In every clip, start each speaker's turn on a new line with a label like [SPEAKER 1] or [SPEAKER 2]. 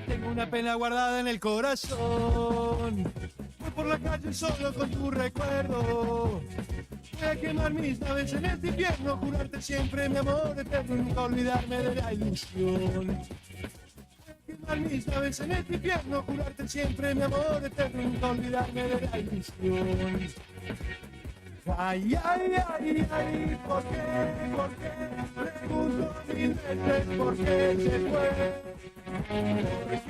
[SPEAKER 1] Tengo una pena guardada en el corazón. Voy por la calle solo con tu recuerdo. Voy a quemar mis naves en este invierno, jurarte siempre mi amor eterno y nunca olvidarme de la ilusión. Voy a quemar mis naves en este invierno, jurarte siempre mi amor eterno y nunca olvidarme de la ilusión. Ay, ay, ay, ay, ¿por qué? Pregunto mil veces por qué se fue. ¿Por qué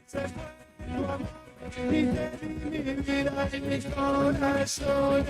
[SPEAKER 1] se fue tu amor? Y te di mi vida y mi corazón.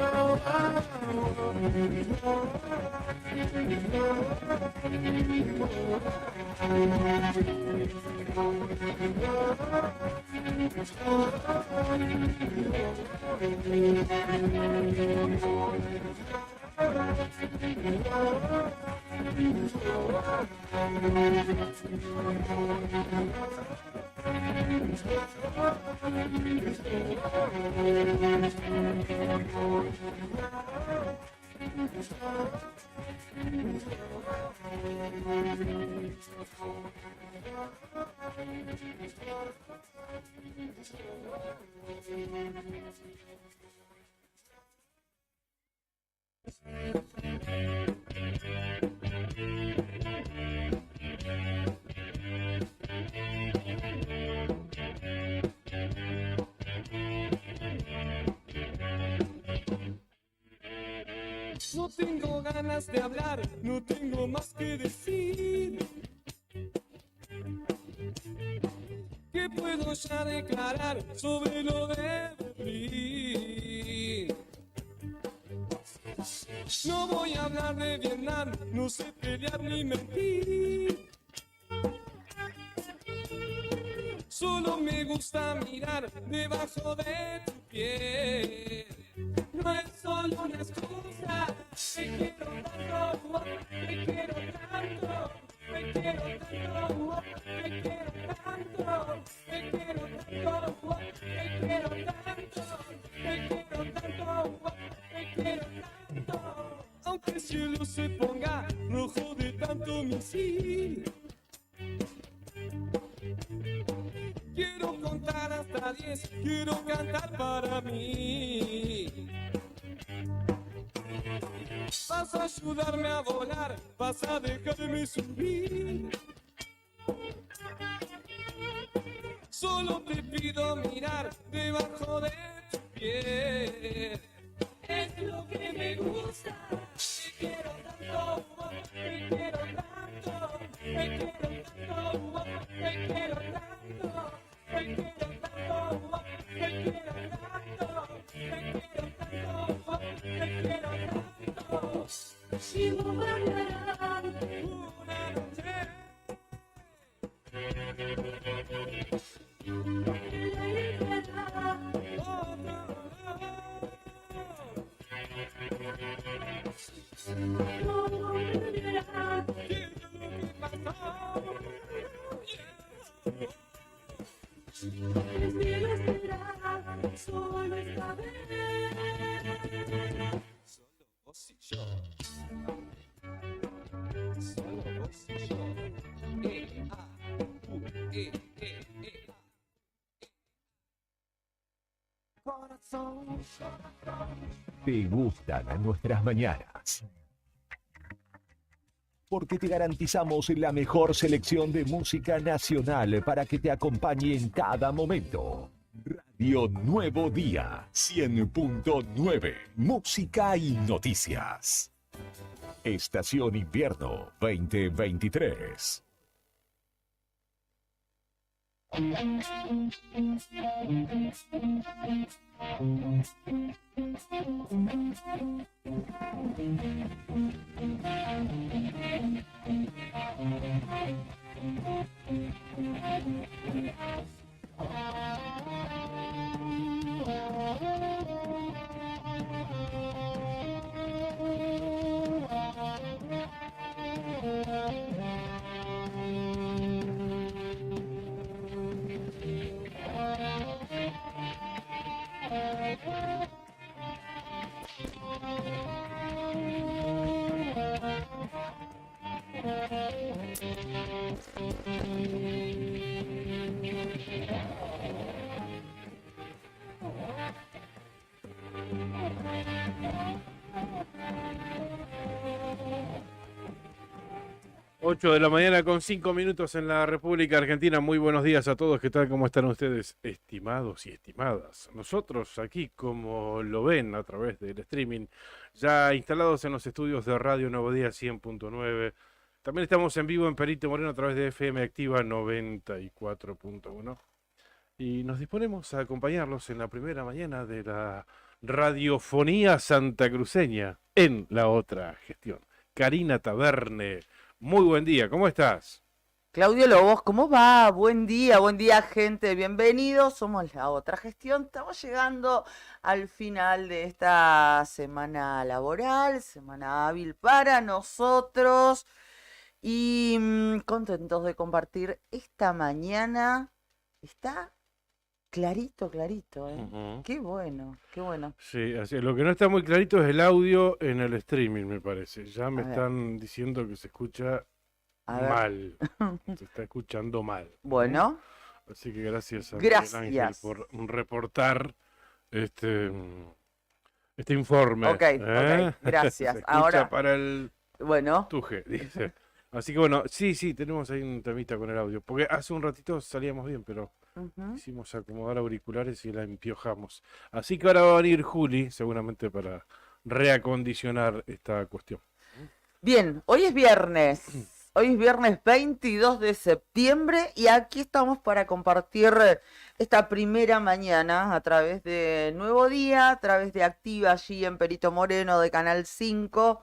[SPEAKER 2] No tengo ganas de hablar, no tengo más que decir. ¿Qué puedo ya declarar sobre lo de Berlín? No voy a hablar de Vietnam, no sé pelear ni mentir. Solo me gusta mirar debajo de tu piel. No es solo una excusa, te quiero tanto, te quiero tanto, te quiero tanto, te quiero tanto, te quiero tanto, te quiero tanto, te quiero tanto, te quiero tanto. Aunque el cielo se ponga rojo de tanto misil, quiero contar hasta 10, quiero cantar para mí. Vas a ayudarme a volar, vas a dejarme subir. Solo te pido mirar debajo de tu piel. Es lo que me gusta, te quiero tanto, te quiero tanto, te quiero tanto, te quiero tanto, te quiero tanto, te quiero tanto, te quiero tanto, te quiero tanto. Si no mañana una noche la libertad, oh, no, no comprenderás qué es lo que pasó. Prefiero esperar solo esta vez. Solo vos y yo. Solo vos y yo. Corazón.
[SPEAKER 3] ¿Te gustan nuestras mañanas? Porque te garantizamos la mejor selección de música nacional para que te acompañe en cada momento. Radio Nuevo Día 100.9, música y noticias. Estación Invierno 2023.
[SPEAKER 4] 8 de la mañana con 5 minutos en la República Argentina. Muy buenos días a todos. ¿Qué tal? ¿Cómo están ustedes, estimados y estimadas? Nosotros aquí, como lo ven a través del streaming, ya instalados en los estudios de Radio Nuevo Día 100.9. También estamos en vivo en Perito Moreno a través de FM Activa 94.1. Y nos disponemos a acompañarlos en la primera mañana de la radiofonía santacruceña en La Otra Gestión. Karina Taberne, muy buen día, ¿cómo estás?
[SPEAKER 5] Claudio Lobos, ¿cómo va? Buen día, gente, bienvenidos. Somos La Otra Gestión. Estamos llegando al final de esta semana laboral, semana hábil para nosotros. Y contentos de compartir esta mañana. Está clarito, ¿eh?
[SPEAKER 4] Ujú.
[SPEAKER 5] Qué bueno, qué bueno.
[SPEAKER 4] Sí, así es. Lo que no está muy clarito es el audio en el streaming, me parece. Ya me
[SPEAKER 5] A ver.
[SPEAKER 4] están diciendo que se escucha
[SPEAKER 5] A ver.
[SPEAKER 4] mal. Se está escuchando mal.
[SPEAKER 5] Bueno,
[SPEAKER 4] Así que gracias a Miguel Ángel
[SPEAKER 5] gracias.
[SPEAKER 4] por reportar este informe.
[SPEAKER 5] Ok, gracias.
[SPEAKER 4] Se escucha
[SPEAKER 5] Ahora,
[SPEAKER 4] para el
[SPEAKER 5] bueno,
[SPEAKER 4] tuje, dice. Así que bueno, sí, tenemos ahí un temita con el audio. Porque hace un ratito salíamos bien, pero
[SPEAKER 5] ujú.
[SPEAKER 4] hicimos acomodar auriculares y la empiojamos. Así que ahora va a venir Juli, seguramente para reacondicionar esta cuestión.
[SPEAKER 5] Bien, hoy es viernes 22 de septiembre y aquí estamos para compartir esta primera mañana a través de Nuevo Día, a través de Activa allí en Perito Moreno de Canal 5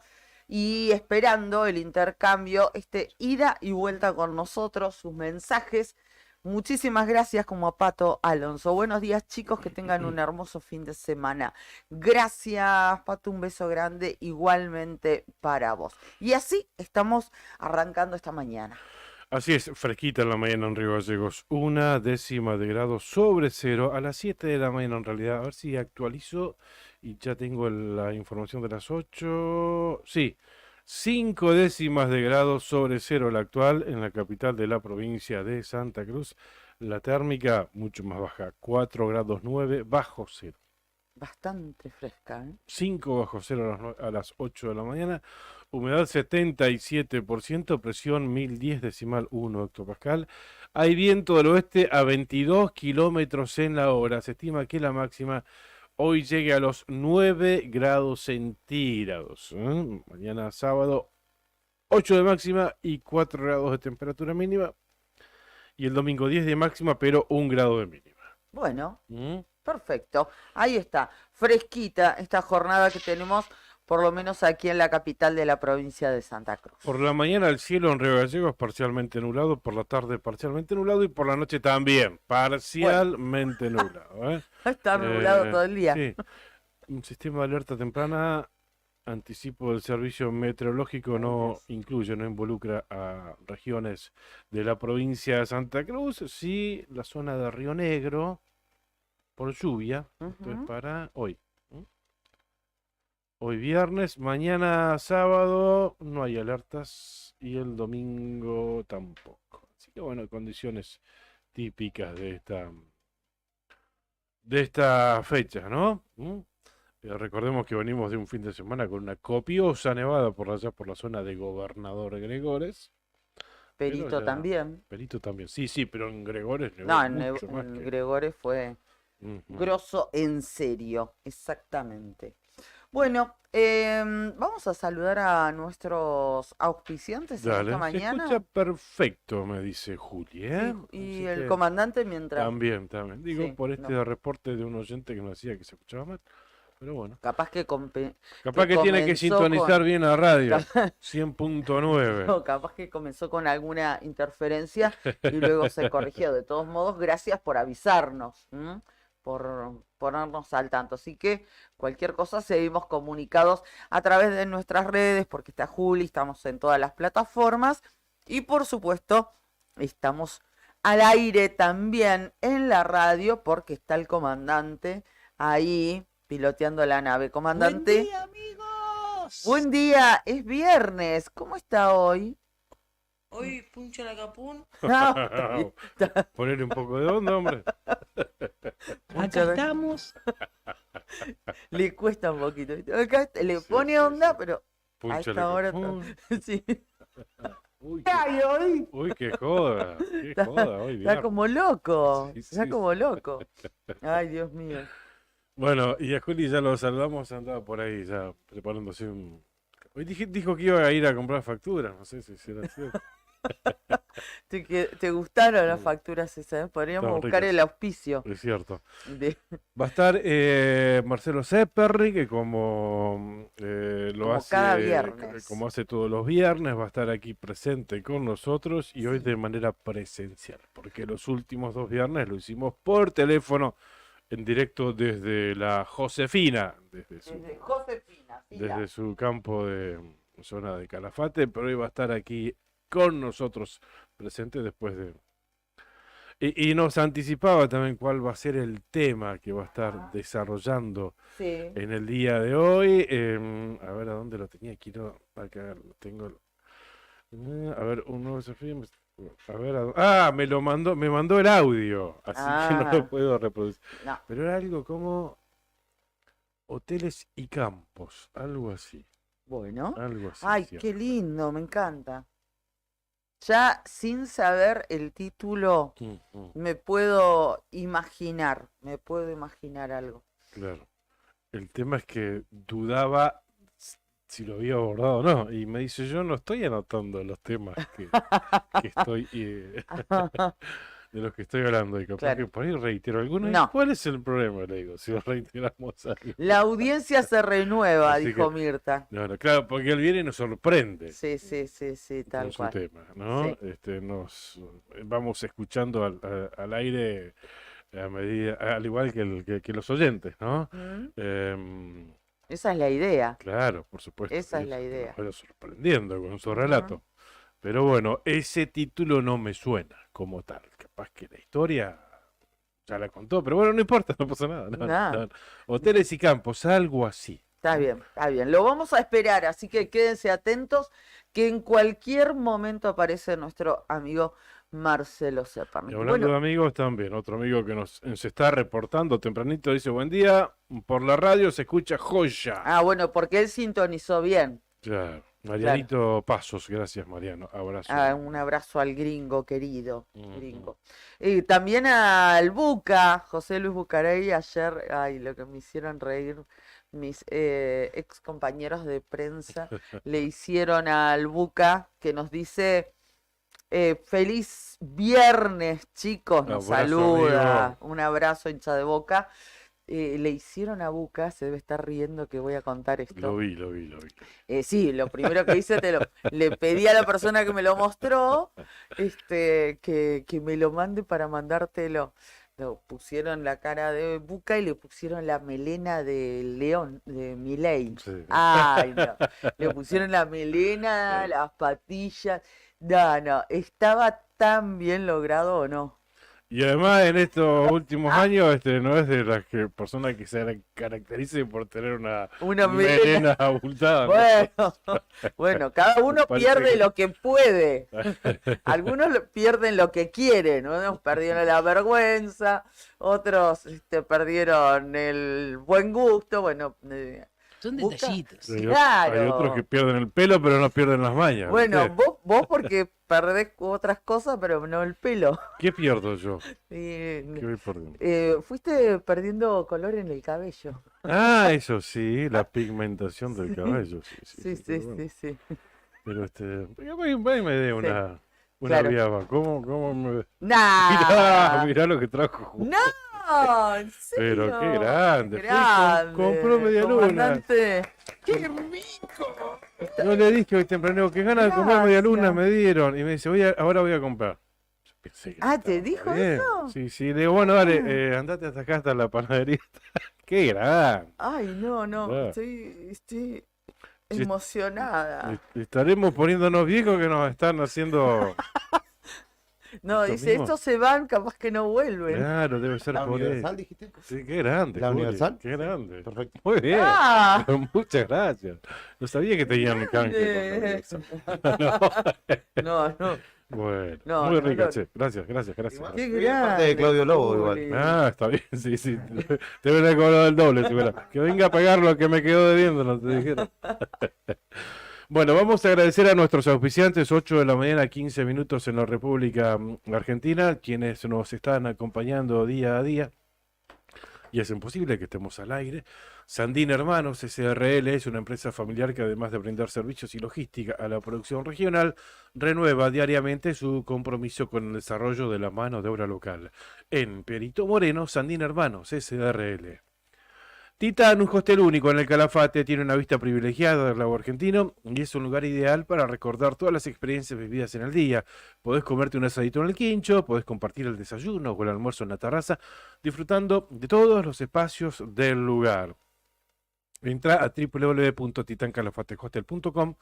[SPEAKER 5] y esperando el intercambio, ida y vuelta con nosotros, sus mensajes. Muchísimas gracias como a Pato Alonso. Buenos días chicos, que tengan un hermoso fin de semana. Gracias Pato, un beso grande igualmente para vos. Y así estamos arrancando esta mañana.
[SPEAKER 4] Así es, fresquita en la mañana en Río Gallegos, 1 décima de grado sobre cero, a las 7 de la mañana en realidad, a ver si actualizo y ya tengo la información de las 8, sí, 5 décimas de grado sobre cero la actual en la capital de la provincia de Santa Cruz, la térmica mucho más baja, 4 grados 9 bajo cero.
[SPEAKER 5] Bastante fresca, ¿eh?
[SPEAKER 4] 5 bajo cero a las 8 de la mañana, humedad 77%, presión 1010,1 hectopascal. Hay viento del oeste a 22 kilómetros en la hora. Se estima que la máxima hoy llegue a los 9 grados centígrados. Mañana sábado 8 de máxima y 4 grados de temperatura mínima. Y el domingo 10 de máxima, pero 1 grado de mínima.
[SPEAKER 5] Bueno,
[SPEAKER 4] ¿Mm?
[SPEAKER 5] perfecto. Ahí está, fresquita esta jornada que tenemos, por lo menos aquí en la capital de la provincia de Santa Cruz.
[SPEAKER 4] Por la mañana el cielo en Río Gallegos parcialmente nublado, por la tarde parcialmente nublado y por la noche también parcialmente nublado.
[SPEAKER 5] Va a estar nublado todo el día.
[SPEAKER 4] Sí, un sistema de alerta temprana, anticipo del servicio meteorológico, no incluye, no involucra a regiones de la provincia de Santa Cruz, sí la zona de Río Negro por lluvia, esto es
[SPEAKER 5] Ujú.
[SPEAKER 4] para hoy. Hoy viernes, mañana sábado no hay alertas y el domingo tampoco. Así que bueno, condiciones típicas de esta fecha, ¿no? Recordemos que venimos de un fin de semana con una copiosa nevada por allá por la zona de Gobernador Gregores.
[SPEAKER 5] Perito
[SPEAKER 4] Pero ya-
[SPEAKER 5] también.
[SPEAKER 4] Perito también, sí, pero en Gregores nevó
[SPEAKER 5] No,
[SPEAKER 4] mucho más
[SPEAKER 5] en
[SPEAKER 4] que...
[SPEAKER 5] Gregores fue
[SPEAKER 4] Ujú.
[SPEAKER 5] grosso en serio, exactamente. Bueno, vamos a saludar a nuestros auspiciantes en
[SPEAKER 4] Dale,
[SPEAKER 5] esta
[SPEAKER 4] se escucha
[SPEAKER 5] mañana.
[SPEAKER 4] perfecto, me dice Juli, ¿eh?
[SPEAKER 5] Y
[SPEAKER 4] Así
[SPEAKER 5] el
[SPEAKER 4] que
[SPEAKER 5] comandante mientras,
[SPEAKER 4] también. Digo,
[SPEAKER 5] sí,
[SPEAKER 4] por
[SPEAKER 5] no,
[SPEAKER 4] reporte de un oyente que nos decía que se escuchaba mal. Pero bueno,
[SPEAKER 5] capaz que,
[SPEAKER 4] capaz que tiene que
[SPEAKER 5] comenzó
[SPEAKER 4] sintonizar
[SPEAKER 5] con,
[SPEAKER 4] bien la radio,
[SPEAKER 5] ca-
[SPEAKER 4] 100.9.
[SPEAKER 5] no, capaz que comenzó con alguna interferencia y luego se corrigió. De todos modos, gracias por avisarnos, por ponernos al tanto. Así que cualquier cosa seguimos comunicados a través de nuestras redes, porque está Juli, estamos en todas las plataformas y por supuesto estamos al aire también en la radio porque está el comandante ahí piloteando la nave. Comandante,
[SPEAKER 6] Buen día, amigos.
[SPEAKER 5] buen día, es viernes, ¿cómo está hoy?
[SPEAKER 6] Hoy puncho la capún.
[SPEAKER 5] No,
[SPEAKER 4] Ponerle un poco de onda, hombre.
[SPEAKER 6] Acá estamos.
[SPEAKER 5] le cuesta un poquito, ¿viste? Acá le
[SPEAKER 4] Sí,
[SPEAKER 5] pone
[SPEAKER 4] sí,
[SPEAKER 5] onda,
[SPEAKER 4] sí.
[SPEAKER 5] pero a
[SPEAKER 4] Púnchale
[SPEAKER 5] esta hora
[SPEAKER 4] capún.
[SPEAKER 5] sí.
[SPEAKER 4] Uy,
[SPEAKER 5] ¿Qué hay hoy?
[SPEAKER 4] uy, qué joda hoy,
[SPEAKER 5] Está
[SPEAKER 4] viernes.
[SPEAKER 5] como loco.
[SPEAKER 4] Uy, qué joda hoy,
[SPEAKER 5] Está
[SPEAKER 4] viernes.
[SPEAKER 5] como loco.
[SPEAKER 4] Sí,
[SPEAKER 5] Está
[SPEAKER 4] sí,
[SPEAKER 5] como
[SPEAKER 4] sí.
[SPEAKER 5] loco. Ay, Dios mío.
[SPEAKER 4] Bueno, y a Juli ya lo saludamos, andaba por ahí ya preparándose un... Hoy dijo que iba a ir a comprar facturas, no sé si será cierto.
[SPEAKER 5] ¿Te gustaron las facturas esas? Podríamos
[SPEAKER 4] Estaban
[SPEAKER 5] buscar
[SPEAKER 4] ricas.
[SPEAKER 5] el auspicio.
[SPEAKER 4] Es cierto.
[SPEAKER 5] de-
[SPEAKER 4] Va a estar Marcelo Zepperri, que como lo
[SPEAKER 5] Como
[SPEAKER 4] hace,
[SPEAKER 5] cada viernes.
[SPEAKER 4] como hace todos los viernes, va a estar aquí presente con nosotros y hoy de manera presencial, porque los últimos 2 viernes lo hicimos por teléfono en directo desde la Josefina,
[SPEAKER 5] Desde Josefina, sí,
[SPEAKER 4] desde su campo de zona de Calafate, pero hoy va a estar aquí con nosotros presente después de... Y nos anticipaba también cuál va a ser el tema que va a estar desarrollando
[SPEAKER 5] sí.
[SPEAKER 4] en el día de hoy. A ver, ¿a dónde lo tenía? Quiero... Acá lo tengo. A ver, un nuevo desafío. A ver, me mandó el audio, así que no
[SPEAKER 5] Ah.
[SPEAKER 4] lo puedo reproducir.
[SPEAKER 5] No.
[SPEAKER 4] Pero era algo como hoteles y campos, algo así,
[SPEAKER 5] Bueno.
[SPEAKER 4] algo así.
[SPEAKER 5] Ay,
[SPEAKER 4] ¿cierto?
[SPEAKER 5] qué lindo, me encanta. Ya sin saber el título, me puedo imaginar algo.
[SPEAKER 4] Claro. El tema es que dudaba si lo había abordado o no. Y me dice, yo no estoy anotando los temas que estoy de los que estoy hablando. Y capaz
[SPEAKER 5] Claro.
[SPEAKER 4] que por ahí reitero alguno. ¿Y
[SPEAKER 5] No.
[SPEAKER 4] cuál es el problema? Le digo, si lo reiteramos algo.
[SPEAKER 5] La audiencia se renueva,
[SPEAKER 4] Así
[SPEAKER 5] dijo
[SPEAKER 4] que-
[SPEAKER 5] Mirta.
[SPEAKER 4] No, claro, porque él viene y nos sorprende
[SPEAKER 5] Sí, sí, sí, sí,
[SPEAKER 4] con
[SPEAKER 5] tal
[SPEAKER 4] su
[SPEAKER 5] cual.
[SPEAKER 4] tema, ¿no?
[SPEAKER 5] Sí.
[SPEAKER 4] Nos vamos escuchando al aire a medida, al igual que los oyentes, ¿no?
[SPEAKER 5] ¿Mm?
[SPEAKER 4] Em,
[SPEAKER 5] Esa es la idea.
[SPEAKER 4] Claro, por supuesto.
[SPEAKER 5] Esa es
[SPEAKER 4] que
[SPEAKER 5] la
[SPEAKER 4] nos
[SPEAKER 5] idea.
[SPEAKER 4] vaya sorprendiendo con su relato. Pero bueno, ese título no me suena como tal. Capaz que la historia ya la contó, pero bueno, no importa, no pasa nada. No,
[SPEAKER 5] Nada.
[SPEAKER 4] no. Hoteles y campos, algo así.
[SPEAKER 5] Está bien, está bien. Lo vamos a esperar, así que quédense atentos que en cualquier momento aparece nuestro amigo Marcelo
[SPEAKER 4] Y
[SPEAKER 5] Zepperni.
[SPEAKER 4] hablando
[SPEAKER 5] Bueno,
[SPEAKER 4] de amigos también, otro amigo que se está reportando tempranito dice, buen día, por la radio se escucha joya.
[SPEAKER 5] bueno, porque él sintonizó bien.
[SPEAKER 4] Claro. Marianito Pasos, gracias Mariano, abrazo.
[SPEAKER 5] Un abrazo al gringo querido,
[SPEAKER 4] Ujú.
[SPEAKER 5] gringo. Y también al Buca, José Luis Bucarey, ayer, ay, lo que me hicieron reír mis ex compañeros de prensa, le hicieron al Buca que nos dice, feliz viernes, chicos, nos
[SPEAKER 4] Abrazo,
[SPEAKER 5] saluda,
[SPEAKER 4] amigo.
[SPEAKER 5] un abrazo, hincha de Boca. Le hicieron a Buca, se debe estar riendo que voy a contar esto.
[SPEAKER 4] Lo vi.
[SPEAKER 5] Sí, lo primero que hice, le pedí a la persona que me lo mostró, que me lo mande para mandártelo. Lo pusieron la cara de Buca y le pusieron la melena de León, de Milei.
[SPEAKER 4] Sí.
[SPEAKER 5] Ay, no. Le pusieron la melena, las patillas. No, ¿estaba tan bien logrado o no?
[SPEAKER 4] Y además en estos últimos años no es de las personas que se caractericen por tener una
[SPEAKER 5] Una
[SPEAKER 4] melena
[SPEAKER 5] melena.
[SPEAKER 4] abultada, ¿no?
[SPEAKER 5] Bueno, cada uno
[SPEAKER 4] Parece
[SPEAKER 5] pierde
[SPEAKER 4] que-
[SPEAKER 5] lo que puede. Algunos pierden lo que quieren, unos perdieron la vergüenza, otros perdieron el buen gusto, bueno,
[SPEAKER 6] Son
[SPEAKER 5] Busca-
[SPEAKER 6] detallitos.
[SPEAKER 4] Hay
[SPEAKER 5] claro.
[SPEAKER 4] otros que pierden el pelo pero no pierden las mañas.
[SPEAKER 5] Bueno,
[SPEAKER 4] ¿viste?
[SPEAKER 5] vos porque perdés otras cosas, pero no el pelo.
[SPEAKER 4] ¿Qué pierdo yo?
[SPEAKER 5] Y,
[SPEAKER 4] ¿Qué voy perdiendo?
[SPEAKER 5] fuiste perdiendo color en el cabello.
[SPEAKER 4] Ah, eso sí, la pigmentación del cabello.
[SPEAKER 5] Sí, sí,
[SPEAKER 4] pero bueno.
[SPEAKER 5] sí, sí.
[SPEAKER 4] Pero ahí me dé una
[SPEAKER 5] claro.
[SPEAKER 4] viaba. ¿Cómo me...
[SPEAKER 5] ¡Nah!
[SPEAKER 4] Mirá lo que trajo.
[SPEAKER 5] ¡No! ¿En serio?
[SPEAKER 4] Pero qué grande. Fui,
[SPEAKER 5] Grande.
[SPEAKER 4] compró media luna.
[SPEAKER 5] Comandante.
[SPEAKER 6] ¡Qué rico!
[SPEAKER 4] Yo le dije hoy temprano que ganas de comer media luna
[SPEAKER 5] Gracias.
[SPEAKER 4] me dieron. Y me dice, ahora voy a comprar. Yo pensé que
[SPEAKER 5] Ah, ¿te
[SPEAKER 4] estaba
[SPEAKER 5] dijo
[SPEAKER 4] bien.
[SPEAKER 5] eso?
[SPEAKER 4] Sí, sí. Le digo, bueno, dale, andate hasta acá, hasta la panadería. Qué grande.
[SPEAKER 5] Ay, no,
[SPEAKER 4] Claro.
[SPEAKER 5] estoy
[SPEAKER 4] Sí,
[SPEAKER 5] emocionada.
[SPEAKER 4] Estaremos poniéndonos viejos que nos están haciendo...
[SPEAKER 5] No,
[SPEAKER 4] esto
[SPEAKER 5] dice,
[SPEAKER 4] mismo.
[SPEAKER 5] estos se van, capaz que no vuelven.
[SPEAKER 4] Claro, debe ser
[SPEAKER 7] ¿La
[SPEAKER 4] por eso.
[SPEAKER 7] Universal dijiste?
[SPEAKER 4] Sí, qué grande.
[SPEAKER 7] ¿La
[SPEAKER 4] Juli,
[SPEAKER 7] Universal?
[SPEAKER 4] Qué grande.
[SPEAKER 7] Perfecto.
[SPEAKER 4] Muy bien.
[SPEAKER 5] Ah,
[SPEAKER 4] Muchas gracias. No sabía que tenían canje con la Universal.
[SPEAKER 5] no.
[SPEAKER 4] Bueno,
[SPEAKER 5] No,
[SPEAKER 4] muy
[SPEAKER 5] no,
[SPEAKER 4] rica,
[SPEAKER 5] no.
[SPEAKER 4] che. Gracias.
[SPEAKER 5] Qué
[SPEAKER 7] Parte
[SPEAKER 5] grande.
[SPEAKER 7] de Claudio Lobo igual.
[SPEAKER 5] Juli.
[SPEAKER 4] Ah, está bien, sí. Te hubiera cobrado el doble, si hubiera. Que venga a pagar lo que me quedó debiendo, no te dijeron. Bueno, vamos a agradecer a nuestros auspiciantes, 8 de la mañana, 15 minutos en la República Argentina, quienes nos están acompañando día a día y hacen posible que estemos al aire. Sandín Hermanos SRL es una empresa familiar que, además de brindar servicios y logística a la producción regional, renueva diariamente su compromiso con el desarrollo de la mano de obra local. En Perito Moreno, Sandín Hermanos SRL. Titán, un hostel único en el Calafate, tiene una vista privilegiada del lago argentino y es un lugar ideal para recordar todas las experiencias vividas en el día. Podés comerte un asadito en el quincho, podés compartir el desayuno o el almuerzo en la terraza, disfrutando de todos los espacios del lugar. Entra a www.titancalafatehostel.com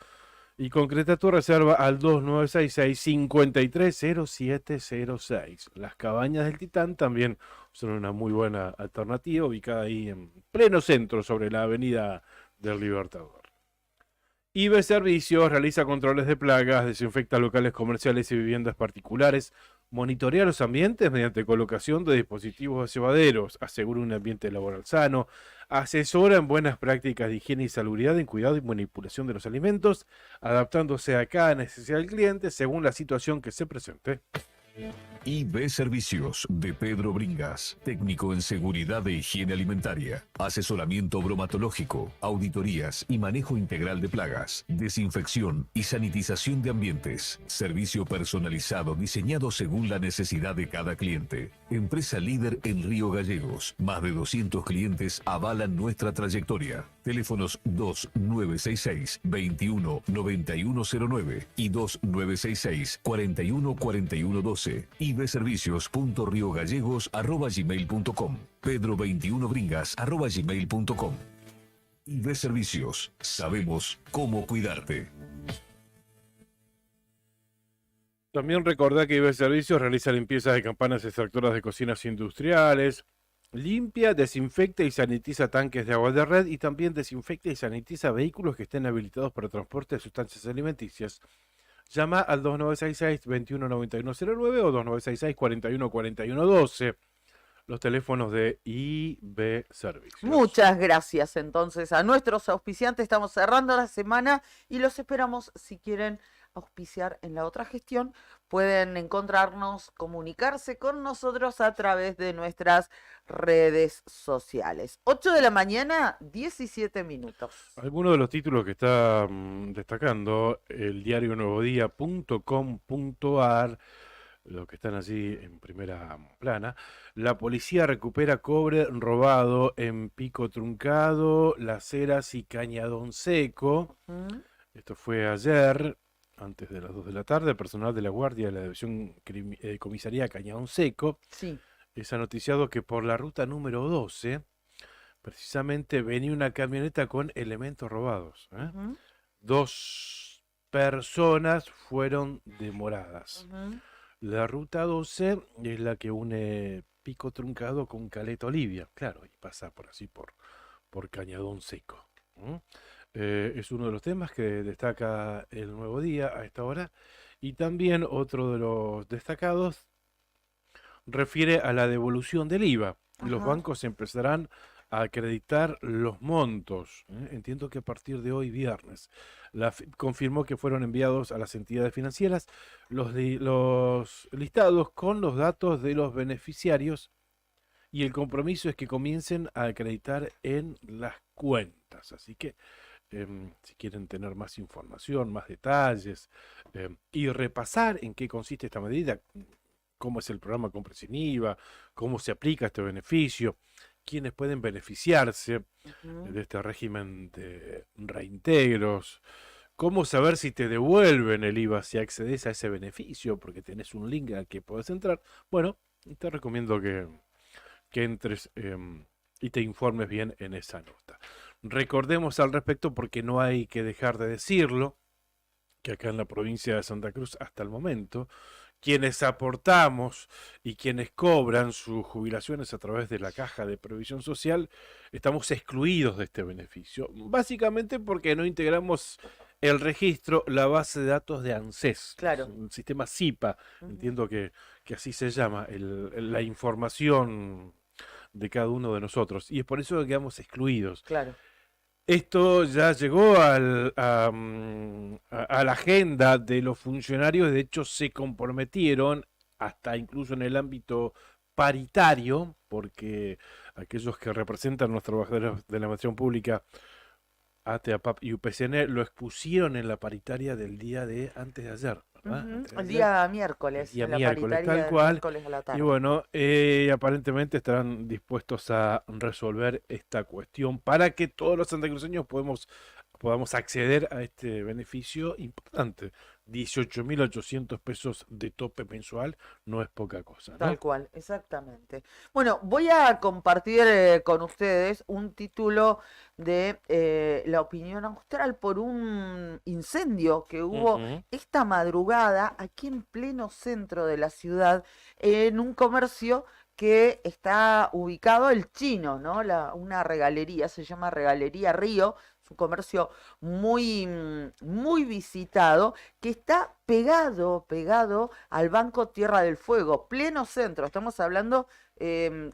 [SPEAKER 4] y concreta tu reserva al 2966-530706. Las cabañas del Titán también son una muy buena alternativa, ubicada ahí en pleno centro, sobre la avenida del Libertador. IB Servicios realiza controles de plagas, desinfecta locales comerciales y viviendas particulares, monitorea los ambientes mediante colocación de dispositivos cebaderos, asegura un ambiente laboral sano, asesora en buenas prácticas de higiene y salubridad en cuidado y manipulación de los alimentos, adaptándose a cada necesidad del cliente según la situación que se presente.
[SPEAKER 7] IB Servicios de Pedro Bringas, técnico en seguridad e higiene alimentaria, asesoramiento bromatológico, auditorías y manejo integral de plagas, desinfección y sanitización de ambientes, servicio personalizado diseñado según la necesidad de cada cliente. Empresa líder en Río Gallegos, más de 200 clientes avalan nuestra trayectoria. Teléfonos 2966-219109 y 2966-414112. ibservicios.riogallegos@gmail.com. pedro21bringas@gmail.com. IB Servicios. Sabemos cómo cuidarte.
[SPEAKER 4] También recordá que IB Servicios realiza limpiezas de campanas extractoras de cocinas industriales, limpia, desinfecta y sanitiza tanques de agua de red y también desinfecta y sanitiza vehículos que estén habilitados para transporte de sustancias alimenticias. Llama al 2966-219109 o 2966-414112. Los teléfonos de IB Servicios.
[SPEAKER 5] Muchas gracias entonces a nuestros auspiciantes. Estamos cerrando la semana y los esperamos. Si quieren auspiciar en la otra gestión, pueden encontrarnos, comunicarse con nosotros a través de nuestras redes sociales. 8 de la mañana, 17 minutos.
[SPEAKER 4] Algunos de los títulos que está destacando el diario nuevodía.com.ar, los que están allí en primera plana. La policía recupera cobre robado en Pico Truncado, Las Heras y Cañadón Seco. Esto fue ayer, antes de las 2 de la tarde. Personal de la Guardia de la División Comisaría Cañadón Seco
[SPEAKER 5] Sí.
[SPEAKER 4] es noticiado que por la ruta número 12, precisamente venía una camioneta con elementos robados.
[SPEAKER 5] Ujú,
[SPEAKER 4] 2 personas fueron demoradas.
[SPEAKER 5] ujú.
[SPEAKER 4] La ruta 12 es la que une Pico Truncado con Caleta Olivia, claro, y pasa por así por Cañadón Seco. Es uno de los temas que destaca el Nuevo Día a esta hora. Y también otro de los destacados refiere a la devolución del IVA. Los
[SPEAKER 5] Ajá.
[SPEAKER 4] bancos empezarán a acreditar los montos. Entiendo que a partir de hoy, viernes, la FIP confirmó que fueron enviados a las entidades financieras los listados con los datos de los beneficiarios y el compromiso es que comiencen a acreditar en las cuentas. Así que si quieren tener más información, más detalles y repasar en qué consiste esta medida, cómo es el programa Compra Sin IVA, cómo se aplica este beneficio, quiénes pueden beneficiarse
[SPEAKER 5] Ujú.
[SPEAKER 4] de este régimen de reintegros, cómo saber si te devuelven el IVA si accedes a ese beneficio, porque tenés un link al que podés entrar. Bueno, te recomiendo que entres y te informes bien en esa nota. Recordemos al respecto, porque no hay que dejar de decirlo, que acá en la provincia de Santa Cruz, hasta el momento, quienes aportamos y quienes cobran sus jubilaciones a través de la Caja de Previsión Social, estamos excluidos de este beneficio. Básicamente porque no integramos el registro, la base de datos de ANSES,
[SPEAKER 5] Claro.
[SPEAKER 4] un sistema SIPA,
[SPEAKER 5] Ujú.
[SPEAKER 4] entiendo que así se llama, la información de cada uno de nosotros. Y es por eso que quedamos excluidos.
[SPEAKER 5] Claro.
[SPEAKER 4] Esto ya llegó a la agenda de los funcionarios, de hecho se comprometieron hasta incluso en el ámbito paritario, porque aquellos que representan a los trabajadores de la administración pública, ATE, APAP y UPCN, lo expusieron en la paritaria del día de antes de ayer, ¿verdad?
[SPEAKER 5] Ujú,
[SPEAKER 4] Antes de
[SPEAKER 5] el
[SPEAKER 4] ayer.
[SPEAKER 5] día miércoles,
[SPEAKER 4] El día
[SPEAKER 5] en la
[SPEAKER 4] miércoles,
[SPEAKER 5] paritaria
[SPEAKER 4] tal
[SPEAKER 5] del
[SPEAKER 4] cual.
[SPEAKER 5] miércoles a la
[SPEAKER 4] Y
[SPEAKER 5] tarde.
[SPEAKER 4] bueno, aparentemente estarán dispuestos a resolver esta cuestión para que todos los santacruceños podamos acceder a este beneficio importante. 18.800 pesos de tope mensual no es poca cosa,
[SPEAKER 5] Tal
[SPEAKER 4] ¿no?
[SPEAKER 5] cual, exactamente. Bueno, voy a compartir con ustedes un título de La Opinión Austral por un incendio que hubo
[SPEAKER 4] Ujú.
[SPEAKER 5] esta madrugada aquí en pleno centro de la ciudad, en un comercio que está ubicado el Chino, ¿no? Una regalería, se llama Regalería Río, es un comercio muy visitado, que está pegado al Banco Tierra del Fuego, pleno centro. Estamos hablando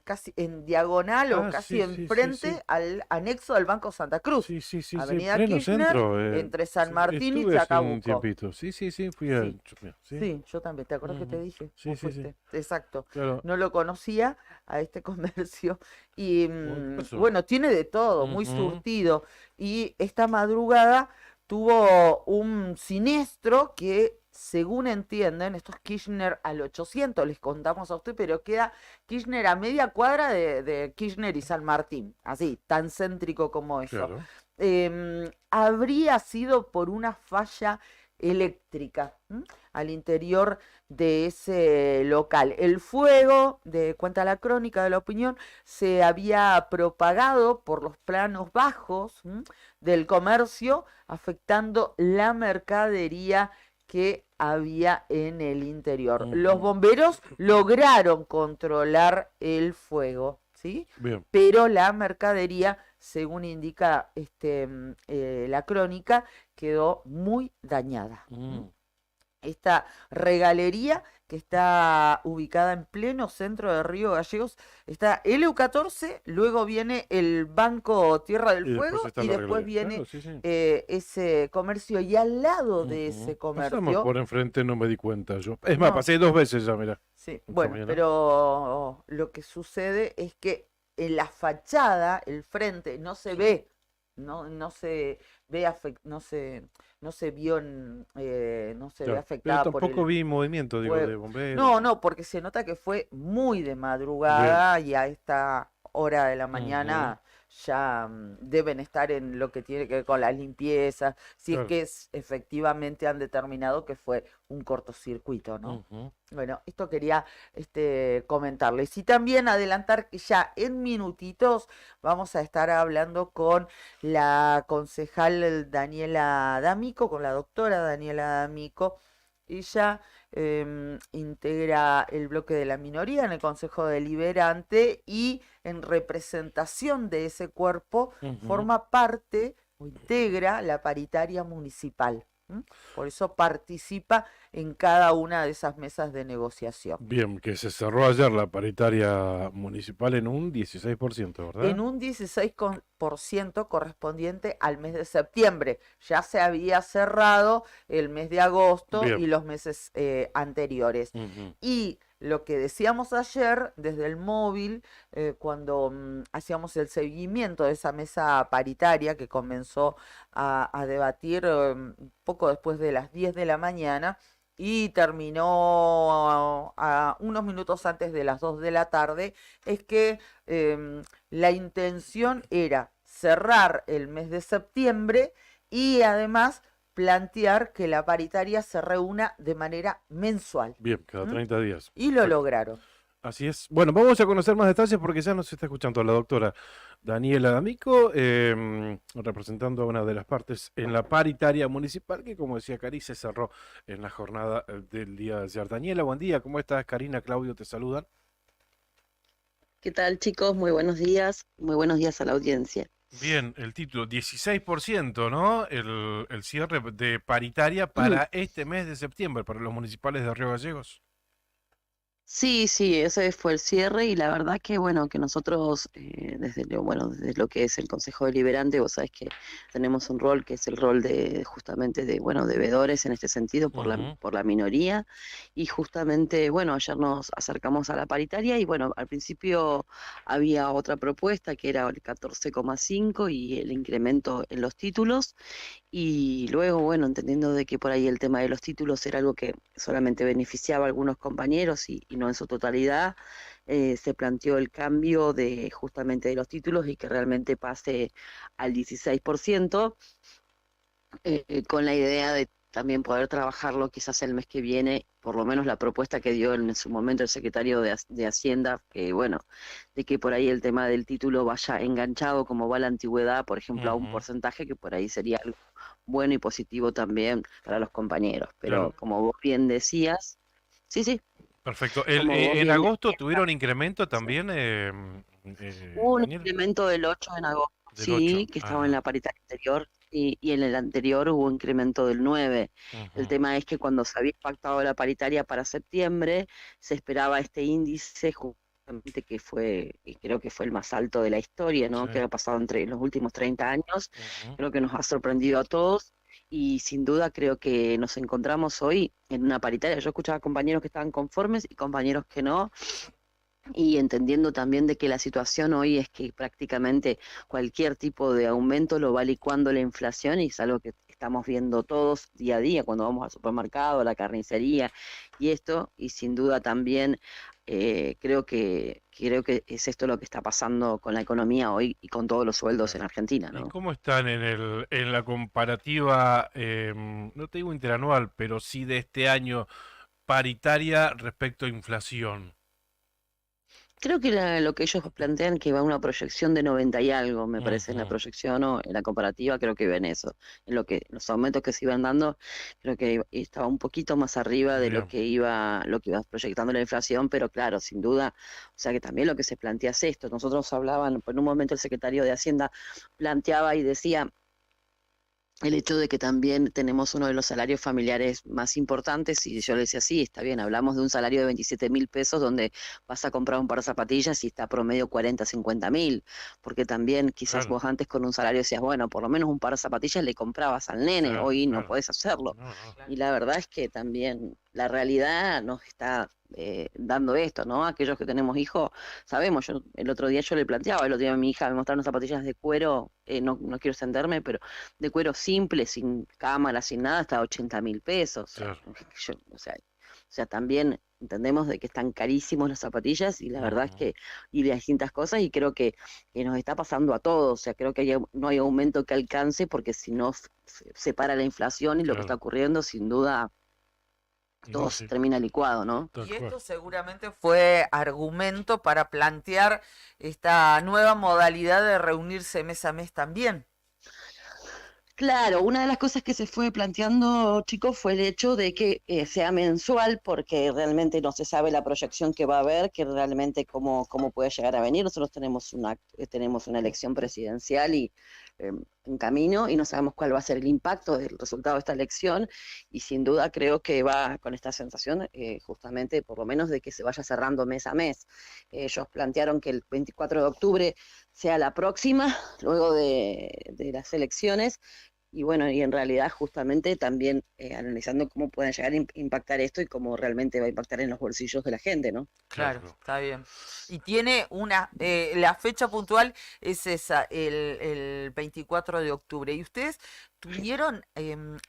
[SPEAKER 5] casi en diagonal o
[SPEAKER 4] Ah,
[SPEAKER 5] casi
[SPEAKER 4] sí, sí, sí,
[SPEAKER 5] enfrente
[SPEAKER 4] sí.
[SPEAKER 5] al anexo del Banco Santa Cruz,
[SPEAKER 4] Sí, sí, sí, sí,
[SPEAKER 5] Avenida
[SPEAKER 4] pleno
[SPEAKER 5] Kirchner,
[SPEAKER 4] centro.
[SPEAKER 5] entre San Martín y
[SPEAKER 4] Estuve hace un
[SPEAKER 5] Chacabuco.
[SPEAKER 4] tiempito. Sí, sí, sí, fui a
[SPEAKER 5] Sí,
[SPEAKER 4] chusmear, sí.
[SPEAKER 5] sí, yo también. ¿Te acuerdas que te
[SPEAKER 4] Ujú.
[SPEAKER 5] dije?
[SPEAKER 4] Sí,
[SPEAKER 5] Vos
[SPEAKER 4] sí, sí.
[SPEAKER 5] fuiste. Exacto.
[SPEAKER 4] Claro.
[SPEAKER 5] No lo conocía a este comercio y
[SPEAKER 4] ¿Qué pasó?
[SPEAKER 5] bueno, tiene de todo, muy
[SPEAKER 4] Ujú.
[SPEAKER 5] surtido. Y esta madrugada tuvo un siniestro que, según entienden, esto es Kirchner al 800, les contamos a usted, pero queda Kirchner a media cuadra de Kirchner y San Martín, así, tan céntrico como eso.
[SPEAKER 4] Claro.
[SPEAKER 5] Habría sido por una falla eléctrica al interior de ese local. El fuego, cuenta la crónica de La Opinión, se había propagado por los planos bajos del comercio, afectando la mercadería que había en el interior. Los
[SPEAKER 4] Ujú.
[SPEAKER 5] bomberos lograron controlar el fuego, ¿sí?
[SPEAKER 4] Bien.
[SPEAKER 5] Pero la mercadería, según indica la crónica, quedó muy dañada.
[SPEAKER 4] Mm.
[SPEAKER 5] Esta regalería, que está ubicada en pleno centro de Río Gallegos, está LU14, luego viene el Banco Tierra del
[SPEAKER 4] Y después
[SPEAKER 5] Fuego
[SPEAKER 4] está
[SPEAKER 5] y
[SPEAKER 4] la
[SPEAKER 5] después
[SPEAKER 4] regularidad.
[SPEAKER 5] viene
[SPEAKER 4] Claro, sí, sí.
[SPEAKER 5] ese comercio, y al lado de ese
[SPEAKER 4] Ujú. Pasamos
[SPEAKER 5] comercio,
[SPEAKER 4] por enfrente, no me di cuenta yo. Es más,
[SPEAKER 5] no,
[SPEAKER 4] pasé 2 veces ya, mira,
[SPEAKER 5] sí,
[SPEAKER 4] esta
[SPEAKER 5] bueno,
[SPEAKER 4] mañana.
[SPEAKER 5] pero lo que sucede es que en la fachada, el frente, no se ve, no se ve, no se vio, no se ve
[SPEAKER 4] Claro. Pero
[SPEAKER 5] afectada por
[SPEAKER 4] tampoco
[SPEAKER 5] el
[SPEAKER 4] vi movimiento, digo, de
[SPEAKER 5] fuego.
[SPEAKER 4] bomberos.
[SPEAKER 5] No, porque se nota que fue muy de
[SPEAKER 4] Bien.
[SPEAKER 5] madrugada y a esta hora de la
[SPEAKER 4] Ujú.
[SPEAKER 5] mañana ya deben estar en lo que tiene que ver con las limpiezas, si es
[SPEAKER 4] Claro.
[SPEAKER 5] que efectivamente han determinado que fue un cortocircuito, ¿no?
[SPEAKER 4] Ujú.
[SPEAKER 5] Bueno, esto quería comentarles. Y también adelantar que ya en minutitos vamos a estar hablando con la concejal Daniela D'Amico, con la doctora Daniela D'Amico. Ella integra el bloque de la minoría en el Consejo Deliberante y en representación de ese cuerpo
[SPEAKER 4] Ujú.
[SPEAKER 5] forma parte o integra la paritaria municipal. Por eso participa en cada una de esas mesas de negociación.
[SPEAKER 4] Bien, que se cerró ayer la paritaria municipal en un 16%, ¿verdad?
[SPEAKER 5] En un 16% correspondiente al mes de septiembre. Ya se había cerrado el mes de agosto y
[SPEAKER 4] Bien.
[SPEAKER 5] los meses anteriores.
[SPEAKER 4] Ujú.
[SPEAKER 5] Y lo que decíamos ayer desde el móvil, cuando hacíamos el seguimiento de esa mesa paritaria que comenzó a debatir poco después de las 10 de la mañana y terminó a unos minutos antes de las 2 de la tarde, es que la intención era cerrar el mes de septiembre y además plantear que la paritaria se reúna de manera mensual.
[SPEAKER 4] Bien, cada 30 días.
[SPEAKER 5] Y lo
[SPEAKER 4] Perfecto.
[SPEAKER 5] lograron.
[SPEAKER 4] Así es. Bueno, vamos a conocer más detalles porque ya nos está escuchando la doctora Daniela D'Amico, representando a una de las partes en la paritaria municipal que, como decía Cari, se cerró en la jornada del día de ayer. Daniela, buen día. ¿Cómo estás? Karina, Claudio, te saludan.
[SPEAKER 8] ¿Qué tal, chicos? Muy buenos días a la audiencia.
[SPEAKER 4] Bien, el título, 16%, ¿no? El cierre de paritaria para este mes de septiembre, para los municipales de Río Gallegos.
[SPEAKER 8] Sí, sí, ese fue el cierre y la verdad que bueno, que nosotros desde lo que es el Consejo Deliberante, vos sabés que tenemos un rol que es el rol de justamente de bueno, de veedores en este sentido
[SPEAKER 4] Ujú.
[SPEAKER 8] por la minoría y justamente bueno, ayer nos acercamos a la paritaria y bueno, al principio había otra propuesta que era el 14,5 y el incremento en los títulos. Y luego, bueno, entendiendo de que por ahí el tema de los títulos era algo que solamente beneficiaba a algunos compañeros y no en su totalidad, se planteó el cambio de justamente de los títulos y que realmente pase al 16%, con la idea de también poder trabajarlo quizás el mes que viene, por lo menos la propuesta que dio en su momento el secretario de Hacienda, que bueno, de que por ahí el tema del título vaya enganchado como va la antigüedad, por ejemplo, a un
[SPEAKER 4] Ujú.
[SPEAKER 8] porcentaje que por ahí sería algo bueno y positivo también para los compañeros. Pero
[SPEAKER 4] Claro,
[SPEAKER 8] como vos bien decías, sí, sí,
[SPEAKER 4] perfecto.
[SPEAKER 8] como vos
[SPEAKER 4] En
[SPEAKER 8] bien
[SPEAKER 4] agosto
[SPEAKER 8] decías,
[SPEAKER 4] tuvieron incremento
[SPEAKER 8] sí.
[SPEAKER 4] también,
[SPEAKER 8] Hubo un
[SPEAKER 4] Daniel,
[SPEAKER 8] incremento del 8 en agosto,
[SPEAKER 4] del 8.
[SPEAKER 8] sí, que estaba en
[SPEAKER 4] Ajá.
[SPEAKER 8] la paritaria anterior, y en el anterior hubo incremento del 9. El
[SPEAKER 4] Ujú.
[SPEAKER 8] tema es que cuando se había pactado la paritaria para septiembre, se esperaba este índice justamente que fue, y creo que fue el más alto de la historia,
[SPEAKER 4] Sí.
[SPEAKER 8] ¿no? Que ha pasado entre los últimos 30 años.
[SPEAKER 4] Ujú.
[SPEAKER 8] Creo que nos ha sorprendido a todos. Y sin duda creo que nos encontramos hoy en una paritaria. Yo escuchaba compañeros que estaban conformes y compañeros que no, y entendiendo también de que la situación hoy es que prácticamente cualquier tipo de aumento lo va licuando la inflación y es algo que estamos viendo todos día a día cuando vamos al supermercado, a la carnicería y esto, y sin duda también creo que es esto lo que está pasando con la economía hoy y con todos los sueldos en
[SPEAKER 4] Claro.
[SPEAKER 8] Argentina,
[SPEAKER 4] ¿Y
[SPEAKER 8] ¿no?
[SPEAKER 4] cómo están en la comparativa, no te digo interanual, pero sí de este año, paritaria respecto a inflación?
[SPEAKER 8] Creo que lo que ellos plantean que va a una proyección de 90 y algo, me parece, en la
[SPEAKER 4] Ujú.
[SPEAKER 8] proyección o en la comparativa, creo que ven eso. En lo que los aumentos que se iban dando, creo que estaba un poquito más arriba de
[SPEAKER 4] Bien.
[SPEAKER 8] lo que iba proyectando la inflación, pero claro, sin duda, o sea que también lo que se plantea es esto. Nosotros hablaban, en un momento el secretario de Hacienda planteaba y decía el hecho de que también tenemos uno de los salarios familiares más importantes, y yo le decía, sí, está bien, hablamos de un salario de 27.000 pesos donde vas a comprar un par de zapatillas y está promedio 40, 50.000, porque también quizás
[SPEAKER 4] Claro,
[SPEAKER 8] vos antes con un salario decías, bueno, por lo menos un par de zapatillas le comprabas al nene,
[SPEAKER 4] claro,
[SPEAKER 8] hoy no
[SPEAKER 4] claro.
[SPEAKER 8] podés hacerlo.
[SPEAKER 4] No, no.
[SPEAKER 8] Y la verdad es que también la realidad nos está dando esto, ¿no? Aquellos que tenemos hijos, sabemos, yo el otro día yo le planteaba, el otro día mi hija me mostraba unas zapatillas de cuero, no quiero extenderme, pero de cuero simple, sin cámara, sin nada, hasta 80.000 pesos.
[SPEAKER 4] Claro.
[SPEAKER 8] O sea, también entendemos de que están carísimos las zapatillas y la verdad es
[SPEAKER 4] Ujú.
[SPEAKER 8] que, y de distintas cosas, y creo que nos está pasando a todos. O sea, creo que no hay aumento que alcance porque si no se para la inflación y lo que está
[SPEAKER 4] Claro.
[SPEAKER 8] ocurriendo, sin duda,
[SPEAKER 4] Y
[SPEAKER 8] todo se
[SPEAKER 4] sí,
[SPEAKER 8] termina licuado, ¿no?
[SPEAKER 4] tal
[SPEAKER 5] Y
[SPEAKER 4] cual.
[SPEAKER 5] esto seguramente fue argumento para plantear esta nueva modalidad de reunirse mes a mes también.
[SPEAKER 8] Claro, una de las cosas que se fue planteando, chicos, fue el hecho de que sea mensual, porque realmente no se sabe la proyección que va a haber, que realmente cómo puede llegar a venir. Nosotros tenemos una elección presidencial y en camino y no sabemos cuál va a ser el impacto del resultado de esta elección y sin duda creo que va con esta sensación justamente por lo menos de que se vaya cerrando mes a mes. Ellos plantearon que el 24 de octubre sea la próxima, luego de las elecciones y bueno, y en realidad justamente también analizando cómo pueden llegar a impactar esto y cómo realmente va a impactar en los bolsillos de la gente, ¿no?
[SPEAKER 5] Claro,
[SPEAKER 4] Claro.
[SPEAKER 5] está bien. Y tiene la fecha puntual es esa, el 24 de octubre. ¿Y ustedes tuvieron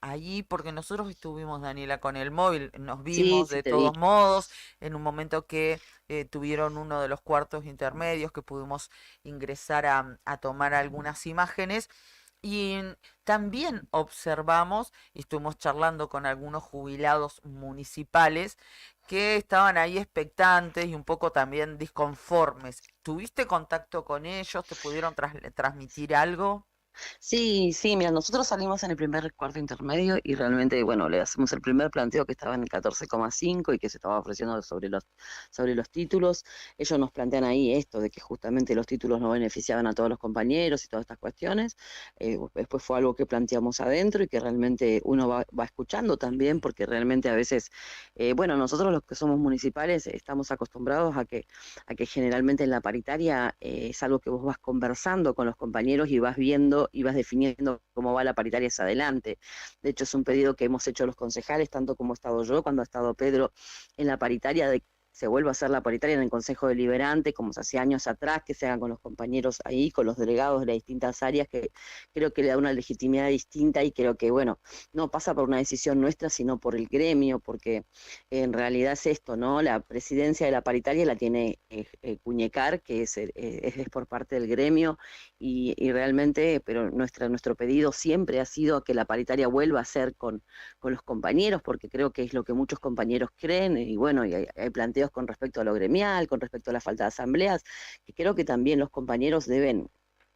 [SPEAKER 5] allí, porque nosotros estuvimos, Daniela, con el móvil, nos
[SPEAKER 8] Sí,
[SPEAKER 5] vimos
[SPEAKER 8] sí
[SPEAKER 5] de
[SPEAKER 8] te vi.
[SPEAKER 5] todos modos, en un momento que tuvieron uno de los cuartos intermedios que pudimos ingresar a tomar algunas imágenes? Y también observamos, y estuvimos charlando con algunos jubilados municipales que estaban ahí expectantes y un poco también disconformes. ¿Tuviste contacto con ellos? ¿Te pudieron transmitir algo?
[SPEAKER 8] Sí, sí, mira, nosotros salimos en el primer cuarto intermedio y realmente, bueno, le hacemos el primer planteo que estaba en el 14,5 y que se estaba ofreciendo sobre los títulos. Ellos nos plantean ahí esto de que justamente los títulos no beneficiaban a todos los compañeros y todas estas cuestiones. Después fue algo que planteamos adentro y que realmente uno va escuchando también, porque realmente a veces, bueno, nosotros los que somos municipales estamos acostumbrados a que generalmente en la paritaria es algo que vos vas conversando con los compañeros y vas viendo y vas definiendo cómo va la paritaria hacia adelante. De hecho, es un pedido que hemos hecho los concejales, tanto como he estado yo, cuando ha estado Pedro en la paritaria, de que se vuelva a hacer la paritaria en el Consejo Deliberante, como se hacía años atrás, que se hagan con los compañeros ahí, con los delegados de las distintas áreas, que creo que le da una legitimidad distinta y creo que, bueno, no pasa por una decisión nuestra, sino por el gremio, porque en realidad es esto, ¿no? La presidencia de la paritaria la tiene Cuñecar, que es por parte del gremio, y realmente, pero nuestro pedido siempre ha sido que la paritaria vuelva a ser con los compañeros, porque creo que es lo que muchos compañeros creen, y bueno, y hay planteos con respecto a lo gremial, con respecto a la falta de asambleas, que creo que también los compañeros deben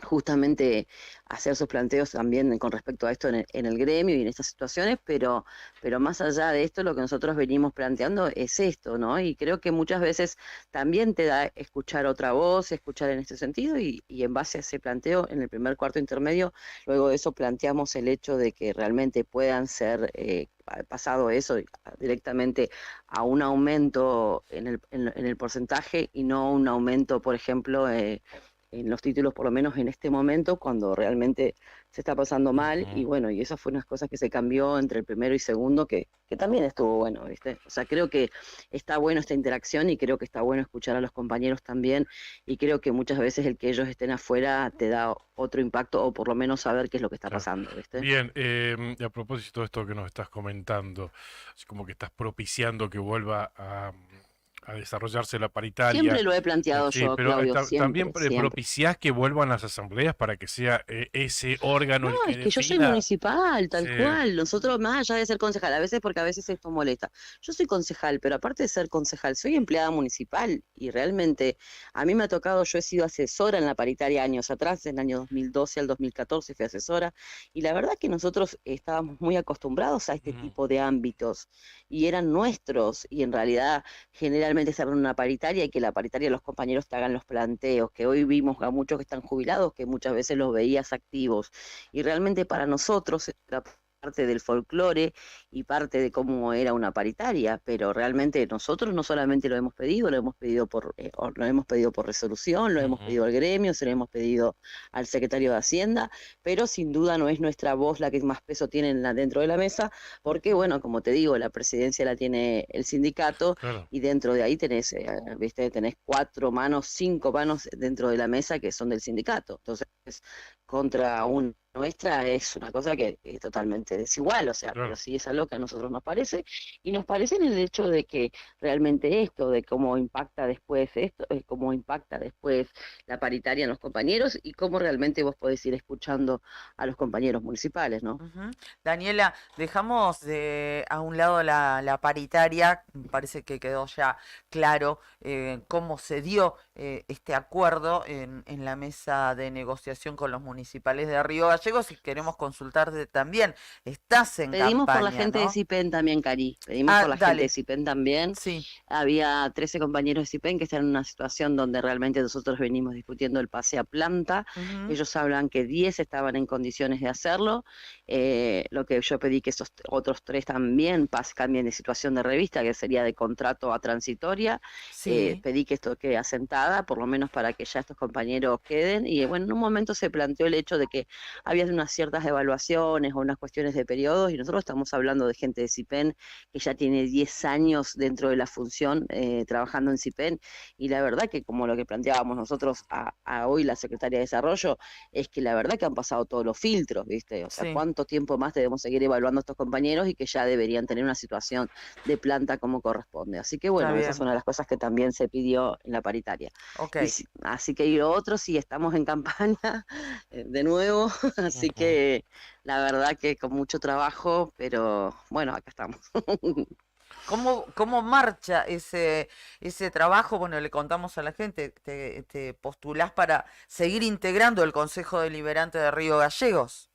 [SPEAKER 8] justamente hacer sus planteos también con respecto a esto en el gremio y en estas situaciones, pero más allá de esto, lo que nosotros venimos planteando es esto, ¿no? Y creo que muchas veces también te da escuchar otra voz, escuchar en este sentido, y en base a ese planteo, en el primer cuarto intermedio, luego de eso planteamos el hecho de que realmente puedan ser, pasado eso, directamente a un aumento en el porcentaje y no un aumento, por ejemplo, en los títulos, por lo menos en este momento, cuando realmente se está pasando mal, y bueno, y esa fue una cosa que se cambió entre el primero y segundo, que también estuvo bueno, ¿viste? O sea, creo que está bueno esta interacción y creo que está bueno escuchar a los compañeros también, y creo que muchas veces el que ellos estén afuera te da otro impacto, o por lo menos saber qué es lo que está
[SPEAKER 4] Claro.
[SPEAKER 8] pasando, ¿viste?
[SPEAKER 4] Bien, y a propósito de esto que nos estás comentando, es como que estás propiciando que vuelva a desarrollarse la paritaria.
[SPEAKER 8] Siempre lo he planteado
[SPEAKER 4] Sí,
[SPEAKER 8] yo,
[SPEAKER 4] pero
[SPEAKER 8] Claudio,
[SPEAKER 4] también
[SPEAKER 8] siempre, siempre.
[SPEAKER 4] propiciás que vuelvan las asambleas para que sea ese órgano el
[SPEAKER 8] No,
[SPEAKER 4] que
[SPEAKER 8] es que yo soy
[SPEAKER 4] defina.
[SPEAKER 8] municipal, tal
[SPEAKER 4] Sí,
[SPEAKER 8] cual. Nosotros, más allá de ser concejal, a veces porque a veces esto molesta. Yo soy concejal, pero aparte de ser concejal, soy empleada municipal y realmente a mí me ha tocado, yo he sido asesora en la paritaria años atrás, en el año 2012 al 2014 fui asesora, y la verdad que nosotros estábamos muy acostumbrados a este
[SPEAKER 4] ujú,
[SPEAKER 8] tipo de ámbitos y eran nuestros, y en realidad generalmente estar en una paritaria y que la paritaria los compañeros te hagan los planteos, que hoy vimos a muchos que están jubilados, que muchas veces los veías activos y realmente para nosotros era parte del folclore y parte de cómo era una paritaria, pero realmente nosotros no solamente lo hemos pedido lo hemos pedido por resolución, lo hemos
[SPEAKER 4] ujú.
[SPEAKER 8] pedido al gremio, se lo hemos pedido al secretario de Hacienda, pero sin duda no es nuestra voz la que más peso tiene dentro de la mesa, porque bueno, como te digo, la presidencia la tiene el sindicato
[SPEAKER 4] Claro.
[SPEAKER 8] y dentro de ahí tenés, viste, tenés 4 manos, 5 manos dentro de la mesa que son del sindicato. Entonces, contra una nuestra es una cosa que es totalmente desigual, o sea, pero
[SPEAKER 4] Claro.
[SPEAKER 8] sí es algo que a nosotros nos parece, y nos parece en el hecho de que realmente esto, de cómo impacta después esto, cómo impacta después la paritaria en los compañeros y cómo realmente vos podés ir escuchando a los compañeros municipales, ¿no?
[SPEAKER 5] Ujú. Daniela, dejamos a un lado la paritaria, me parece que quedó ya claro cómo se dio este acuerdo en la mesa de negociación con los municipales de Río Gallegos, y queremos consultarte también, estás en
[SPEAKER 8] Pedimos por la
[SPEAKER 5] campaña,
[SPEAKER 8] gente de
[SPEAKER 5] ¿no?
[SPEAKER 8] CIPEN también, Cari. Pedimos
[SPEAKER 5] Ah,
[SPEAKER 8] por la gente de
[SPEAKER 5] dale,
[SPEAKER 8] CIPEN también.
[SPEAKER 5] sí.
[SPEAKER 8] Había 13 compañeros de CIPEN que están en una situación donde realmente nosotros venimos discutiendo el pase a planta.
[SPEAKER 5] Ujú.
[SPEAKER 8] Ellos hablan que 10 estaban en condiciones de hacerlo. Lo que yo pedí que esos otros 3 también cambien de situación de revista, que sería de contrato a transitoria.
[SPEAKER 5] Sí,
[SPEAKER 8] Pedí que esto quede asentada, por lo menos para que ya estos compañeros queden. Y bueno, en un momento se planteó el hecho de que había unas ciertas evaluaciones o unas cuestiones de periodos, y nosotros estamos hablando de gente de CIPEN que ya tiene 10 años dentro de la función trabajando en CIPEN, y la verdad que como lo que planteábamos nosotros a hoy la Secretaría de Desarrollo, es que la verdad que han pasado todos los filtros, ¿viste? O sea,
[SPEAKER 5] sí,
[SPEAKER 8] ¿cuánto tiempo más debemos seguir evaluando a estos compañeros y que ya deberían tener una situación de planta como corresponde? Así que
[SPEAKER 5] está
[SPEAKER 8] bueno, esa es
[SPEAKER 5] bien,
[SPEAKER 8] una de las cosas que también se pidió en la paritaria.
[SPEAKER 5] ok.
[SPEAKER 8] Así que y lo otro, sí, estamos en campaña de nuevo, así
[SPEAKER 4] Ujú.
[SPEAKER 8] que la verdad que con mucho trabajo, pero bueno, acá estamos.
[SPEAKER 5] ¿Cómo marcha ese trabajo? Bueno, le contamos a la gente, te postulás para seguir integrando el Consejo Deliberante de Río Gallegos.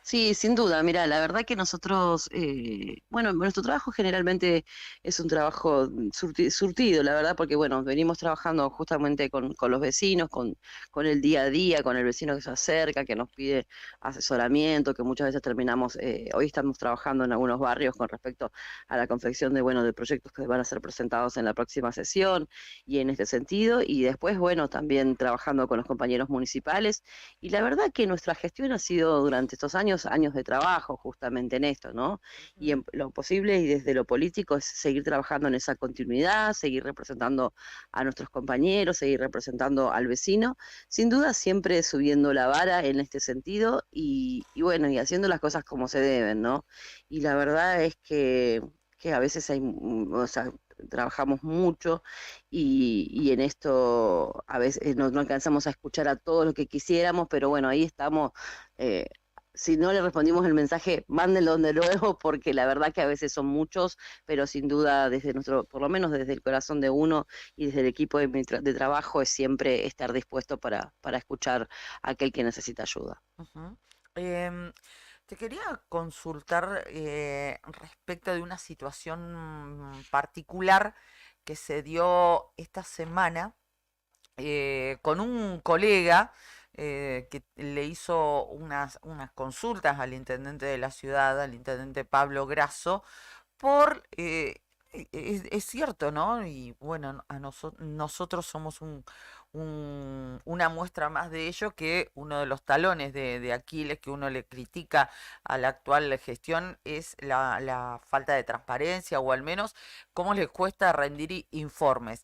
[SPEAKER 8] Sí, sin duda. Mira, la verdad que nosotros, bueno, nuestro trabajo generalmente es un trabajo surtido, la verdad, porque bueno, venimos trabajando justamente con los vecinos, con el día a día, con el vecino que se acerca, que nos pide asesoramiento, que muchas veces terminamos, hoy estamos trabajando en algunos barrios con respecto a la confección de, bueno, de proyectos que van a ser presentados en la próxima sesión y en este sentido, y después, bueno, también trabajando con los compañeros municipales, y la verdad que nuestra gestión ha sido durante estos años de trabajo justamente en esto, ¿no? Y en lo posible y desde lo político es seguir trabajando en esa continuidad, seguir representando a nuestros compañeros, seguir representando al vecino, sin duda siempre subiendo la vara en este sentido y bueno, y haciendo las cosas como se deben, ¿no? Y la verdad es que a veces hay, o sea, trabajamos mucho y en esto a veces no alcanzamos a escuchar a todo lo que quisiéramos, pero bueno, ahí estamos. Si no le respondimos el mensaje, mándenlo de nuevo, porque la verdad que a veces son muchos, pero sin duda desde nuestro, por lo menos desde el corazón de uno y desde el equipo de trabajo es siempre estar dispuesto para escuchar a aquel que necesita ayuda.
[SPEAKER 5] Ujú. Te quería consultar respecto de una situación particular que se dio esta semana con un colega que le hizo unas consultas al intendente de la ciudad, al intendente Pablo Grasso, por, es cierto, ¿no? Y bueno, nosotros somos una muestra más de ello, que uno de los talones de Aquiles que uno le critica a la actual gestión es la falta de transparencia, o al menos cómo les cuesta rendir informes.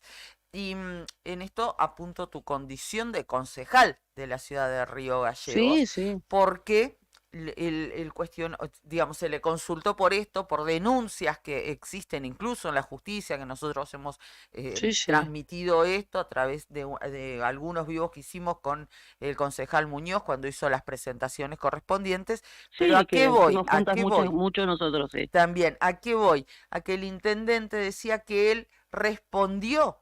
[SPEAKER 5] Y en esto apunto tu condición de concejal de la ciudad de Río Gallegos,
[SPEAKER 8] Sí, sí,
[SPEAKER 5] porque digamos, se le consultó por esto, por denuncias que existen incluso en la justicia, que nosotros hemos
[SPEAKER 8] sí, sí.
[SPEAKER 5] transmitido esto a través de algunos vivos que hicimos con el concejal Muñoz cuando hizo las presentaciones correspondientes. Pero ¿a
[SPEAKER 8] Sí,
[SPEAKER 5] qué
[SPEAKER 8] que
[SPEAKER 5] voy?
[SPEAKER 8] estuvimos
[SPEAKER 5] ¿A
[SPEAKER 8] juntas
[SPEAKER 5] qué
[SPEAKER 8] mucho,
[SPEAKER 5] voy?
[SPEAKER 8] mucho nosotros, sí.
[SPEAKER 5] También, ¿a qué voy? A que el intendente decía que él respondió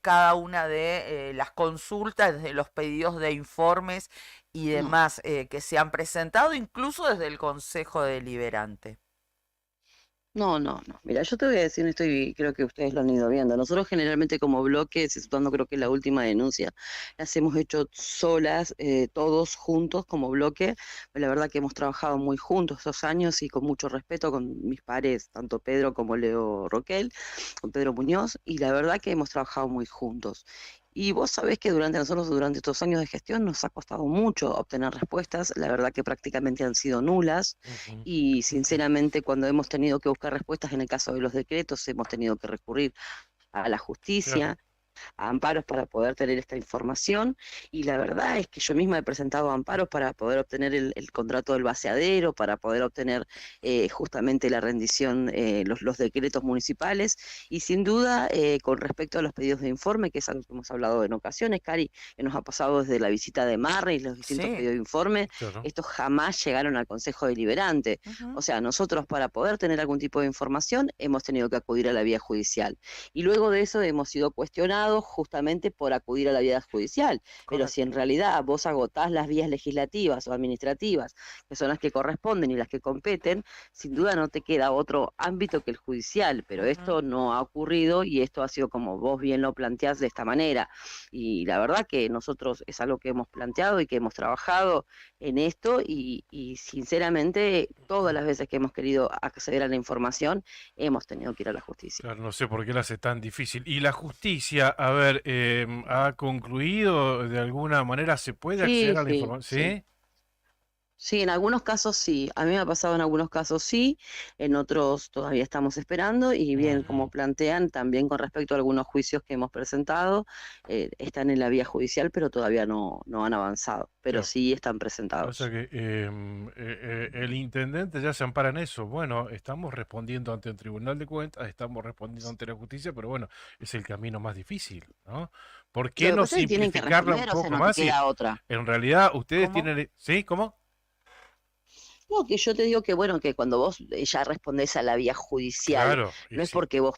[SPEAKER 5] cada una de las consultas, de los pedidos de informes y
[SPEAKER 8] No.
[SPEAKER 5] demás que se han presentado, incluso desde el Consejo Deliberante.
[SPEAKER 8] No, no, no. Mira, yo te voy a decir esto y creo que ustedes lo han ido viendo. Nosotros generalmente como bloque, exceptuando creo que la última denuncia, las hemos hecho solas, todos juntos como bloque. La verdad que hemos trabajado muy juntos estos años y con mucho respeto con mis pares, tanto Pedro como Leo Roquel, con Pedro Muñoz, y la verdad que hemos trabajado muy juntos. Y vos sabés que durante estos años de gestión, nos ha costado mucho obtener respuestas. La verdad que prácticamente han sido nulas.
[SPEAKER 4] Ujú.
[SPEAKER 8] Y sinceramente, cuando hemos tenido que buscar respuestas en el caso de los decretos, hemos tenido que recurrir a la
[SPEAKER 4] Claro.
[SPEAKER 8] justicia, a amparos para poder tener esta información, y la verdad es que yo misma he presentado amparos para poder obtener el contrato del vaciadero, para poder obtener justamente la rendición, los decretos municipales, y sin duda con respecto a los pedidos de informe, que es algo que hemos hablado en ocasiones, Cari, que nos ha pasado desde la visita de Marra y los distintos
[SPEAKER 5] Sí.
[SPEAKER 8] pedidos de informe,
[SPEAKER 4] Claro.
[SPEAKER 8] estos jamás llegaron al Consejo Deliberante.
[SPEAKER 5] Ujú.
[SPEAKER 8] O sea, nosotros para poder tener algún tipo de información hemos tenido que acudir a la vía judicial. Y luego de eso hemos sido cuestionados justamente por acudir a la vía judicial. Pero si
[SPEAKER 5] Correcto.
[SPEAKER 8] en realidad vos agotás las vías legislativas o administrativas, que son las que corresponden y las que competen, sin duda no te queda otro ámbito que el judicial. Pero
[SPEAKER 5] Ujú.
[SPEAKER 8] esto no ha ocurrido y esto ha sido como vos bien lo planteás de esta manera. Y la verdad que nosotros es algo que hemos planteado y que hemos trabajado en esto y sinceramente todas las veces que hemos querido acceder a la información hemos tenido que ir a la justicia.
[SPEAKER 4] Claro, no sé por qué la hace tan difícil. Y la justicia, a ver, ¿ha concluido de alguna manera? ¿Se puede
[SPEAKER 8] Sí,
[SPEAKER 4] acceder a la
[SPEAKER 8] sí,
[SPEAKER 4] información?
[SPEAKER 8] sí.
[SPEAKER 4] ¿Sí?
[SPEAKER 8] Sí, en algunos casos sí. A mí me ha pasado en algunos casos sí, en otros todavía estamos esperando y bien, como
[SPEAKER 4] Ujú.
[SPEAKER 8] plantean, también con respecto a algunos juicios que hemos presentado, están en la vía judicial, pero todavía no han avanzado, pero
[SPEAKER 4] Claro.
[SPEAKER 8] sí están
[SPEAKER 4] O sea
[SPEAKER 8] presentados.
[SPEAKER 4] que el intendente ya se ampara en eso. Bueno, estamos respondiendo ante un tribunal de cuentas, estamos respondiendo ante la justicia, pero bueno, es el camino más difícil, ¿no? ¿Por
[SPEAKER 8] Lo
[SPEAKER 4] qué
[SPEAKER 8] que
[SPEAKER 4] no
[SPEAKER 8] pasa es que tienen que
[SPEAKER 4] simplificarla un
[SPEAKER 8] responder, o sea,
[SPEAKER 4] poco
[SPEAKER 8] no te
[SPEAKER 4] más? Y
[SPEAKER 8] queda otra.
[SPEAKER 4] en realidad ustedes
[SPEAKER 5] ¿Cómo?
[SPEAKER 4] tienen... ¿Sí? ¿Cómo?
[SPEAKER 8] No, que yo te digo que bueno, que cuando vos ya respondés a la vía judicial,
[SPEAKER 4] Claro, y
[SPEAKER 8] no es
[SPEAKER 4] sí,
[SPEAKER 8] porque vos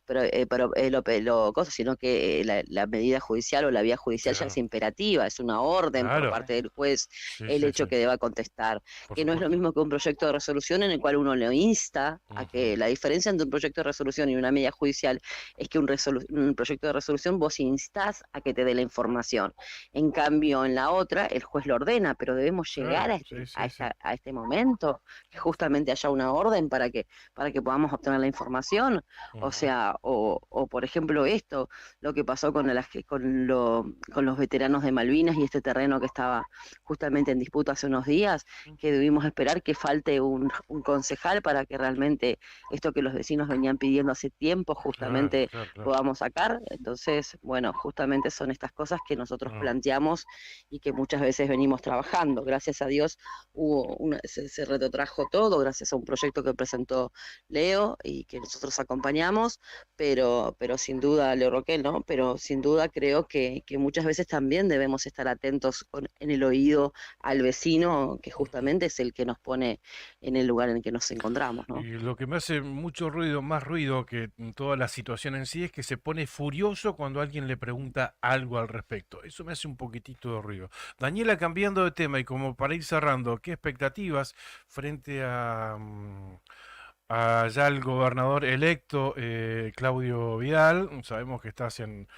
[SPEAKER 8] sino que la medida judicial o la vía judicial ya es
[SPEAKER 4] claro,
[SPEAKER 8] imperativa, es una orden por
[SPEAKER 4] claro,
[SPEAKER 8] parte del juez
[SPEAKER 4] sí,
[SPEAKER 8] el
[SPEAKER 4] sí,
[SPEAKER 8] hecho
[SPEAKER 4] sí,
[SPEAKER 8] que deba contestar,
[SPEAKER 4] por
[SPEAKER 8] que no es lo
[SPEAKER 4] supuesto.
[SPEAKER 8] mismo que un proyecto de resolución en el cual uno le insta a que
[SPEAKER 4] Ujú,
[SPEAKER 8] la diferencia entre un proyecto de resolución y una medida judicial es que un proyecto de resolución vos instás a que te dé la información. En cambio, en la otra, el juez lo ordena, pero debemos llegar
[SPEAKER 4] claro, sí, sí, sí.
[SPEAKER 8] a este momento, que justamente haya una orden para que podamos obtener la información. O
[SPEAKER 4] Ujú,
[SPEAKER 8] sea, o por ejemplo esto, lo que pasó con los veteranos de Malvinas y este terreno que estaba justamente en disputa hace unos días, que debimos esperar que falte un concejal para que realmente esto que los vecinos venían pidiendo hace tiempo
[SPEAKER 4] claro,
[SPEAKER 8] justamente
[SPEAKER 4] claro, claro.
[SPEAKER 8] podamos sacar. Entonces, bueno, justamente son estas cosas que nosotros
[SPEAKER 4] Mm.
[SPEAKER 8] planteamos y que muchas veces venimos trabajando. Gracias a Dios se retrotrajo todo gracias a un proyecto que presentó Leo y que nosotros acompañamos, pero sin duda, Leo Roquel, ¿no? Pero sin duda creo que muchas veces también debemos estar atentos en el oído al vecino, que justamente es el que nos pone en el lugar en el que nos encontramos, ¿no?
[SPEAKER 4] Y lo que me hace mucho ruido, más ruido que toda la situación en sí, es que se pone furioso cuando alguien le pregunta algo al respecto. Eso me hace un poquitito de ruido. Daniela, cambiando de tema y como para ir cerrando, ¿qué expectativas frente a ya el gobernador electo Claudio Vidal? Sabemos que estás en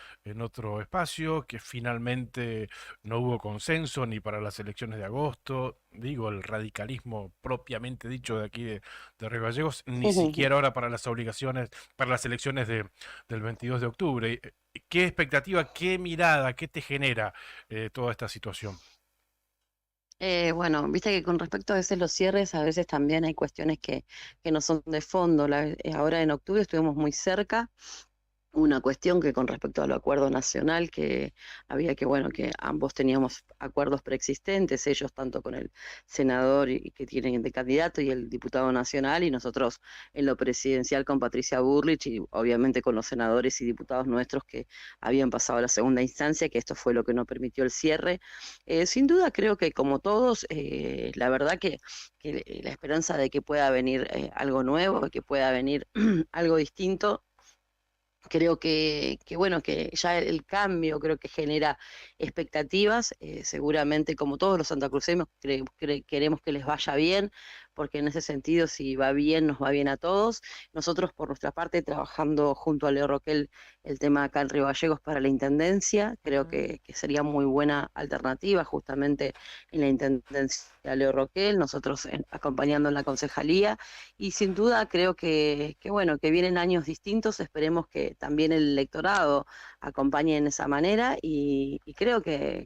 [SPEAKER 4] otro espacio, que finalmente no hubo consenso ni para las elecciones de agosto. Digo, el radicalismo propiamente dicho de aquí de Río Gallegos, ni siquiera ahora para las obligaciones, para las elecciones del 22 de octubre. ¿Qué expectativa, qué mirada, qué te genera toda esta situación?
[SPEAKER 8] Bueno, viste que con respecto a veces los cierres, a veces también hay cuestiones que no son de fondo. Ahora en octubre estuvimos muy cerca, una cuestión que con respecto al acuerdo nacional, que había que, bueno, que ambos teníamos acuerdos preexistentes, ellos tanto con el senador y que tienen de candidato y el diputado nacional, y nosotros en lo presidencial con Patricia Burrich y obviamente con los senadores y diputados nuestros que habían pasado a la segunda instancia, que esto fue lo que no permitió el cierre. Sin duda creo que como todos, la verdad que la esperanza de que pueda venir algo nuevo, que pueda venir algo distinto. Creo bueno, que ya el cambio creo que genera expectativas. Seguramente, como todos los santacruceños, queremos que les vaya bien, porque en ese sentido, si va bien, nos va bien a todos. Nosotros, por nuestra parte, trabajando junto a Leo Roquel el tema acá en Río Gallegos para la Intendencia, creo que sería muy buena alternativa justamente en la Intendencia de Leo Roquel, nosotros acompañando en la concejalía y sin duda creo bueno, que vienen años distintos, esperemos que también el electorado acompañe en esa manera y creo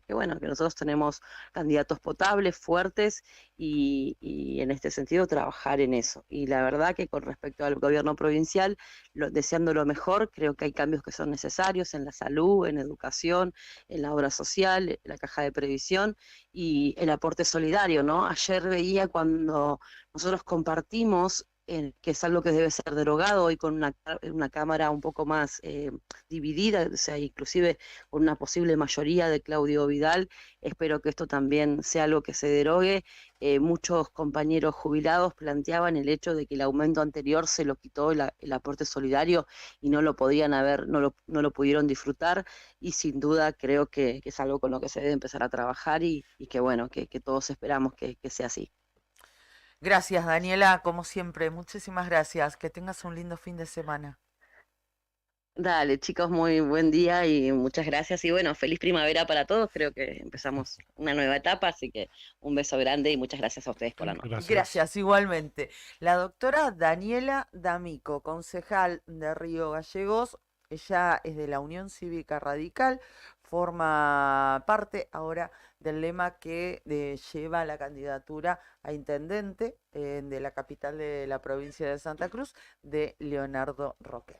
[SPEAKER 8] bueno, que nosotros tenemos candidatos potables, fuertes y en este sentido trabajar en eso. Y la verdad que con respecto al gobierno provincial, deseando lo mejor, creo que hay cambios que son necesarios en la salud, en educación, en la obra social, en la caja de previsión y el aporte solidario, ¿no? Ayer veía cuando nosotros compartimos, que es algo que debe ser derogado hoy con una Cámara un poco más dividida, o sea, inclusive con una posible mayoría de Claudio Vidal. Espero que esto también sea algo que se derogue. Muchos compañeros jubilados planteaban el hecho de que el aumento anterior se lo quitó el aporte solidario y no lo podían haber, no lo pudieron disfrutar y sin duda creo que es algo con lo que se debe empezar a trabajar y que bueno, que todos esperamos que sea así.
[SPEAKER 5] Gracias, Daniela, como siempre. Muchísimas gracias. Que tengas un lindo fin de semana.
[SPEAKER 8] Dale, chicos, muy buen día y muchas gracias. Y bueno, feliz primavera para todos. Creo que empezamos una nueva etapa, así que un beso grande y muchas gracias a ustedes por la nota.
[SPEAKER 4] Gracias.
[SPEAKER 5] Gracias, igualmente. La doctora Daniela D'Amico, concejal de Río Gallegos. Ella es de la Unión Cívica Radical, forma parte ahora del lema que lleva la candidatura a intendente de la capital de la provincia de Santa Cruz, de Leonardo Roquel.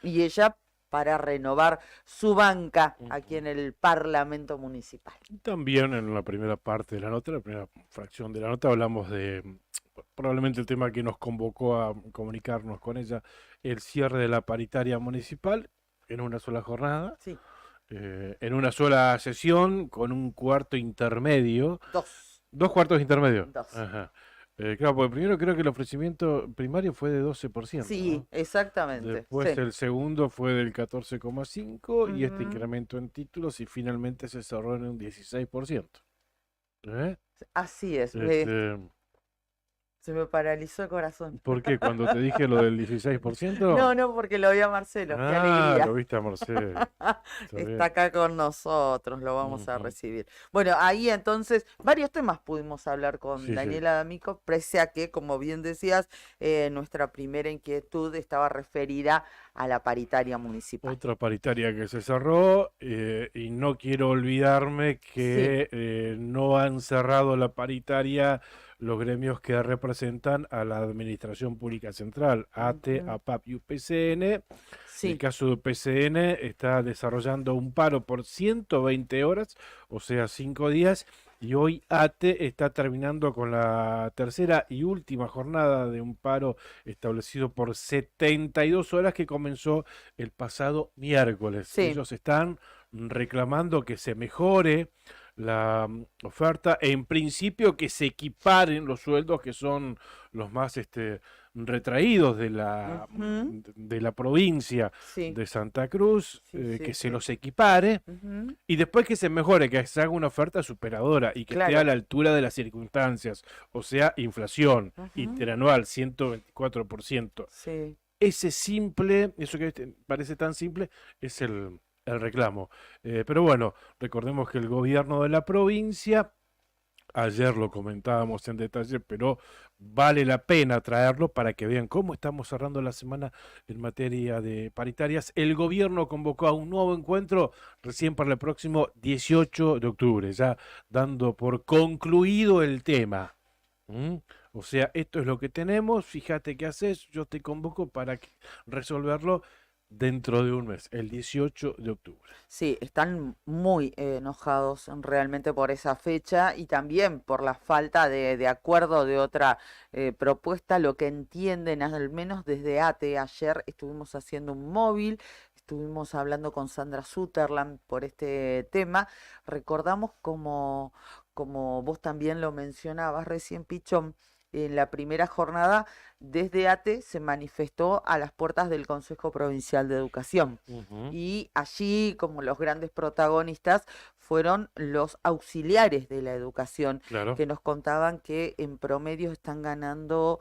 [SPEAKER 5] Y ella para renovar su banca aquí en el Parlamento Municipal.
[SPEAKER 4] También en la primera parte de la nota, la primera fracción de la nota, hablamos de probablemente el tema que nos convocó a comunicarnos con ella, el cierre de la paritaria municipal en una sola jornada,
[SPEAKER 5] Sí.
[SPEAKER 4] En una sola sesión, con un cuarto intermedio.
[SPEAKER 5] Dos.
[SPEAKER 4] ¿Dos cuartos intermedios?
[SPEAKER 5] Dos.
[SPEAKER 4] Ajá. Claro, porque primero creo que el ofrecimiento primario fue de 12%,
[SPEAKER 5] Sí,
[SPEAKER 4] ¿no?
[SPEAKER 5] exactamente.
[SPEAKER 4] Después
[SPEAKER 5] Sí.
[SPEAKER 4] el segundo fue del 14,5 y este
[SPEAKER 5] Ujú.
[SPEAKER 4] incremento en títulos y finalmente se cerró en un 16%. ¿Eh?
[SPEAKER 5] Así es.
[SPEAKER 4] Este,
[SPEAKER 5] Se me paralizó el corazón.
[SPEAKER 4] ¿Por qué? Cuando te dije lo del 16%.
[SPEAKER 5] No, no, porque lo vi a Marcelo. Qué
[SPEAKER 4] Ah,
[SPEAKER 5] alegría.
[SPEAKER 4] lo viste a Marcelo. Está
[SPEAKER 5] Está
[SPEAKER 4] bien.
[SPEAKER 5] acá con nosotros, lo vamos a
[SPEAKER 4] Ujú.
[SPEAKER 5] recibir. Bueno, ahí entonces, varios temas pudimos hablar con
[SPEAKER 4] Sí, sí.
[SPEAKER 5] Daniela D'Amico, pese a que, como bien decías, nuestra primera inquietud estaba referida a la paritaria municipal.
[SPEAKER 4] Otra paritaria que se cerró y no quiero olvidarme
[SPEAKER 5] Sí.
[SPEAKER 4] que no han cerrado la paritaria los gremios que representan a la Administración Pública Central, ATE,
[SPEAKER 5] Ujú.
[SPEAKER 4] APAP y UPCN. El
[SPEAKER 5] Sí,
[SPEAKER 4] caso de UPCN está desarrollando un paro por 120 horas, o sea, 5 días, y hoy ATE está terminando con la tercera y última jornada de un paro establecido por 72 horas que comenzó el pasado miércoles.
[SPEAKER 5] sí.
[SPEAKER 4] Ellos están reclamando que se mejore la oferta, en principio que se equiparen los sueldos que son los más retraídos de
[SPEAKER 5] Ujú.
[SPEAKER 4] de la provincia
[SPEAKER 5] Sí,
[SPEAKER 4] de Santa Cruz,
[SPEAKER 5] sí, sí,
[SPEAKER 4] que se
[SPEAKER 5] sí.
[SPEAKER 4] los equipare
[SPEAKER 5] Ujú.
[SPEAKER 4] y después que se mejore, que se haga una oferta superadora y que esté a
[SPEAKER 5] Claro.
[SPEAKER 4] la altura de las circunstancias, o sea, inflación
[SPEAKER 5] Ujú.
[SPEAKER 4] interanual 124%.
[SPEAKER 5] Sí.
[SPEAKER 4] Ese simple, eso que parece tan simple, es el reclamo. Pero bueno, recordemos que el gobierno de la provincia, ayer lo comentábamos en detalle, pero vale la pena traerlo para que vean cómo estamos cerrando la semana en materia de paritarias. El gobierno convocó a un nuevo encuentro recién para el próximo 18 de octubre, ya dando por concluido el tema. ¿Mm? O sea, esto es lo que tenemos, fíjate qué haces, yo te convoco para resolverlo dentro de un mes, el 18 de octubre.
[SPEAKER 5] Sí, están muy enojados realmente por esa fecha y también por la falta de acuerdo de otra propuesta. Lo que entienden, al menos desde ATE, ayer estuvimos haciendo un móvil, estuvimos hablando con Sandra Sutherland por este tema. Recordamos como vos también lo mencionabas recién, Pichón, en la primera jornada desde ATE se manifestó a las puertas del Consejo Provincial de Educación.
[SPEAKER 4] Ujú.
[SPEAKER 5] Y allí, como los grandes protagonistas, fueron los auxiliares de la educación,
[SPEAKER 4] Claro.
[SPEAKER 5] que nos contaban que en promedio están ganando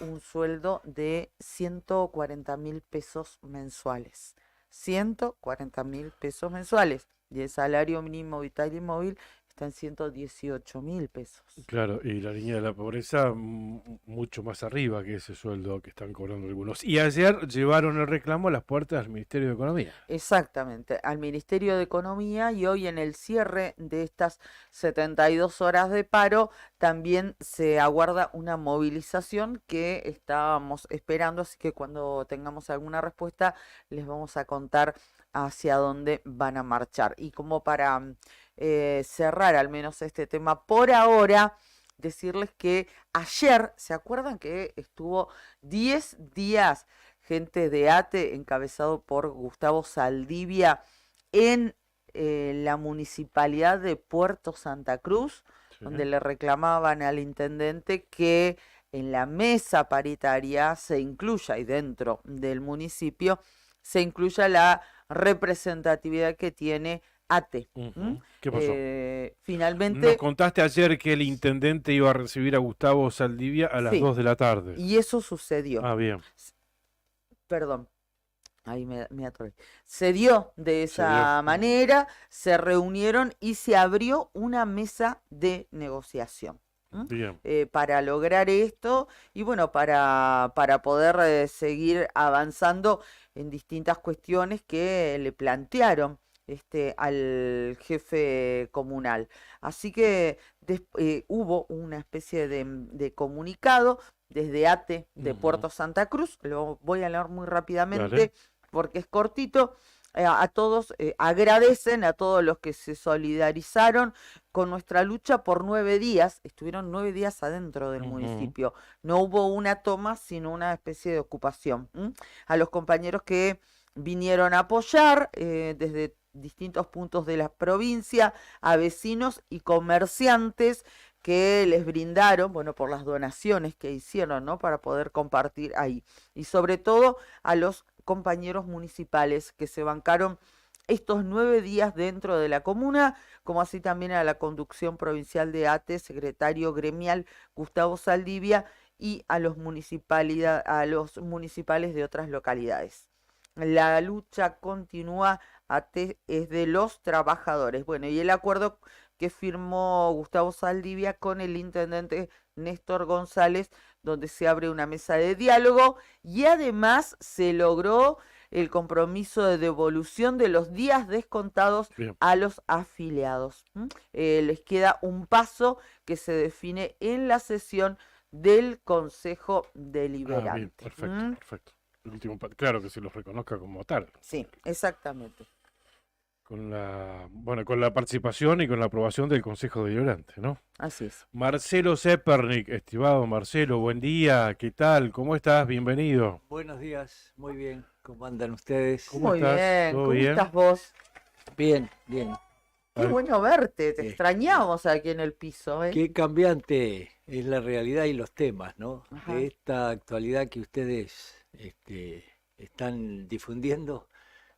[SPEAKER 5] un sueldo de 140.000 pesos mensuales. 140.000 pesos mensuales. Y el salario mínimo vital y móvil está en 118.000 pesos.
[SPEAKER 4] Claro, y la línea de la pobreza mucho más arriba que ese sueldo que están cobrando algunos. Y ayer llevaron el reclamo a las puertas del Ministerio de Economía.
[SPEAKER 5] Exactamente, al Ministerio de Economía, y hoy en el cierre de estas 72 horas de paro también se aguarda una movilización que estábamos esperando, así que cuando tengamos alguna respuesta les vamos a contar hacia dónde van a marchar. Y como para cerrar al menos este tema por ahora, decirles que ayer, ¿se acuerdan que estuvo 10 días gente de ATE encabezado por Gustavo Saldivia en la municipalidad de Puerto Santa Cruz,
[SPEAKER 4] Sí.
[SPEAKER 5] donde le reclamaban al intendente que en la mesa paritaria se incluya, y dentro del municipio, se incluya la representatividad que tiene ATE?
[SPEAKER 4] Ujú. ¿Qué pasó? Nos
[SPEAKER 5] Finalmente,
[SPEAKER 4] contaste ayer que el intendente iba a recibir a Gustavo Saldivia a las
[SPEAKER 5] sí,
[SPEAKER 4] 2 de la tarde.
[SPEAKER 5] y eso sucedió.
[SPEAKER 4] Ah, bien.
[SPEAKER 5] Perdón, ahí me atoré. Se dio de
[SPEAKER 4] Se dio.
[SPEAKER 5] esa manera, se reunieron y se abrió una mesa de negociación.
[SPEAKER 4] Bien.
[SPEAKER 5] Para lograr esto y bueno, para poder seguir avanzando en distintas cuestiones que le plantearon al jefe comunal. Así que hubo una especie de comunicado desde ATE de
[SPEAKER 4] Ujú.
[SPEAKER 5] Puerto Santa Cruz, lo voy a leer muy rápidamente
[SPEAKER 4] Dale.
[SPEAKER 5] porque es cortito. A todos, agradecen a todos los que se solidarizaron con nuestra lucha por 9 días, estuvieron 9 días adentro del
[SPEAKER 4] Ujú.
[SPEAKER 5] municipio, no hubo una toma, sino una especie de ocupación. A los compañeros que vinieron a apoyar desde distintos puntos de la provincia, a vecinos y comerciantes que les brindaron, bueno, por las donaciones que hicieron, ¿no? Para poder compartir ahí. Y sobre todo a los compañeros municipales que se bancaron estos 9 días dentro de la comuna, como así también a la conducción provincial de ATE, secretario gremial Gustavo Saldivia, y a los municipales de otras localidades. La lucha continúa, ATE es de los trabajadores. Bueno, y el acuerdo que firmó Gustavo Saldivia con el intendente Néstor González, donde se abre una mesa de diálogo y además se logró el compromiso de devolución de los días descontados
[SPEAKER 4] Bien.
[SPEAKER 5] a los afiliados. Les queda un paso que se define en la sesión del Consejo Deliberante.
[SPEAKER 4] Bien, perfecto, perfecto. El último claro, que se los reconozca como tal.
[SPEAKER 5] Sí, exactamente.
[SPEAKER 4] Con la participación y con la aprobación del Consejo Deliberante, ¿no?
[SPEAKER 5] Así es.
[SPEAKER 4] Marcelo Zepernik, estimado Marcelo, buen día, ¿qué tal? ¿Cómo estás? Bienvenido.
[SPEAKER 9] Buenos días, muy bien. ¿Cómo andan ustedes?
[SPEAKER 4] ¿Cómo
[SPEAKER 5] Muy
[SPEAKER 4] estás?
[SPEAKER 5] bien,
[SPEAKER 4] ¿Todo
[SPEAKER 5] ¿cómo
[SPEAKER 4] bien?
[SPEAKER 5] estás vos?
[SPEAKER 9] Bien, bien.
[SPEAKER 5] Qué bueno verte, te
[SPEAKER 9] Eh,
[SPEAKER 5] extrañamos aquí en el piso, ¿eh?
[SPEAKER 9] Qué cambiante es la realidad y los temas, ¿no?
[SPEAKER 5] Ajá.
[SPEAKER 9] De esta actualidad que ustedes están difundiendo.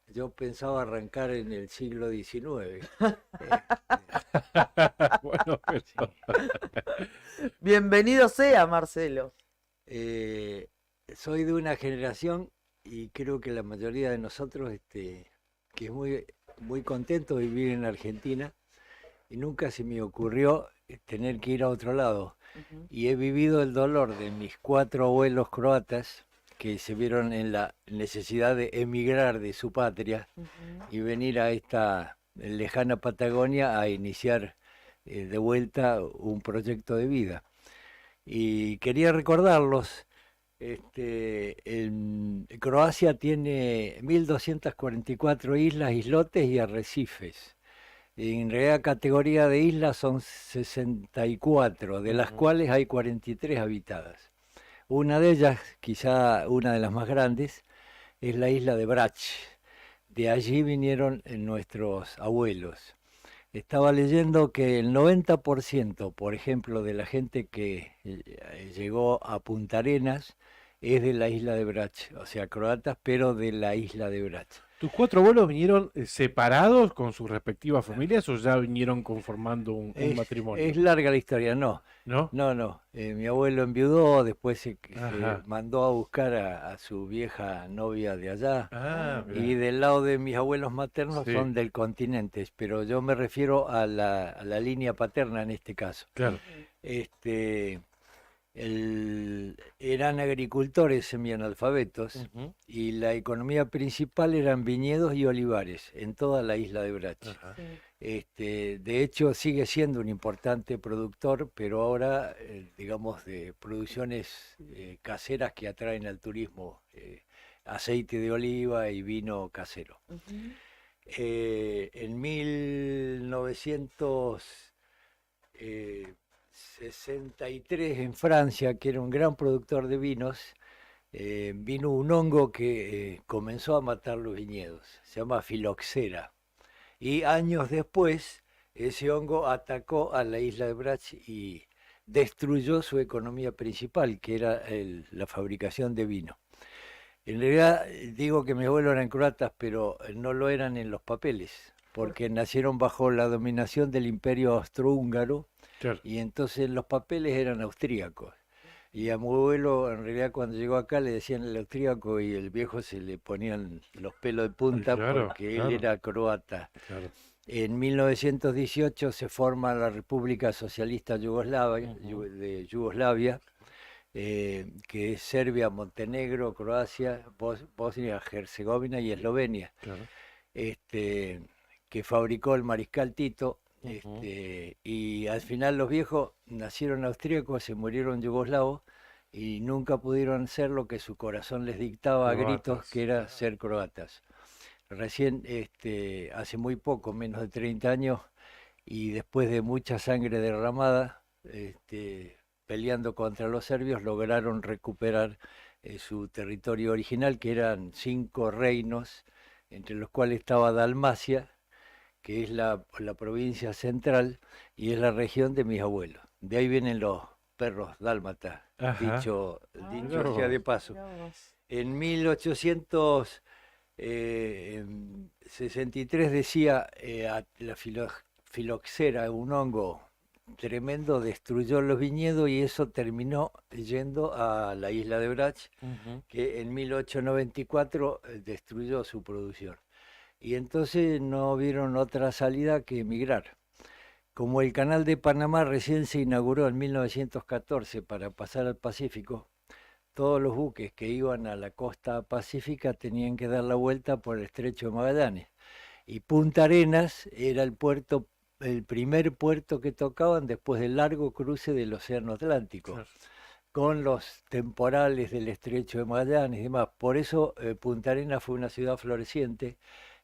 [SPEAKER 9] Yo pensaba arrancar en el siglo XIX.
[SPEAKER 4] Bueno, pero-
[SPEAKER 5] Bienvenido sea, Marcelo.
[SPEAKER 9] Soy de una generación y creo que la mayoría de nosotros que es muy, muy contento de vivir en Argentina y nunca se me ocurrió tener que ir a otro lado.
[SPEAKER 5] Ujú.
[SPEAKER 9] Y he vivido el dolor de mis 4 abuelos croatas que se vieron en la necesidad de emigrar de su patria
[SPEAKER 5] Ujú.
[SPEAKER 9] y venir a esta lejana Patagonia a iniciar de vuelta un proyecto de vida. Y quería recordarlos. Croacia tiene 1.244 islas, islotes y arrecifes. En realidad categoría de islas son 64, de las
[SPEAKER 4] Ujú.
[SPEAKER 9] cuales hay 43 habitadas. Una de ellas, quizá una de las más grandes, es la isla de Brač. De allí vinieron nuestros abuelos. Estaba leyendo que el 90%, por ejemplo, de la gente que llegó a Punta Arenas es de la isla de Brač, o sea, croatas, pero de la isla de Brač.
[SPEAKER 4] ¿Tus 4 abuelos vinieron separados con sus respectivas familias o ya vinieron conformando un matrimonio?
[SPEAKER 9] Es larga la historia, no.
[SPEAKER 4] ¿No?
[SPEAKER 9] No. Mi abuelo enviudó, después se
[SPEAKER 4] Ajá.
[SPEAKER 9] mandó a buscar a su vieja novia de allá.
[SPEAKER 4] Ah,
[SPEAKER 9] Y
[SPEAKER 4] mirá.
[SPEAKER 9] del lado de mis abuelos maternos
[SPEAKER 4] Sí.
[SPEAKER 9] son del continente, pero yo me refiero a la línea paterna en este caso.
[SPEAKER 4] Claro.
[SPEAKER 9] Eran agricultores semianalfabetos
[SPEAKER 4] Ujú.
[SPEAKER 9] y la economía principal eran viñedos y olivares en toda la isla de Brač.
[SPEAKER 4] Ajá.
[SPEAKER 9] De hecho, sigue siendo un importante productor, pero ahora, digamos, de producciones caseras que atraen al turismo, aceite de oliva y vino casero.
[SPEAKER 5] Ujú.
[SPEAKER 9] En 1963, en Francia, que era un gran productor de vinos, vino un hongo que comenzó a matar los viñedos, se llama filoxera. Y años después, ese hongo atacó a la isla de Brač y destruyó su economía principal, que era la fabricación de vino. En realidad digo que mis abuelos eran croatas, pero no lo eran en los papeles, porque nacieron bajo la dominación del Imperio Austrohúngaro
[SPEAKER 4] Claro.
[SPEAKER 9] y entonces los papeles eran austríacos. Y a mi abuelo, en realidad, cuando llegó acá le decían el austríaco y el viejo se le ponían los pelos de punta
[SPEAKER 4] Claro,
[SPEAKER 9] porque
[SPEAKER 4] claro.
[SPEAKER 9] él era croata.
[SPEAKER 4] Claro.
[SPEAKER 9] En 1918 se forma la República Socialista Yugoslavia,
[SPEAKER 4] Ujú.
[SPEAKER 9] de Yugoslavia, que es Serbia, Montenegro, Croacia, Bosnia, Herzegovina y Eslovenia,
[SPEAKER 4] Claro.
[SPEAKER 9] que fabricó el mariscal Tito.
[SPEAKER 4] Ujú.
[SPEAKER 9] Y al final los viejos nacieron austríacos, se murieron yugoslavos y nunca pudieron ser lo que su corazón les dictaba a gritos,
[SPEAKER 4] Croatas.
[SPEAKER 9] que era ser croatas. Recién, hace muy poco, menos de 30 años, y después de mucha sangre derramada, peleando contra los serbios, lograron recuperar su territorio original, que eran 5 reinos, entre los cuales estaba Dalmacia, que es la provincia central y es la región de mis abuelos. De ahí vienen los perros dálmatas,
[SPEAKER 4] Ajá.
[SPEAKER 9] dicho
[SPEAKER 4] Mirá
[SPEAKER 9] sea de
[SPEAKER 4] vos.
[SPEAKER 9] paso. En 1863 decía la filoxera, un hongo tremendo, destruyó los viñedos y eso terminó yendo a la isla de Brach, que en 1894 destruyó su producción. Y entonces no vieron otra salida que emigrar. Como el canal de Panamá recién se inauguró en 1914 para pasar al Pacífico, todos los buques que iban a la costa pacífica tenían que dar la vuelta por el estrecho de Magallanes. Y Punta Arenas era el primer puerto que tocaban después del largo cruce del Océano Atlántico,
[SPEAKER 4] Claro.
[SPEAKER 9] con los temporales del estrecho de Magallanes y demás. Por eso Punta Arenas fue una ciudad floreciente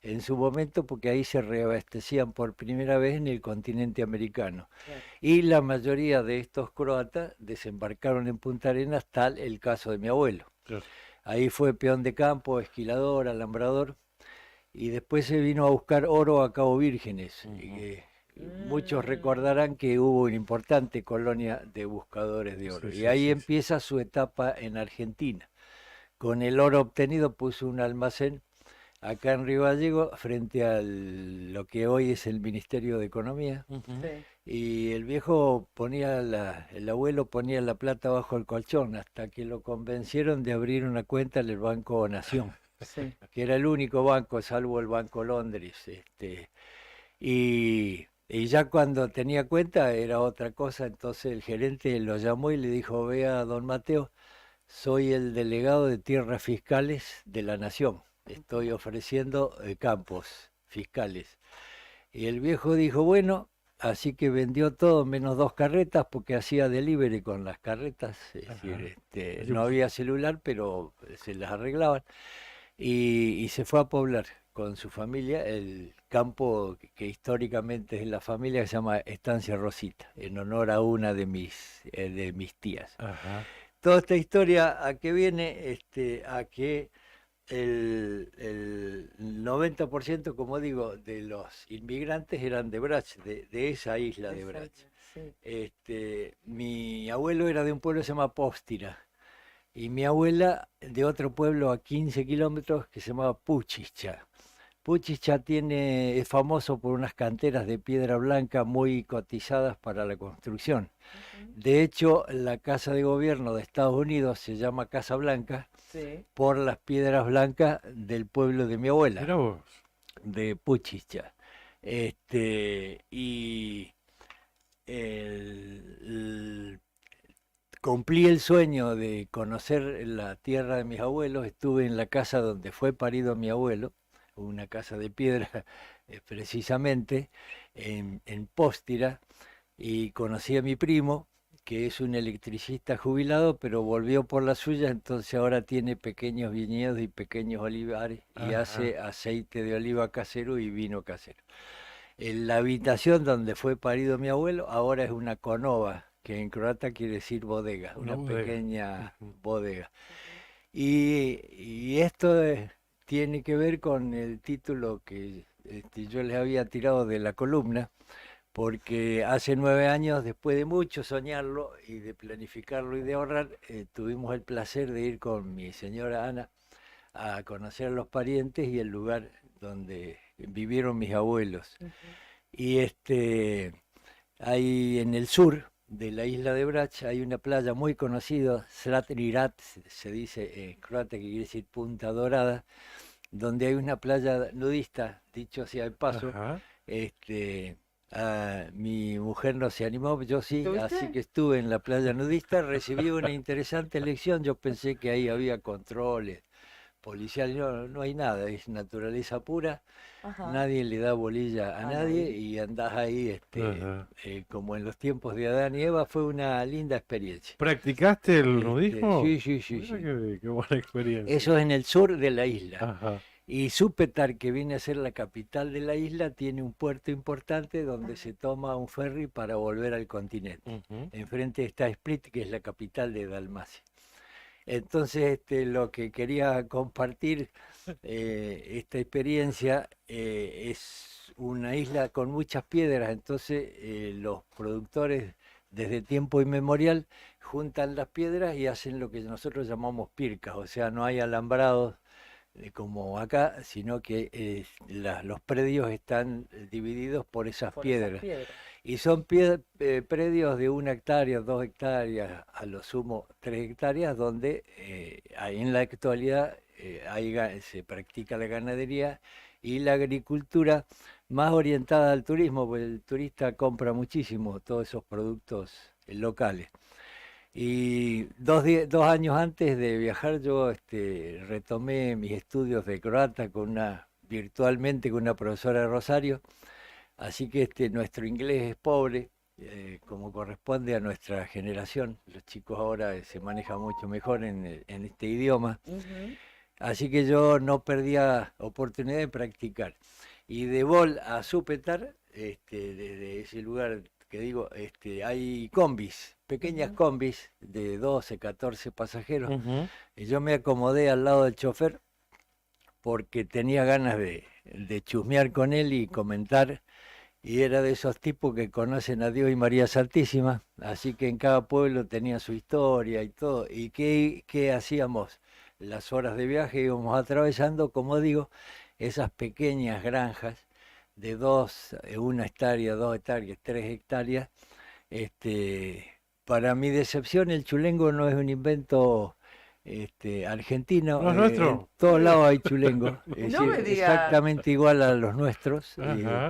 [SPEAKER 9] en su momento, porque ahí se reabastecían por primera vez en el continente americano.
[SPEAKER 5] Claro.
[SPEAKER 9] Y la mayoría de estos croatas desembarcaron en Punta Arenas, tal el caso de mi abuelo.
[SPEAKER 4] Claro.
[SPEAKER 9] Ahí fue peón de campo, esquilador, alambrador, y después se vino a buscar oro a Cabo Vírgenes. Muchos recordarán que hubo una importante colonia de buscadores de oro.
[SPEAKER 4] Sí,
[SPEAKER 9] Y
[SPEAKER 4] sí,
[SPEAKER 9] ahí
[SPEAKER 4] sí, sí.
[SPEAKER 9] empieza su etapa en Argentina. Con el oro obtenido puso un almacén acá en Río Gallego, frente a lo que hoy es el Ministerio de Economía.
[SPEAKER 5] Sí.
[SPEAKER 9] Y el viejo el abuelo ponía la plata bajo el colchón, hasta que lo convencieron de abrir una cuenta en el Banco Nación,
[SPEAKER 5] Sí.
[SPEAKER 9] que era el único banco, salvo el Banco Londres. Y ya cuando tenía cuenta era otra cosa, entonces el gerente lo llamó y le dijo: vea, don Mateo, soy el delegado de tierras fiscales de la Nación, estoy ofreciendo campos fiscales. Y el viejo dijo: bueno, así que vendió todo menos 2 carretas, porque hacía delivery con las carretas, es decir, no había celular, pero se las arreglaban. Y se fue a poblar con su familia el campo que históricamente es de la familia, que se llama Estancia Rosita, en honor a una de mis tías.
[SPEAKER 4] Ajá.
[SPEAKER 9] Toda esta historia, ¿a qué viene? A que el 90%, como digo, de los inmigrantes eran de Brach, de esa isla de Brach.
[SPEAKER 5] Sí.
[SPEAKER 9] Mi abuelo era de un pueblo que se llama Póstira, y mi abuela de otro pueblo a 15 kilómetros que se llamaba Puchicha. Puchicha es famoso por unas canteras de piedra blanca muy cotizadas para la construcción. De hecho, la Casa de Gobierno de Estados Unidos se llama Casa Blanca
[SPEAKER 5] Sí.
[SPEAKER 9] por las piedras blancas del pueblo de mi abuela,
[SPEAKER 4] Mirá vos.
[SPEAKER 9] de Puchicha. Y cumplí el sueño de conocer la tierra de mis abuelos. Estuve en la casa donde fue parido mi abuelo, una casa de piedra precisamente, en Póstira, y conocí a mi primo, que es un electricista jubilado, pero volvió por la suya, entonces ahora tiene pequeños viñedos y pequeños olivares, y
[SPEAKER 4] Ajá.
[SPEAKER 9] hace aceite de oliva casero y vino casero. En la habitación donde fue parido mi abuelo ahora es una conova, que en croata quiere decir bodega,
[SPEAKER 4] Una
[SPEAKER 9] una
[SPEAKER 4] bodega.
[SPEAKER 9] pequeña
[SPEAKER 4] Ujú.
[SPEAKER 9] bodega. Y esto tiene que ver con el título que yo les había tirado de la columna, porque hace 9 años, después de mucho soñarlo y de planificarlo y de ahorrar, tuvimos el placer de ir con mi señora Ana a conocer a los parientes y el lugar donde vivieron mis abuelos. Y hay en el sur de la isla de Brach hay una playa muy conocida, Slatnirat, se dice en croata, que quiere decir Punta Dorada, donde hay una playa nudista, dicho sea de paso.
[SPEAKER 4] Ajá.
[SPEAKER 9] Mi mujer no se animó, yo sí,
[SPEAKER 5] ¿Estuviste?
[SPEAKER 9] así que estuve en la playa nudista, recibí una interesante lección. Yo pensé que ahí había controles policiales, no hay nada, es naturaleza pura.
[SPEAKER 5] Ajá.
[SPEAKER 9] Nadie le da bolilla a
[SPEAKER 5] A
[SPEAKER 9] nadie
[SPEAKER 5] nadie.
[SPEAKER 9] y andás ahí
[SPEAKER 4] Ajá.
[SPEAKER 9] como en los tiempos de Adán y Eva. Fue una linda experiencia.
[SPEAKER 4] ¿Practicaste el nudismo?
[SPEAKER 9] Sí.
[SPEAKER 4] Mirá qué buena experiencia.
[SPEAKER 9] Eso es en el sur de la isla.
[SPEAKER 4] Ajá.
[SPEAKER 9] Y Súpetar, que viene a ser la capital de la isla, tiene un puerto importante donde se toma un ferry para volver al continente.
[SPEAKER 4] Ujú.
[SPEAKER 9] Enfrente está Split, que es la capital de Dalmacia. Entonces, lo que quería compartir, esta experiencia, es una isla con muchas piedras. Entonces, los productores desde tiempo inmemorial juntan las piedras y hacen lo que nosotros llamamos pircas, o sea, no hay alambrados como acá, sino que los predios están divididos por esas piedras. Y son predios de 1 hectárea, 2 hectáreas, a lo sumo 3 hectáreas, donde en la actualidad se practica la ganadería y la agricultura más orientada al turismo, porque el turista compra muchísimo todos esos productos locales. Y 2 años antes de viajar yo retomé mis estudios de croata virtualmente con una profesora de Rosario, así que nuestro inglés es pobre, como corresponde a nuestra generación. Los chicos ahora se manejan mucho mejor en este idioma. Así que yo no perdía oportunidad de practicar. Y de Bol a Súpetar, desde ese lugar que digo, hay combis, pequeñas combis de 12, 14 pasajeros. Y yo me acomodé al lado del chofer porque tenía ganas de chusmear con él y comentar. Y era de esos tipos que conocen a Dios y María Santísima, así que en cada pueblo tenía su historia y todo. ¿Y qué hacíamos? Las horas de viaje íbamos atravesando, como digo, esas pequeñas granjas de 1 hectárea, 2 hectáreas, 3 hectáreas. Para mi decepción, el chulengo no es un invento argentino.
[SPEAKER 4] ¿No es nuestro?
[SPEAKER 9] En todos lados hay chulengo.
[SPEAKER 5] No me digas.
[SPEAKER 9] Exactamente igual a los nuestros.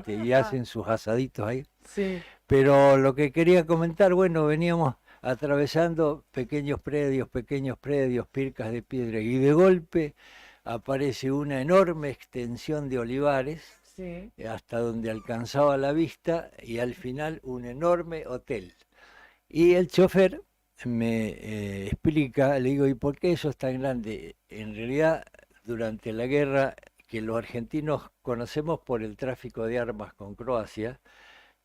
[SPEAKER 9] Y hacen sus asaditos ahí. Sí. Pero lo que quería comentar, bueno, veníamos atravesando pequeños predios, pircas de piedra, y de golpe aparece una enorme extensión de olivares, hasta donde alcanzaba la vista, y al final un enorme hotel. Y el chofer me explica, le digo, ¿y por qué eso es tan grande? En realidad, durante la guerra, que los argentinos conocemos por el tráfico de armas con Croacia,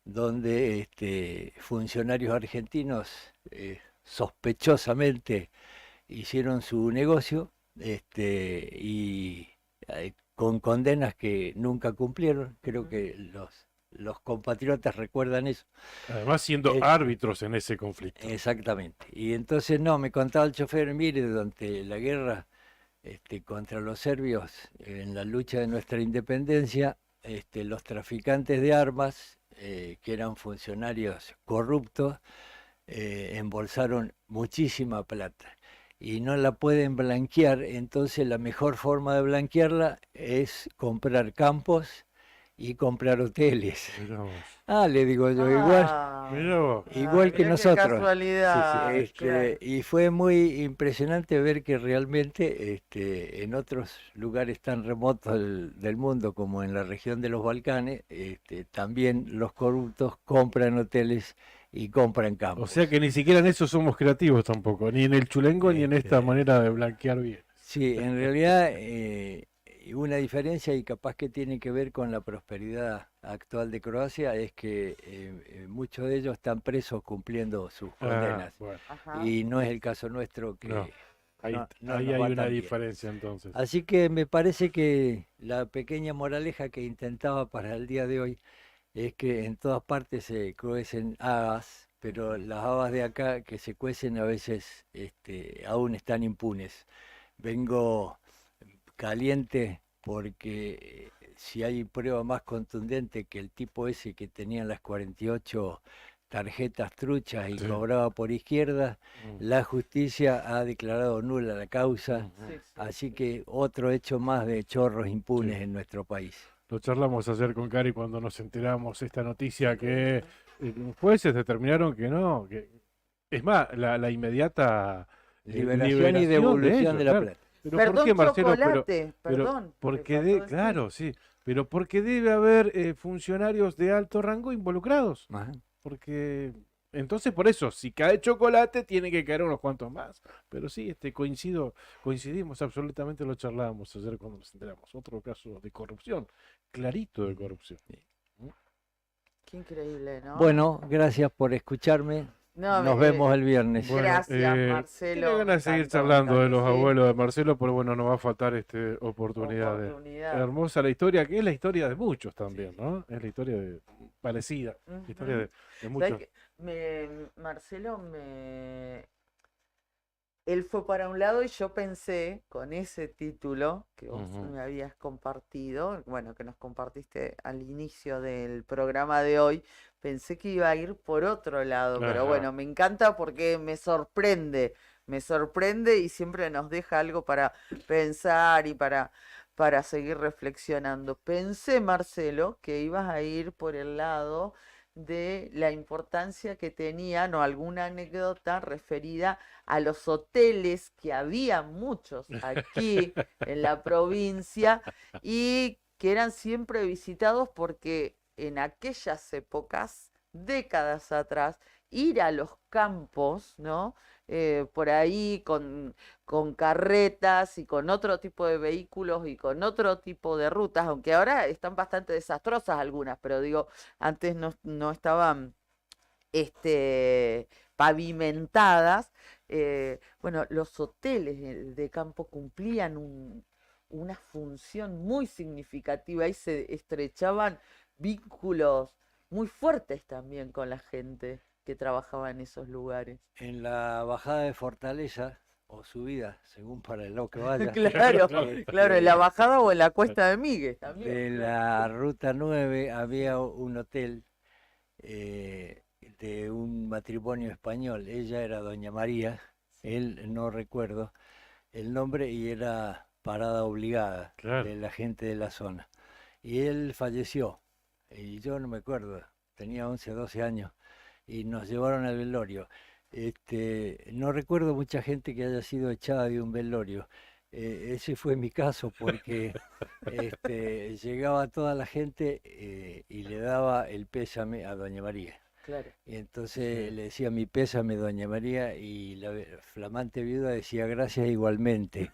[SPEAKER 9] donde funcionarios argentinos sospechosamente hicieron su negocio, y con condenas que nunca cumplieron. Creo que los compatriotas recuerdan eso.
[SPEAKER 4] Además siendo árbitros en ese conflicto.
[SPEAKER 9] Exactamente. Y entonces me contaba el chofer, mire, durante la guerra contra los serbios, en la lucha de nuestra independencia, los traficantes de armas, que eran funcionarios corruptos, embolsaron muchísima plata y no la pueden blanquear. Entonces la mejor forma de blanquearla es comprar campos y comprar hoteles. Le digo yo, igual que nosotros.
[SPEAKER 5] Qué casualidad.
[SPEAKER 9] Y fue muy impresionante ver que realmente en otros lugares tan remotos del mundo, como en la región de los Balcanes, también los corruptos compran hoteles y compran campos.
[SPEAKER 4] O sea que ni siquiera en eso somos creativos tampoco, ni en el chulengo ni en esta manera de blanquear bien.
[SPEAKER 9] Sí, en realidad una diferencia, y capaz que tiene que ver con la prosperidad actual de Croacia, es que muchos de ellos están presos cumpliendo sus condenas.
[SPEAKER 4] Bueno.
[SPEAKER 9] Y no es el caso nuestro, que
[SPEAKER 4] ahí
[SPEAKER 9] no
[SPEAKER 4] hay
[SPEAKER 9] nos va
[SPEAKER 4] una
[SPEAKER 9] tan bien.
[SPEAKER 4] diferencia entonces.
[SPEAKER 9] Así que me parece que la pequeña moraleja que intentaba para el día de hoy es que en todas partes se cuecen habas, pero las habas de acá que se cuecen a veces aún están impunes. Vengo caliente porque si hay prueba más contundente que el tipo ese que tenía las 48 tarjetas truchas y cobraba por izquierda, la justicia ha declarado nula la causa, así que otro hecho más de chorros impunes en nuestro país.
[SPEAKER 4] Lo charlamos ayer con Cari cuando nos enteramos esta noticia, que jueces determinaron que no, es más, la inmediata
[SPEAKER 9] liberación y devolución de la plata.
[SPEAKER 4] Pero
[SPEAKER 5] Perdón,
[SPEAKER 4] ¿por qué, Marcelo?
[SPEAKER 5] Chocolate, perdón.
[SPEAKER 4] Claro, sí, pero porque debe haber funcionarios de alto rango involucrados. Porque entonces, por eso, si cae Chocolate, tiene que caer unos cuantos más. Pero sí, coincidimos absolutamente, lo charlábamos ayer cuando nos enteramos. Otro caso de corrupción, clarito de corrupción.
[SPEAKER 5] Qué increíble, ¿no?
[SPEAKER 9] Bueno, gracias por escucharme. Nos vemos el viernes.
[SPEAKER 5] Gracias, Marcelo.
[SPEAKER 4] Tengo ganas de seguir charlando de los abuelos de Marcelo, pero bueno, nos va a faltar oportunidad. Hermosa la historia, que es la historia de muchos también, ¿no? Es la historia parecida, la historia de muchos.
[SPEAKER 5] Marcelo él fue para un lado y yo pensé con ese título que vos me habías compartido, bueno, que nos compartiste al inicio del programa de hoy, pensé que iba a ir por otro lado, pero
[SPEAKER 4] Ajá.
[SPEAKER 5] bueno, me encanta porque me sorprende y siempre nos deja algo para pensar y para seguir reflexionando. Pensé, Marcelo, que ibas a ir por el lado de la importancia que tenían o alguna anécdota referida a los hoteles, que había muchos aquí en la provincia y que eran siempre visitados porque en aquellas épocas, décadas atrás, ir a los campos, ¿no? Por ahí con carretas y con otro tipo de vehículos y con otro tipo de rutas, aunque ahora están bastante desastrosas algunas, pero digo, antes no estaban pavimentadas. Bueno, los hoteles de campo cumplían una función muy significativa y se estrechaban vínculos muy fuertes también con la gente que trabajaba en esos lugares.
[SPEAKER 9] En la bajada de Fortaleza, o subida, según para el lado que vaya,
[SPEAKER 5] Claro, claro, en la bajada o en la cuesta de Miguel también.
[SPEAKER 9] de la Ruta 9 había un hotel de un matrimonio español. Ella era Doña María, él no recuerdo el nombre, y era parada obligada
[SPEAKER 4] Claro.
[SPEAKER 9] de la gente de la zona. Y él falleció, y yo no me acuerdo, tenía 11 o 12 años, y nos llevaron al velorio. No recuerdo mucha gente que haya sido echada de un velorio. Ese fue mi caso porque llegaba toda la gente y le daba el pésame a Doña María.
[SPEAKER 5] Claro.
[SPEAKER 9] Y entonces le decía mi pésame, Doña María, y la flamante viuda decía gracias igualmente.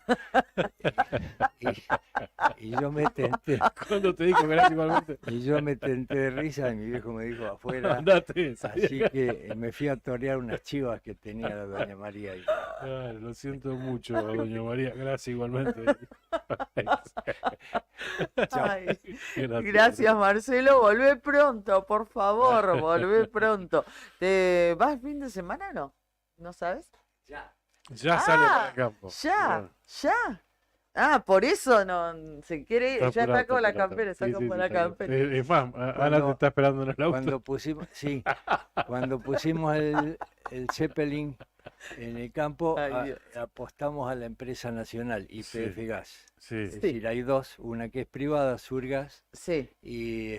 [SPEAKER 9] Y yo me tenté.
[SPEAKER 4] Cuando te dijo gracias igualmente.
[SPEAKER 9] Y yo me tenté de risa y mi viejo me dijo afuera.
[SPEAKER 4] Andate.
[SPEAKER 9] Así que me fui a torear unas chivas que tenía la Doña María ahí.
[SPEAKER 4] Claro, lo siento mucho, doña María. Gracias igualmente.
[SPEAKER 5] Ay,
[SPEAKER 4] Gracias.
[SPEAKER 5] gracias, Marcelo. Volvé pronto, por favor, volvé pronto. ¿Te vas el fin de semana o no? ¿No sabes?
[SPEAKER 4] Ya sale para el campo.
[SPEAKER 5] Ya,
[SPEAKER 4] Claro.
[SPEAKER 5] ya. Ah, por eso no se quiere,
[SPEAKER 4] Está
[SPEAKER 5] ya
[SPEAKER 4] apurado,
[SPEAKER 5] está con la
[SPEAKER 4] apurado.
[SPEAKER 5] campera, está
[SPEAKER 4] Sí,
[SPEAKER 5] con
[SPEAKER 4] sí,
[SPEAKER 5] la
[SPEAKER 4] está bien.
[SPEAKER 5] campera.
[SPEAKER 4] Es más, Ana
[SPEAKER 9] Cuando-
[SPEAKER 4] te está esperando en el auto.
[SPEAKER 9] Cuando pusimos el Zeppelin en el campo,
[SPEAKER 5] Ay, Dios.
[SPEAKER 9] apostamos a la empresa nacional, YPF
[SPEAKER 4] Sí.
[SPEAKER 9] Gas.
[SPEAKER 4] Sí.
[SPEAKER 9] Es decir, hay dos, una que es privada, Surgas,
[SPEAKER 5] Sí,
[SPEAKER 9] y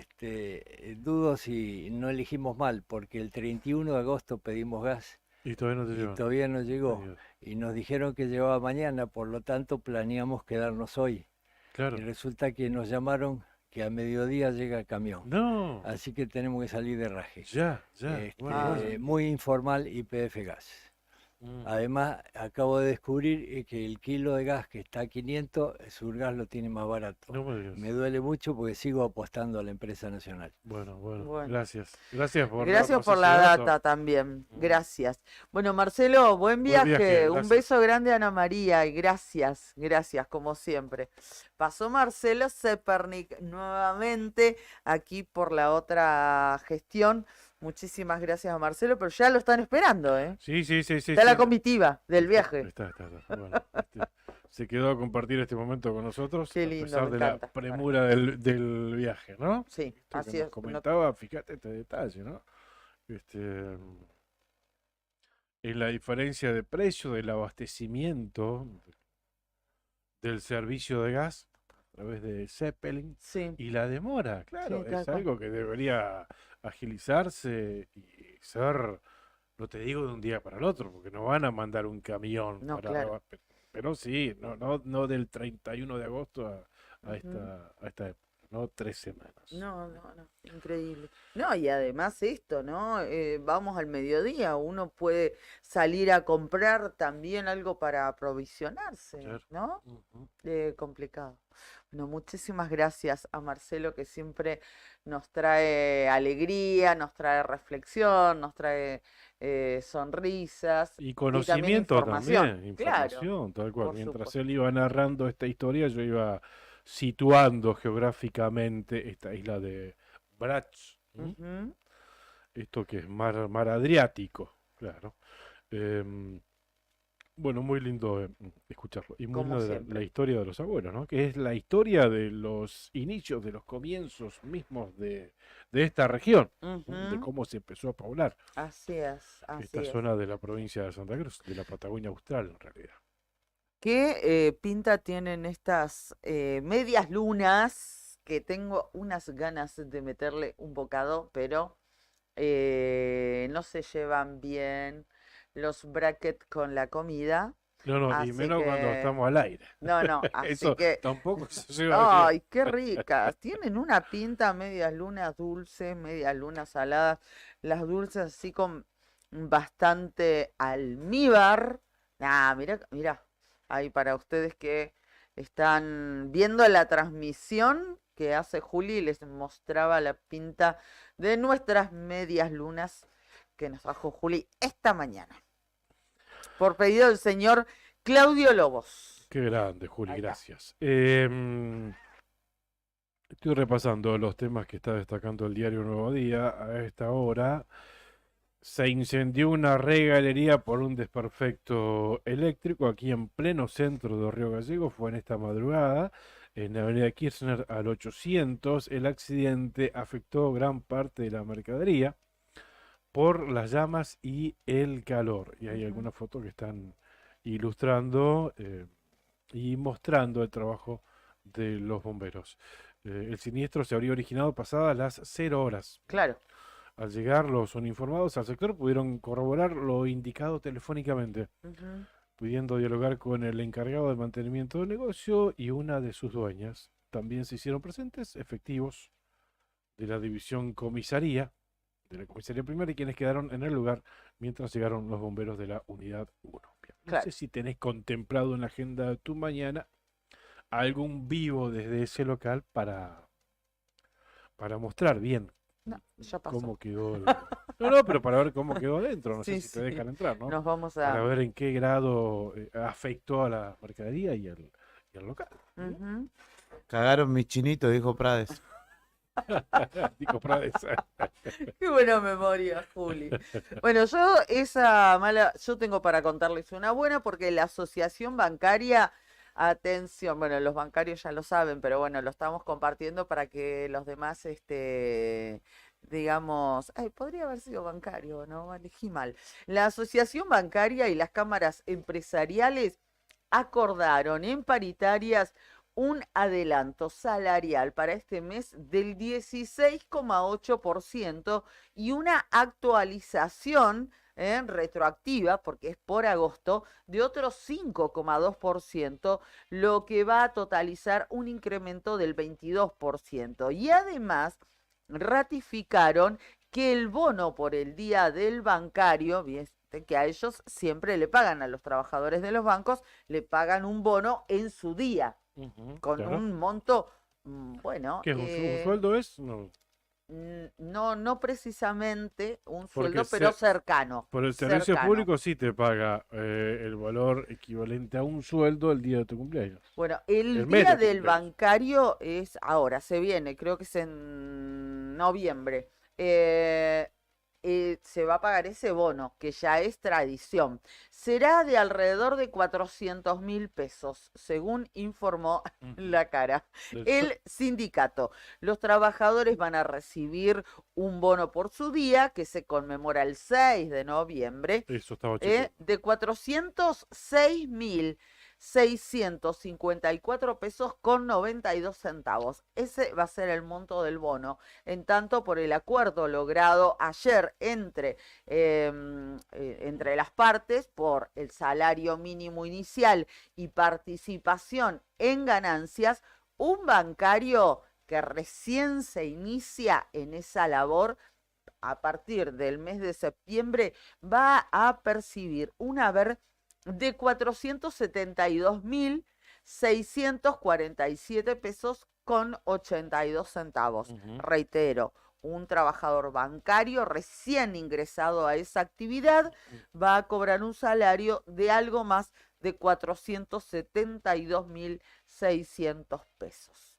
[SPEAKER 9] dudo si no elegimos mal, porque el 31 de agosto pedimos gas
[SPEAKER 4] Y todavía no te
[SPEAKER 9] y
[SPEAKER 4] llevan.
[SPEAKER 9] todavía no llegó.
[SPEAKER 4] Ay, Dios.
[SPEAKER 9] Y nos dijeron que llegaba mañana, por lo tanto planeamos quedarnos hoy.
[SPEAKER 4] Claro.
[SPEAKER 9] Y resulta que nos llamaron que a mediodía llega el camión.
[SPEAKER 4] No.
[SPEAKER 9] Así que tenemos que salir de raje.
[SPEAKER 4] Ya. Bueno,
[SPEAKER 9] Muy informal YPF Gas.
[SPEAKER 4] Mm.
[SPEAKER 9] Además, acabo de descubrir que el kilo de gas que está a 500, Surgas lo tiene más barato.
[SPEAKER 4] No me digas.
[SPEAKER 9] Me duele mucho porque sigo apostando a la empresa nacional.
[SPEAKER 4] Bueno,
[SPEAKER 5] Bueno.
[SPEAKER 4] gracias. Gracias por
[SPEAKER 5] gracias
[SPEAKER 4] darnos
[SPEAKER 5] por
[SPEAKER 4] ese
[SPEAKER 5] la
[SPEAKER 4] dato.
[SPEAKER 5] data también, gracias. Bueno, Marcelo, buen viaje, un
[SPEAKER 4] gracias.
[SPEAKER 5] beso grande a Ana María y gracias, como siempre. Pasó Marcelo Zepernik nuevamente aquí por la otra gestión. Muchísimas gracias a Marcelo, pero ya lo están esperando, ¿eh?
[SPEAKER 4] Sí.
[SPEAKER 5] Está la comitiva del viaje.
[SPEAKER 4] Está. Bueno, se quedó a compartir este momento con nosotros.
[SPEAKER 5] Qué
[SPEAKER 4] A
[SPEAKER 5] lindo,
[SPEAKER 4] pesar
[SPEAKER 5] me
[SPEAKER 4] de la
[SPEAKER 5] encanta.
[SPEAKER 4] premura del viaje, ¿no?
[SPEAKER 5] Sí,
[SPEAKER 4] Esto que
[SPEAKER 5] así
[SPEAKER 4] nos
[SPEAKER 5] es.
[SPEAKER 4] comentaba, fíjate este detalle, ¿no? En la diferencia de precio del abastecimiento del servicio de gas a través de Zeppelin
[SPEAKER 5] Sí,
[SPEAKER 4] y la demora, claro,
[SPEAKER 5] Sí, tal
[SPEAKER 4] es
[SPEAKER 5] cual.
[SPEAKER 4] algo que debería agilizarse y ser, no te digo de un día para el otro, porque no van a mandar un camión
[SPEAKER 5] No,
[SPEAKER 4] para
[SPEAKER 5] claro.
[SPEAKER 4] pero sí, no del 31 de agosto a
[SPEAKER 5] Ujú.
[SPEAKER 4] esta época, no 3 semanas.
[SPEAKER 5] no, increíble. No, y además esto, ¿no? Vamos al mediodía, uno puede salir a comprar también algo para aprovisionarse,
[SPEAKER 4] Claro.
[SPEAKER 5] ¿no?
[SPEAKER 4] Ujú.
[SPEAKER 5] Complicado. Bueno, muchísimas gracias a Marcelo, que siempre nos trae alegría, nos trae reflexión, nos trae sonrisas
[SPEAKER 4] Y
[SPEAKER 5] también
[SPEAKER 4] conocimiento
[SPEAKER 5] información.
[SPEAKER 4] también,
[SPEAKER 5] Claro,
[SPEAKER 4] información, tal cual.
[SPEAKER 5] por
[SPEAKER 4] Mientras
[SPEAKER 5] supuesto.
[SPEAKER 4] él iba narrando esta historia, yo iba situando geográficamente esta isla de Brač, ¿m?
[SPEAKER 5] Ujú.
[SPEAKER 4] Esto que es mar Adriático, claro. Em, bueno, muy lindo escucharlo. Y muy
[SPEAKER 5] Como
[SPEAKER 4] linda
[SPEAKER 5] siempre.
[SPEAKER 4] la historia de los abuelos, ¿no? Que es la historia de los inicios, de los comienzos mismos de esta región, de
[SPEAKER 5] Ujú.
[SPEAKER 4] cómo se empezó a poblar
[SPEAKER 5] Así es, así
[SPEAKER 4] esta
[SPEAKER 5] es.
[SPEAKER 4] zona de la provincia de Santa Cruz, de la Patagonia Austral en realidad.
[SPEAKER 5] ¿Qué pinta tienen estas medias lunas? Que tengo unas ganas de meterle un bocado, pero no se llevan bien los brackets con la comida.
[SPEAKER 4] No, no, y
[SPEAKER 5] Así
[SPEAKER 4] menos cuando
[SPEAKER 5] que,
[SPEAKER 4] estamos al aire.
[SPEAKER 5] no, así
[SPEAKER 4] Eso
[SPEAKER 5] que,
[SPEAKER 4] tampoco se lleva bien.
[SPEAKER 5] ay, qué ricas. Tienen una pinta medias lunas dulces, medias lunas saladas. Las dulces así con bastante almíbar. Ah, mira, mira. Ahí para ustedes que están viendo la transmisión que hace Juli, les mostraba la pinta de nuestras medias lunas que nos trajo Juli esta mañana. Por pedido del señor Claudio Lobos.
[SPEAKER 4] Qué grande, Juli,
[SPEAKER 5] Ahí está.
[SPEAKER 4] gracias. Estoy repasando los temas que está destacando el diario Nuevo Día a esta hora. Se incendió una regalería por un desperfecto eléctrico aquí en pleno centro de Río Gallegos. Fue en esta madrugada, en la avenida Kirchner al 800. El accidente afectó gran parte de la mercadería por las llamas y el calor. Y hay
[SPEAKER 5] Ujú.
[SPEAKER 4] algunas fotos que están ilustrando y mostrando el trabajo de los bomberos. El siniestro se habría originado pasadas las 0 horas.
[SPEAKER 5] Claro.
[SPEAKER 4] Al llegar los uniformados al sector pudieron corroborar lo indicado telefónicamente,
[SPEAKER 5] Ujú.
[SPEAKER 4] pudiendo dialogar con el encargado de mantenimiento del negocio y una de sus dueñas. También se hicieron presentes efectivos de la división comisaría, de la comisaría primera, y quienes quedaron en el lugar mientras llegaron los bomberos de la unidad 1. Bien, no
[SPEAKER 5] Claro.
[SPEAKER 4] sé si tenés contemplado en la agenda de tu mañana algún vivo desde ese local para mostrar bien
[SPEAKER 5] No, ya pasó.
[SPEAKER 4] cómo quedó el... No, no, pero para ver cómo quedó adentro, no sé
[SPEAKER 5] Sí,
[SPEAKER 4] si te
[SPEAKER 5] sí.
[SPEAKER 4] dejan entrar, ¿no?
[SPEAKER 5] Nos vamos
[SPEAKER 4] Para
[SPEAKER 5] a...
[SPEAKER 4] ver en qué grado afectó a la mercadería y al local.
[SPEAKER 5] Ujú.
[SPEAKER 1] Cagaron mis chinitos, dijo Prades.
[SPEAKER 4] Digo, Prades.
[SPEAKER 5] Qué buena memoria, Juli. Bueno, yo tengo para contarles una buena porque la asociación bancaria, atención, bueno, los bancarios ya lo saben, pero bueno, lo estamos compartiendo para que los demás, digamos, ay, podría haber sido bancario, ¿no? Elegí mal. La asociación bancaria y las cámaras empresariales acordaron en paritarias un adelanto salarial para este mes del 16,8% y una actualización retroactiva, porque es por agosto, de otro 5,2%, lo que va a totalizar un incremento del 22%. Y además ratificaron que el bono por el día del bancario, viste que a ellos siempre le pagan, a los trabajadores de los bancos, le pagan un bono en su día,
[SPEAKER 4] Ujú,
[SPEAKER 5] con
[SPEAKER 4] claro.
[SPEAKER 5] un monto, bueno,
[SPEAKER 4] ¿Qué es un sueldo es? No,
[SPEAKER 5] no precisamente un
[SPEAKER 4] porque
[SPEAKER 5] sueldo, pero cercano.
[SPEAKER 4] por el servicio
[SPEAKER 5] cercano.
[SPEAKER 4] público sí te paga el valor equivalente a un sueldo el día de tu cumpleaños.
[SPEAKER 5] Bueno,
[SPEAKER 4] El
[SPEAKER 5] el
[SPEAKER 4] mes
[SPEAKER 5] día
[SPEAKER 4] de tu
[SPEAKER 5] del
[SPEAKER 4] cumpleaños.
[SPEAKER 5] bancario es ahora, se viene, creo que es en noviembre. Se va a pagar ese bono, que ya es tradición. Será de alrededor de 400.000 pesos, según informó La Cara
[SPEAKER 4] Del
[SPEAKER 5] el sindicato. Los trabajadores van a recibir un bono por su día, que se conmemora el 6 de noviembre,
[SPEAKER 4] Eso estaba chequeando.
[SPEAKER 5] de 406.654 pesos con 92 centavos. Ese va a ser el monto del bono. En tanto, por el acuerdo logrado ayer entre las partes por el salario mínimo inicial y participación en ganancias, un bancario que recién se inicia en esa labor a partir del mes de septiembre va a percibir un haber de 472.647 pesos con 82 centavos.
[SPEAKER 4] Ujú.
[SPEAKER 5] Reitero, un trabajador bancario recién ingresado a esa actividad va a cobrar un salario de algo más de 472.600 pesos.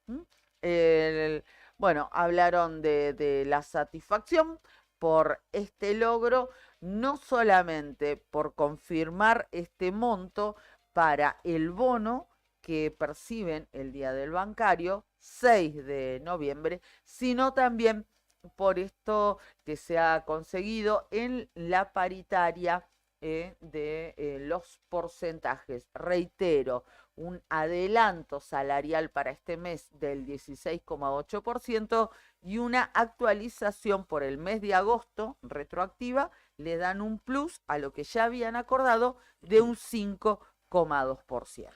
[SPEAKER 5] Bueno, hablaron de la satisfacción por este logro, no solamente por confirmar este monto para el bono que perciben el día del bancario, 6 de noviembre, sino también por esto que se ha conseguido en la paritaria de los porcentajes. Reitero, un adelanto salarial para este mes del 16,8% y una actualización por el mes de agosto retroactiva, le dan un plus a lo que ya habían acordado de un 5,2%.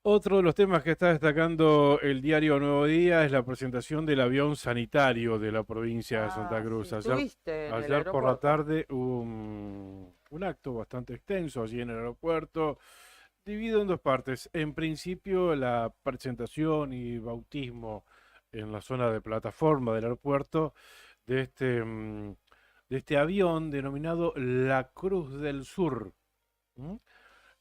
[SPEAKER 4] Otro de los temas que está destacando el diario Nuevo Día es la presentación del avión sanitario de la provincia de Santa Cruz.
[SPEAKER 5] Sí,
[SPEAKER 4] Ayer,
[SPEAKER 5] estuviste en el
[SPEAKER 4] ayer por la
[SPEAKER 5] aeropuerto.
[SPEAKER 4] tarde hubo un acto bastante extenso allí en el aeropuerto, dividido en dos partes. En principio, la presentación y bautismo en la zona de plataforma del aeropuerto de este avión denominado la Cruz del Sur. ¿Mm?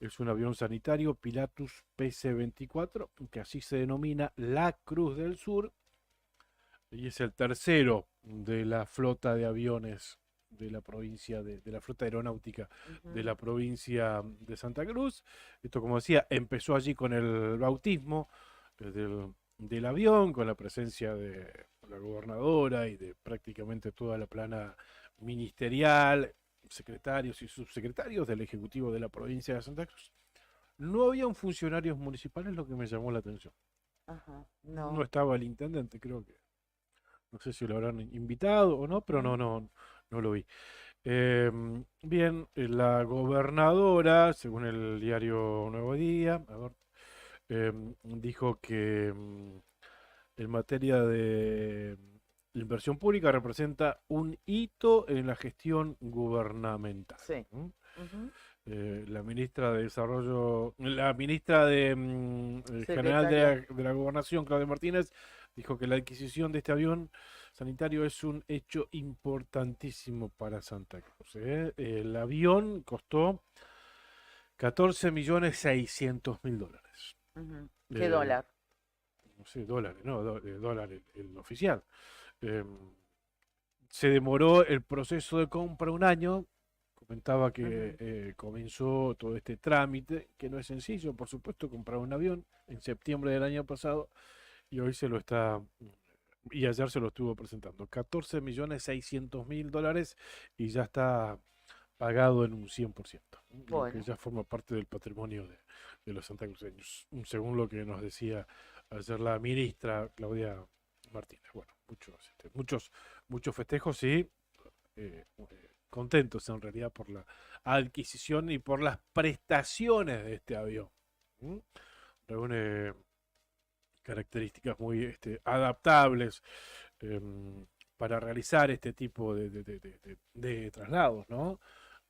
[SPEAKER 4] Es un avión sanitario Pilatus PC-24, que así se denomina la Cruz del Sur, y es el tercero de la flota de aviones de la provincia, de la flota aeronáutica de la provincia de Santa Cruz. Esto, como decía, empezó allí con el bautismo del avión, con la presencia de la gobernadora y de prácticamente toda la plana ministerial, secretarios y subsecretarios del Ejecutivo de la provincia de Santa Cruz. No habían funcionarios municipales, lo que me llamó la atención.
[SPEAKER 5] Ajá,
[SPEAKER 4] No
[SPEAKER 5] no.
[SPEAKER 4] estaba el intendente, creo que. No sé si lo habrán invitado o no, pero no lo vi. Bien, la gobernadora, según el diario Nuevo Día, a ver, dijo que en materia de inversión pública representa un hito en la gestión gubernamental.
[SPEAKER 5] Sí.
[SPEAKER 4] ¿Mm?
[SPEAKER 5] Ujú.
[SPEAKER 4] La ministra de Desarrollo, la ministra de General de la Gobernación, Claudia Martínez, dijo que la adquisición de este avión sanitario es un hecho importantísimo para Santa Cruz. El avión costó 14.600.000 dólares.
[SPEAKER 5] Ujú. ¿Qué dólar?
[SPEAKER 4] No sé, dólares, no, dólar el oficial. Se demoró el proceso de compra un año. Comentaba que comenzó todo este trámite, que no es sencillo, por supuesto, comprar un avión en septiembre del año pasado, y hoy y ayer se lo estuvo presentando. 14.600.000 dólares y ya está pagado en un 100%, lo que ya forma parte del patrimonio de los santacruceños, según lo que nos decía ayer la ministra Claudia Martínez. Bueno, muchos festejos y contentos en realidad por la adquisición y por las prestaciones de este avión. Reúne características muy adaptables para realizar este tipo de traslados, ¿no?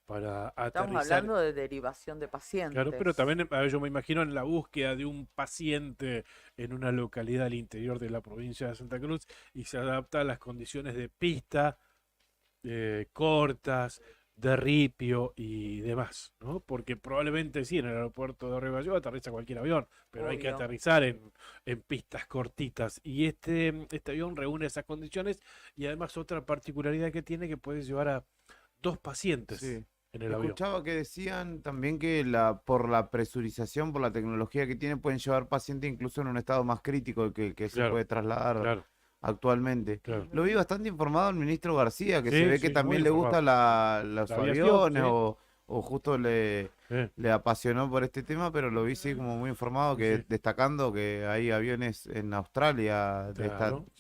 [SPEAKER 4] Para aterrizar.
[SPEAKER 5] Estamos hablando de derivación de pacientes.
[SPEAKER 4] Claro, pero también yo me imagino en la búsqueda de un paciente en una localidad al interior de la provincia de Santa Cruz y se adapta a las condiciones de pista cortas, de ripio y demás, ¿no? Porque probablemente sí, en el aeropuerto de Río Gallegos aterriza cualquier avión, pero hay que aterrizar en pistas cortitas. Y este avión reúne esas condiciones y además otra particularidad que tiene, que puede llevar a 2 pacientes en el avión.
[SPEAKER 10] Escuchaba que decían también que por la presurización, por la tecnología que tiene, pueden llevar pacientes incluso en un estado más crítico que se puede trasladar actualmente. Lo vi bastante informado el ministro García, que se ve que también le gusta los aviones o justo le apasionó por este tema, pero lo vi como muy informado, destacando que hay aviones en Australia de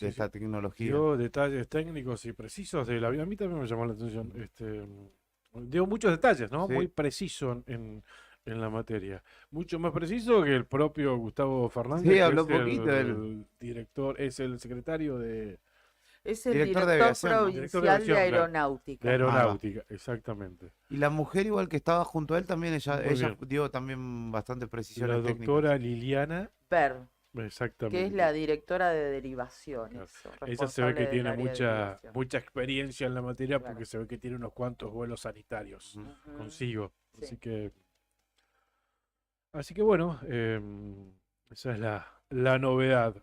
[SPEAKER 10] esta tecnología.
[SPEAKER 4] Dio detalles técnicos y precisos del avión. A mí también me llamó la atención. Dio muchos detalles, ¿no? Muy preciso en la materia. Mucho más preciso que el propio Gustavo Fernández.
[SPEAKER 10] Sí, habló poquito.
[SPEAKER 4] El director, es el secretario de...
[SPEAKER 5] Es el director provincial de Aeronáutica.
[SPEAKER 4] De Aeronáutica, exactamente.
[SPEAKER 10] Y la mujer igual que estaba junto a él también, ella dio también bastante precisiones técnicas.
[SPEAKER 4] La doctora Liliana
[SPEAKER 5] Per,
[SPEAKER 4] exactamente,
[SPEAKER 5] que es la directora de derivaciones.
[SPEAKER 4] Ella se ve que tiene mucha experiencia en la materia, porque se ve que tiene unos cuantos vuelos sanitarios consigo. Así que bueno, esa es la novedad,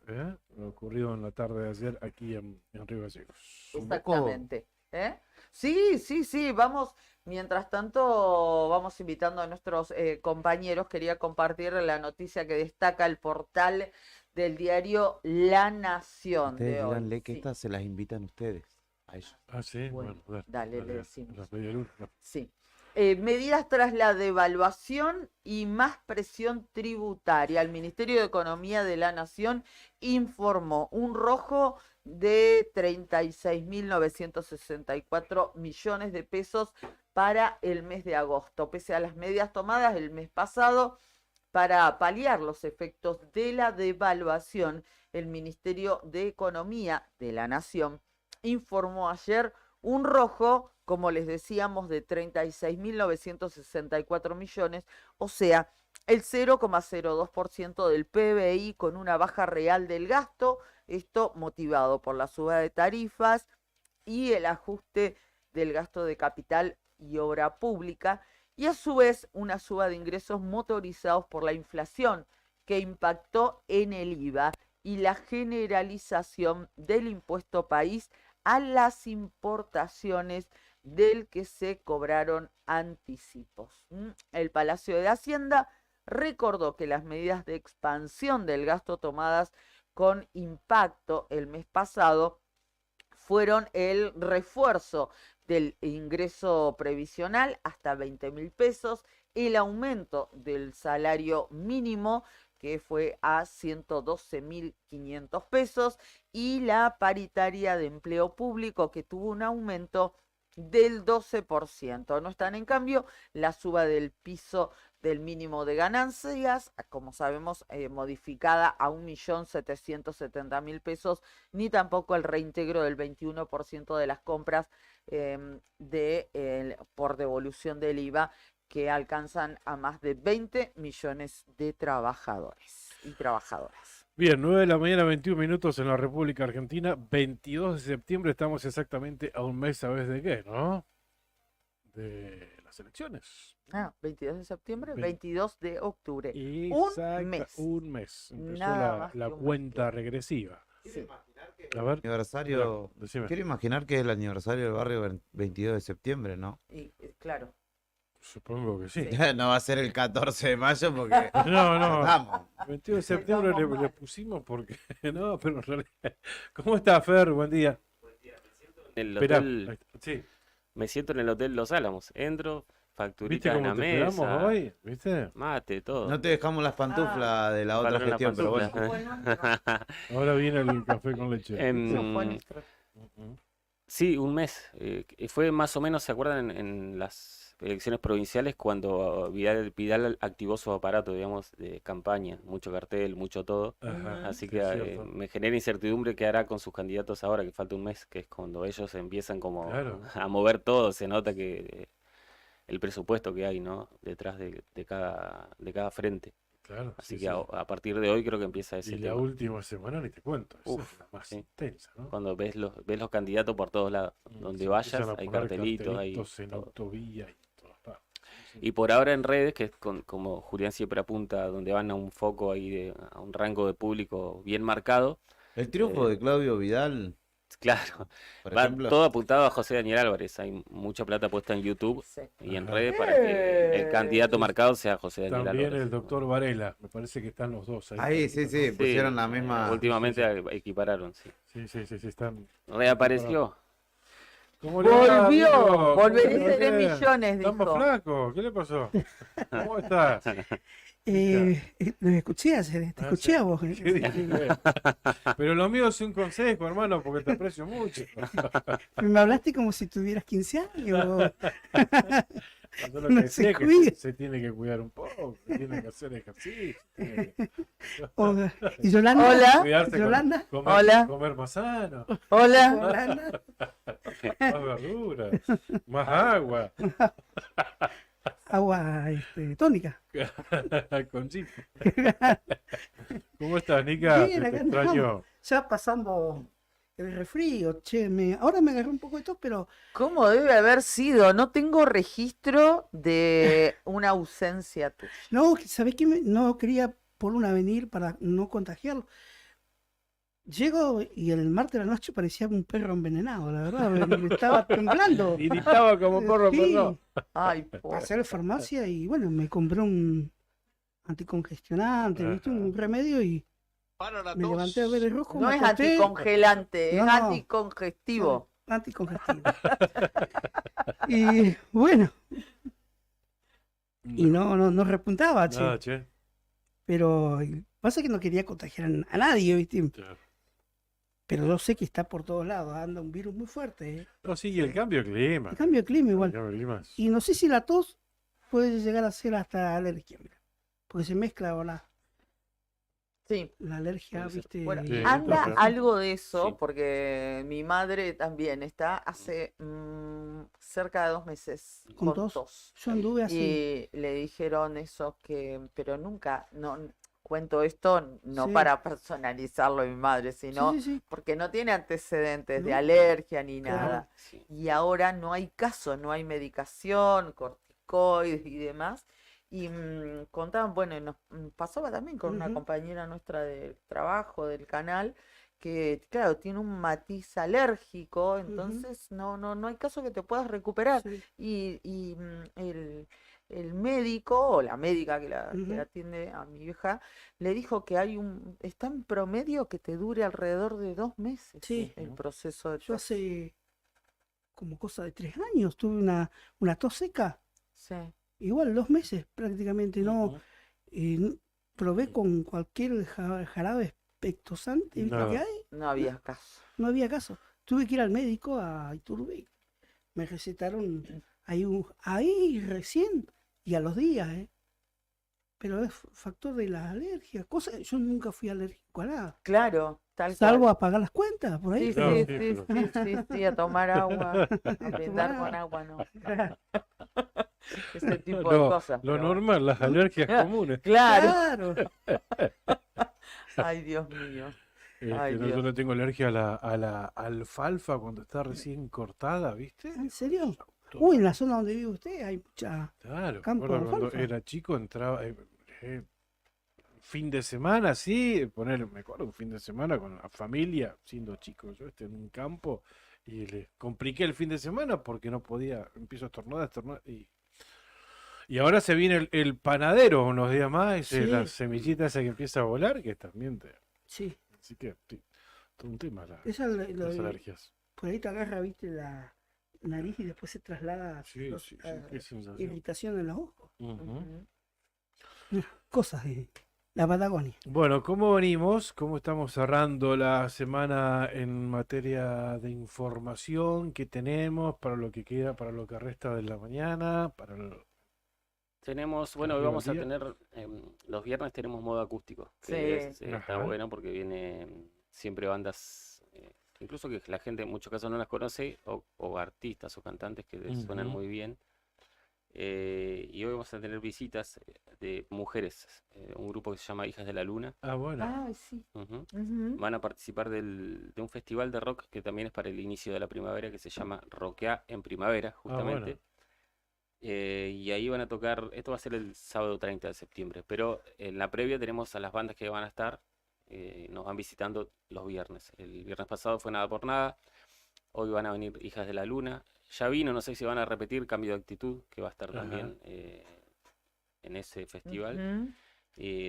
[SPEAKER 4] lo ocurrido en la tarde de ayer aquí en Río Gallegos.
[SPEAKER 5] Exactamente. ¿Eh? Sí, sí, sí, vamos, mientras tanto vamos invitando a nuestros compañeros. Quería compartir la noticia que destaca el portal del diario La Nación
[SPEAKER 10] Ustedes
[SPEAKER 5] de hoy.
[SPEAKER 10] díganle que
[SPEAKER 5] Sí.
[SPEAKER 10] estas se las invitan ustedes a ellos.
[SPEAKER 4] Ah, sí,
[SPEAKER 5] Bueno,
[SPEAKER 4] bueno,
[SPEAKER 5] dale, le decimos.
[SPEAKER 4] las medialunas.
[SPEAKER 5] Sí. Medidas tras la devaluación y más presión tributaria. El Ministerio de Economía de la Nación informó un rojo de 36.964 millones de pesos para el mes de agosto. Pese a las medidas tomadas el mes pasado para paliar los efectos de la devaluación, el Ministerio de Economía de la Nación informó ayer un rojo, como les decíamos, de 36.964 millones, o sea, el 0,02% del PBI, con una baja real del gasto, esto motivado por la suba de tarifas y el ajuste del gasto de capital y obra pública, y a su vez una suba de ingresos motorizados por la inflación que impactó en el IVA y la generalización del impuesto país a las importaciones del que se cobraron anticipos. El Palacio de Hacienda recordó que las medidas de expansión del gasto tomadas con impacto el mes pasado fueron el refuerzo del ingreso previsional hasta 20.000 pesos, el aumento del salario mínimo que fue a 112.500 pesos, y la paritaria de empleo público que tuvo un aumento del 12%. No están, en cambio, la suba del piso del mínimo de ganancias, como sabemos, modificada a 1.770.000 pesos, ni tampoco el reintegro del 21% de las compras por devolución del IVA, que alcanzan a más de 20 millones de trabajadores y trabajadoras.
[SPEAKER 4] Bien, 9 de la mañana, 21 minutos en la República Argentina, 22 de septiembre, estamos exactamente a un mes, ¿sabes de qué, no? De las elecciones.
[SPEAKER 5] 22 de septiembre, 22 de octubre.
[SPEAKER 4] Exacto,
[SPEAKER 5] Un mes.
[SPEAKER 4] Un mes. Empezó
[SPEAKER 5] Nada más
[SPEAKER 4] la
[SPEAKER 5] que un
[SPEAKER 4] cuenta
[SPEAKER 5] mes.
[SPEAKER 4] regresiva.
[SPEAKER 5] Sí.
[SPEAKER 4] A ver,
[SPEAKER 10] Aniversario.
[SPEAKER 4] decime.
[SPEAKER 10] Quiero imaginar que es el aniversario del barrio 22 de septiembre, ¿no?
[SPEAKER 5] Y, claro.
[SPEAKER 4] Supongo que sí.
[SPEAKER 10] No va a ser el 14 de mayo porque.
[SPEAKER 4] No, no.
[SPEAKER 10] Vamos.
[SPEAKER 4] 22 de septiembre le pusimos porque. No, pero en realidad. ¿Cómo está, Fer? Buen día.
[SPEAKER 11] El
[SPEAKER 4] Esperá,
[SPEAKER 11] hotel,
[SPEAKER 4] ahí está. Sí.
[SPEAKER 11] me siento en el Hotel Los Álamos. Entro,
[SPEAKER 4] ¿Viste
[SPEAKER 11] facturita en
[SPEAKER 4] cómo
[SPEAKER 11] la
[SPEAKER 4] te esperamos
[SPEAKER 11] mesa,
[SPEAKER 4] hoy? ¿Viste?
[SPEAKER 11] mate, todo.
[SPEAKER 10] No te dejamos las pantuflas de la otra
[SPEAKER 11] Faltaron las
[SPEAKER 10] gestión, pero bueno.
[SPEAKER 11] pantuflas.
[SPEAKER 4] Ahora viene el café con leche.
[SPEAKER 11] Sí, un mes. Fue más o menos, ¿se acuerdan en las elecciones provinciales cuando Vidal activó su aparato, digamos, de campaña? Mucho cartel, mucho todo.
[SPEAKER 4] Ajá,
[SPEAKER 11] Así
[SPEAKER 4] sí,
[SPEAKER 11] que
[SPEAKER 4] es cierto.
[SPEAKER 11] me genera incertidumbre qué hará con sus candidatos ahora, que falta un mes, que es cuando ellos empiezan como
[SPEAKER 4] Claro.
[SPEAKER 11] a mover todo. Se nota que el presupuesto que hay, ¿no? Detrás de cada frente.
[SPEAKER 4] Claro,
[SPEAKER 11] Así
[SPEAKER 4] sí,
[SPEAKER 11] que
[SPEAKER 4] sí.
[SPEAKER 11] a partir de hoy creo que empieza ese
[SPEAKER 4] Y la
[SPEAKER 11] tema.
[SPEAKER 4] última semana ni te cuento. Esa
[SPEAKER 11] Uf,
[SPEAKER 4] es la más
[SPEAKER 11] sí.
[SPEAKER 4] intensa, ¿no?
[SPEAKER 11] Cuando ves los candidatos por todos lados. Donde
[SPEAKER 4] Se
[SPEAKER 11] vayas
[SPEAKER 4] empiezan a
[SPEAKER 11] hay
[SPEAKER 4] poner
[SPEAKER 11] cartelitos, hay
[SPEAKER 4] cartelitos en
[SPEAKER 11] todo.
[SPEAKER 4] autovía y en todas partes. Sí, sí.
[SPEAKER 11] Y por ahora en redes, que es como Julián siempre apunta, donde van a un foco ahí, a un rango de público bien marcado.
[SPEAKER 10] El triunfo de Claudio Vidal,
[SPEAKER 11] Claro,
[SPEAKER 10] por
[SPEAKER 11] va
[SPEAKER 10] ejemplo.
[SPEAKER 11] todo apuntado a José Daniel Álvarez. Hay mucha plata puesta en YouTube
[SPEAKER 5] Sí.
[SPEAKER 11] y en
[SPEAKER 4] Ajá.
[SPEAKER 11] redes para que el candidato marcado sea José Daniel
[SPEAKER 4] También
[SPEAKER 11] Álvarez.
[SPEAKER 4] el doctor Varela. Me parece que están los dos ahí.
[SPEAKER 10] Ahí, sí, sí,
[SPEAKER 11] Sí,
[SPEAKER 10] pusieron la misma.
[SPEAKER 11] últimamente equipararon, sí.
[SPEAKER 4] Sí, están.
[SPEAKER 11] Reapareció.
[SPEAKER 4] ¿Cómo le va,
[SPEAKER 5] Volvió,
[SPEAKER 4] amigo?
[SPEAKER 5] volveré
[SPEAKER 4] ¿Cómo le
[SPEAKER 5] seré
[SPEAKER 4] va?
[SPEAKER 5] millones,
[SPEAKER 4] ¿Estás más
[SPEAKER 5] dijo.
[SPEAKER 4] flaco? ¿Qué le pasó? ¿Cómo estás?
[SPEAKER 6] Los escuché ayer, te escuché a vos.
[SPEAKER 4] ¿Qué dije? Pero lo mío es un consejo, hermano, porque te aprecio mucho.
[SPEAKER 6] Me hablaste como si tuvieras 15 años.
[SPEAKER 4] Yo lo
[SPEAKER 6] No
[SPEAKER 4] que
[SPEAKER 6] se
[SPEAKER 4] sé es que
[SPEAKER 6] cuida.
[SPEAKER 4] se tiene que cuidar un poco, que tiene que hacer ejercicio. Tiene que
[SPEAKER 6] ¿Y Yolanda?
[SPEAKER 5] Hola.
[SPEAKER 4] cuidarse,
[SPEAKER 6] Yolanda.
[SPEAKER 5] Hola.
[SPEAKER 4] comer más sano,
[SPEAKER 5] Hola.
[SPEAKER 6] Yolanda.
[SPEAKER 4] más verduras, más agua,
[SPEAKER 6] Agua tónica.
[SPEAKER 4] con chip. ¿Cómo estás, Nica?
[SPEAKER 6] Bien,
[SPEAKER 4] Te
[SPEAKER 6] acá
[SPEAKER 4] extraño.
[SPEAKER 6] andamos. Ya pasando el resfrío, che, ahora me agarré un poco de tos, pero
[SPEAKER 5] ¿Cómo debe haber sido? No tengo registro de una ausencia tuya.
[SPEAKER 6] no, ¿sabés qué? No quería por una venir para no contagiarlo. Llego y el martes de la noche parecía un perro envenenado, la verdad, me estaba temblando.
[SPEAKER 4] Y gritaba como perro,
[SPEAKER 6] Sí.
[SPEAKER 4] perdón.
[SPEAKER 5] Ay,
[SPEAKER 6] Pasé a la farmacia y bueno, me compré un anticongestionante, ¿viste? Un remedio y me levanté a ver el rojo.
[SPEAKER 5] no
[SPEAKER 6] me
[SPEAKER 5] es
[SPEAKER 6] acosté.
[SPEAKER 5] anticongelante,
[SPEAKER 6] No,
[SPEAKER 5] es
[SPEAKER 6] no.
[SPEAKER 5] anticongestivo.
[SPEAKER 6] Anticongestivo. Y bueno, y no repuntaba, che.
[SPEAKER 4] Nada, che.
[SPEAKER 6] Pero pasa que no quería contagiar a nadie, ¿viste?
[SPEAKER 4] Claro.
[SPEAKER 6] Pero yo sé que está por todos lados, anda un virus muy fuerte.
[SPEAKER 4] No, sí, y el cambio de clima.
[SPEAKER 6] El cambio de clima igual.
[SPEAKER 4] El cambio de clima es-
[SPEAKER 6] Y no sé si la tos puede llegar a ser hasta alergia, mira. Porque se mezcla o la alergia,
[SPEAKER 11] Puede ser.
[SPEAKER 6] ¿viste?
[SPEAKER 5] Bueno,
[SPEAKER 4] Sí,
[SPEAKER 5] anda
[SPEAKER 4] puede ser.
[SPEAKER 5] algo de eso,
[SPEAKER 11] Sí.
[SPEAKER 5] porque mi madre también está hace cerca de 2 meses
[SPEAKER 6] ¿Con
[SPEAKER 5] con
[SPEAKER 6] tos?
[SPEAKER 5] tos.
[SPEAKER 6] Yo anduve así.
[SPEAKER 5] Y le dijeron eso pero nunca, no cuento esto no
[SPEAKER 6] Sí.
[SPEAKER 5] para personalizarlo a mi madre, sino
[SPEAKER 6] Sí, sí, sí.
[SPEAKER 5] porque no tiene antecedentes de
[SPEAKER 6] No.
[SPEAKER 5] alergia ni
[SPEAKER 6] Claro.
[SPEAKER 5] nada.
[SPEAKER 11] Sí.
[SPEAKER 5] Y ahora no hay caso, no hay medicación, corticoides y demás. Y contaban, bueno, y nos pasaba también con una
[SPEAKER 6] Ujú.
[SPEAKER 5] compañera nuestra de trabajo del canal, que claro, tiene un matiz alérgico, entonces no hay caso que te puedas recuperar.
[SPEAKER 6] Sí.
[SPEAKER 5] Y el médico o la médica que la
[SPEAKER 6] Ujú.
[SPEAKER 5] atiende a mi vieja le dijo que está en promedio que te dure alrededor de 2 meses
[SPEAKER 6] Sí.
[SPEAKER 5] el proceso de
[SPEAKER 6] Yo
[SPEAKER 5] tos.
[SPEAKER 6] hace como cosa de 3 años tuve una tos seca.
[SPEAKER 5] Sí.
[SPEAKER 6] Igual 2 meses prácticamente. No,
[SPEAKER 11] Ujú.
[SPEAKER 6] probé con cualquier jarabe expectosante, ¿viste?
[SPEAKER 4] Nada.
[SPEAKER 6] Que hay.
[SPEAKER 5] No había caso.
[SPEAKER 6] No había caso. Tuve que ir al médico a Iturbey. Me recetaron ahí recién y a los días, ¿eh? Pero es factor de la alergia. Yo nunca fui alérgico a nada.
[SPEAKER 5] Claro, tal
[SPEAKER 6] Salvo
[SPEAKER 5] cual.
[SPEAKER 6] a pagar las cuentas, por ahí.
[SPEAKER 5] Sí,
[SPEAKER 4] Claro,
[SPEAKER 5] sí,
[SPEAKER 4] sí,
[SPEAKER 5] sí,
[SPEAKER 4] pero-
[SPEAKER 5] sí, a tomar agua, a brindar
[SPEAKER 6] tomar
[SPEAKER 5] con agua, no.
[SPEAKER 6] Claro.
[SPEAKER 5] Ese tipo de
[SPEAKER 4] No,
[SPEAKER 5] cosas.
[SPEAKER 4] lo
[SPEAKER 5] pero
[SPEAKER 4] normal, las alergias comunes.
[SPEAKER 5] Claro.
[SPEAKER 6] Claro.
[SPEAKER 5] Ay, Dios mío. Ay,
[SPEAKER 4] No,
[SPEAKER 5] Dios.
[SPEAKER 4] yo no tengo alergia a la alfalfa cuando está recién cortada, ¿viste?
[SPEAKER 6] ¿En serio?
[SPEAKER 4] Todo.
[SPEAKER 6] Uy, en la zona donde vive usted hay mucha
[SPEAKER 4] Claro,
[SPEAKER 6] campo de
[SPEAKER 4] recuerdo cuando
[SPEAKER 6] alfalfa.
[SPEAKER 4] era chico entraba fin de semana, sí, me acuerdo un fin de semana con la familia, siendo chico yo, en un campo, y le compliqué el fin de semana porque no podía, empiezo a estornudar, y ahora se viene el panadero unos días más,
[SPEAKER 6] Sí.
[SPEAKER 4] la semillita esa que empieza a volar, que también
[SPEAKER 6] Sí.
[SPEAKER 4] así que sí, todo un tema
[SPEAKER 6] Esa
[SPEAKER 4] las alergias.
[SPEAKER 6] por ahí te agarra, viste, la nariz y después se traslada
[SPEAKER 4] Sí,
[SPEAKER 6] los-
[SPEAKER 4] sí,
[SPEAKER 6] a
[SPEAKER 4] qué sensación.
[SPEAKER 6] irritación en los ojos.
[SPEAKER 4] Ujú.
[SPEAKER 6] Cosas de la Patagonia.
[SPEAKER 4] Bueno, ¿cómo venimos? ¿Cómo estamos cerrando la semana en materia de información que tenemos para lo que queda, para lo que resta de la mañana,
[SPEAKER 11] Tenemos, bueno, hoy
[SPEAKER 4] Arriba
[SPEAKER 11] vamos a
[SPEAKER 4] el día.
[SPEAKER 11] tener, los viernes tenemos modo acústico,
[SPEAKER 5] Sí.
[SPEAKER 11] que está
[SPEAKER 4] Ajá.
[SPEAKER 11] bueno porque viene siempre bandas, incluso que la gente en muchos casos no las conoce, o artistas o cantantes que suenan
[SPEAKER 4] Ujú.
[SPEAKER 11] muy bien. Y hoy vamos a tener visitas de mujeres, un grupo que se llama Hijas de la Luna.
[SPEAKER 4] Ah, bueno.
[SPEAKER 5] Ay, sí.
[SPEAKER 11] Ujú.
[SPEAKER 5] Ujú.
[SPEAKER 11] Van a participar de un festival de rock que también es para el inicio de la primavera, que se llama Rockea en Primavera, justamente. Y ahí van a tocar, esto va a ser el sábado 30 de septiembre, pero en la previa tenemos a las bandas que van a estar, nos van visitando los viernes. El viernes pasado fue Nada por Nada, hoy van a venir Hijas de la Luna, ya vino, no sé si van a repetir Cambio de Actitud, que va a estar
[SPEAKER 4] Ajá.
[SPEAKER 11] también en ese festival.
[SPEAKER 5] Ujú.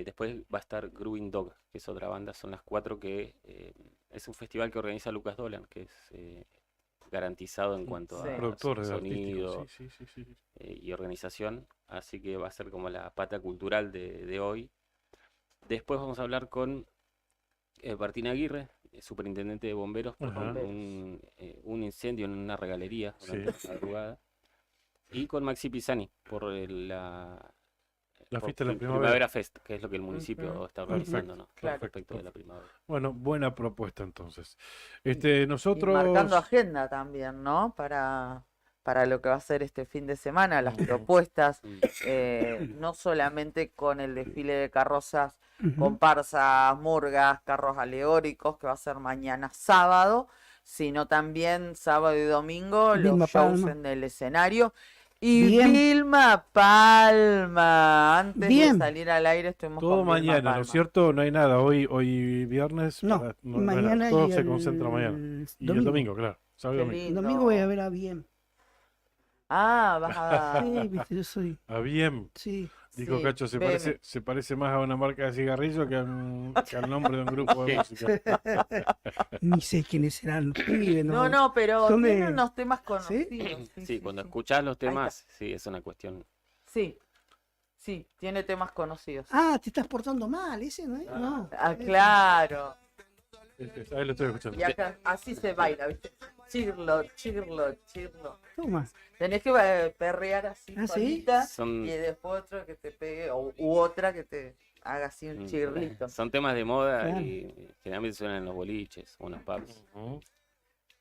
[SPEAKER 11] Después va a estar Growing Dog, que es otra banda, son las 4 que es un festival que organiza Lucas Dolan, que es garantizado en cuanto
[SPEAKER 5] Sí.
[SPEAKER 11] a
[SPEAKER 4] Productores
[SPEAKER 11] sonido
[SPEAKER 4] artísticos, sí.
[SPEAKER 11] y organización, así que va a ser como la pata cultural de hoy. Después vamos a hablar con Martín Aguirre, superintendente de bomberos, por
[SPEAKER 4] Ajá.
[SPEAKER 11] un incendio en una regalería durante
[SPEAKER 4] Sí.
[SPEAKER 11] la madrugada. Y con Maxi Pisani por
[SPEAKER 4] La
[SPEAKER 11] por
[SPEAKER 4] fiesta de la
[SPEAKER 11] Primavera
[SPEAKER 4] primavera.
[SPEAKER 11] Fest, que es lo que el municipio
[SPEAKER 5] Ujú.
[SPEAKER 11] está organizando, ¿no?
[SPEAKER 5] Claro.
[SPEAKER 11] Respecto de la primavera.
[SPEAKER 4] Bueno, buena propuesta entonces.
[SPEAKER 5] Y
[SPEAKER 4] Nosotros...
[SPEAKER 5] marcando agenda también, ¿no? Para lo que va a ser este fin de semana, las propuestas, no solamente con el desfile de carrozas, comparsas, murgas, carros alegóricos, que va a ser mañana sábado, sino también sábado y domingo,
[SPEAKER 6] Vilma
[SPEAKER 5] los shows
[SPEAKER 6] Palma.
[SPEAKER 5] en el escenario. Y
[SPEAKER 6] Bien.
[SPEAKER 5] Vilma Palma. Antes
[SPEAKER 6] Bien.
[SPEAKER 5] de salir al aire estuvimos
[SPEAKER 4] Todo
[SPEAKER 5] con Vilma
[SPEAKER 4] mañana, ¿no
[SPEAKER 5] Palma.
[SPEAKER 4] es cierto? No hay nada. Hoy viernes.
[SPEAKER 6] No,
[SPEAKER 4] no hay nada.
[SPEAKER 6] mañana
[SPEAKER 4] Todo
[SPEAKER 6] y
[SPEAKER 4] se
[SPEAKER 6] el
[SPEAKER 4] concentra mañana. Y el domingo, claro. Sábado y
[SPEAKER 5] Qué
[SPEAKER 4] domingo.
[SPEAKER 6] El
[SPEAKER 5] lindo.
[SPEAKER 6] domingo voy a ver a Bien.
[SPEAKER 5] Ah, vas a...
[SPEAKER 6] Sí, viste, yo soy.
[SPEAKER 4] Ah, bien.
[SPEAKER 6] Sí.
[SPEAKER 4] Dijo
[SPEAKER 5] Sí,
[SPEAKER 4] Cacho,
[SPEAKER 5] BM.
[SPEAKER 4] se parece más a una marca de cigarrillo que al nombre de un grupo de música.
[SPEAKER 6] Ni sé quiénes serán los pibes,
[SPEAKER 5] No, no, pero
[SPEAKER 6] Son
[SPEAKER 5] tiene
[SPEAKER 6] de-
[SPEAKER 5] unos temas conocidos.
[SPEAKER 11] Sí, cuando escuchás los temas, sí, es una cuestión.
[SPEAKER 5] Sí, sí, tiene temas conocidos.
[SPEAKER 6] Ah, te estás portando mal, ese, ¿no? No.
[SPEAKER 5] Ah, claro.
[SPEAKER 4] Ahí lo estoy escuchando.
[SPEAKER 5] Y acá así se baila, ¿viste? Chirlo, chirlo, chirlo.
[SPEAKER 6] Toma.
[SPEAKER 5] Tenés que perrear así,
[SPEAKER 6] ¿Ah, sí?
[SPEAKER 5] solita,
[SPEAKER 11] Son-
[SPEAKER 5] y después otro que te pegue, u otra que te haga así un chirrito.
[SPEAKER 11] Son temas de moda
[SPEAKER 6] Claro.
[SPEAKER 11] y generalmente suenan en los boliches o en los pubs.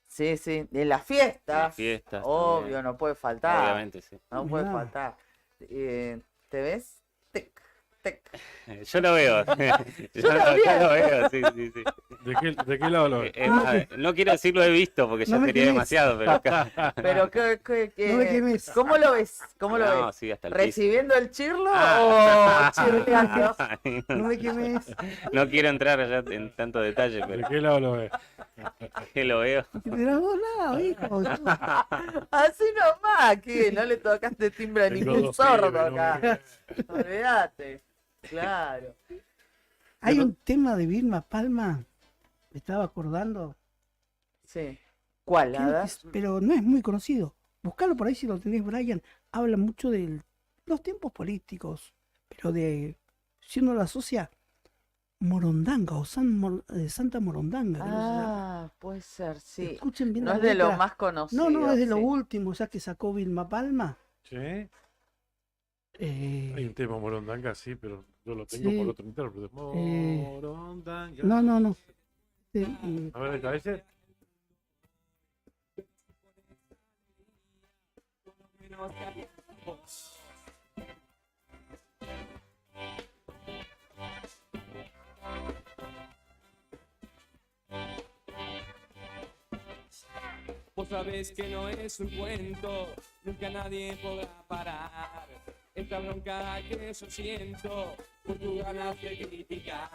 [SPEAKER 5] Sí, sí, en las fiestas.
[SPEAKER 11] En las fiestas
[SPEAKER 5] Obvio,
[SPEAKER 11] también.
[SPEAKER 5] no puede faltar.
[SPEAKER 11] Obviamente, sí.
[SPEAKER 5] No puede
[SPEAKER 6] Mirá.
[SPEAKER 5] faltar. ¿Te ves? Tec, tec.
[SPEAKER 11] Yo lo veo. Yo lo veo, sí, sí, sí.
[SPEAKER 4] ¿De qué lado lo ves?
[SPEAKER 11] No quiero decir lo he visto porque ya
[SPEAKER 6] No me
[SPEAKER 11] sería
[SPEAKER 6] quemes.
[SPEAKER 11] demasiado, pero acá.
[SPEAKER 5] Pero
[SPEAKER 6] No me quemes.
[SPEAKER 5] ¿cómo lo ves? ¿Cómo lo
[SPEAKER 11] No,
[SPEAKER 5] ves?
[SPEAKER 11] sí, hasta el piso.
[SPEAKER 5] ¿Recibiendo el chirlo
[SPEAKER 11] Ah.
[SPEAKER 5] o chirleando?
[SPEAKER 6] No me quemes.
[SPEAKER 11] No quiero entrar ya en tanto detalle,
[SPEAKER 4] ¿De
[SPEAKER 11] pero
[SPEAKER 4] qué lado lo ves?
[SPEAKER 11] que lo veo.
[SPEAKER 6] De los dos lados, hijo.
[SPEAKER 5] Así nomás, que no le tocaste timbre a
[SPEAKER 4] Tengo
[SPEAKER 5] ningún
[SPEAKER 4] dos
[SPEAKER 5] sordo
[SPEAKER 4] pibes,
[SPEAKER 5] acá. Olvídate. Claro.
[SPEAKER 6] Hay un tema de Vilma Palma, me estaba acordando,
[SPEAKER 5] Sí. ¿Cuál?
[SPEAKER 6] creo que pero no es muy conocido. Buscalo por ahí si lo tenés, Brian. Habla mucho de los tiempos políticos, pero si uno lo asocia, Morondanga o Santa Morondanga. que no se llama.
[SPEAKER 5] Ah, puede ser, sí.
[SPEAKER 6] Escuchen bien
[SPEAKER 5] No
[SPEAKER 6] la
[SPEAKER 5] es de lo
[SPEAKER 6] letra.
[SPEAKER 5] más conocido.
[SPEAKER 6] No, es de lo
[SPEAKER 5] sí.
[SPEAKER 6] último, ya que sacó Vilma Palma.
[SPEAKER 4] Sí. Hay un tema Morondanga, sí, pero yo lo tengo
[SPEAKER 6] Sí.
[SPEAKER 4] por otro intérprete. Morondanga.
[SPEAKER 6] No.
[SPEAKER 4] A ver, ¿está ese?
[SPEAKER 2] Vos sabés que no es un cuento, nunca nadie podrá parar esta bronca que yo siento por tus ganas de criticar.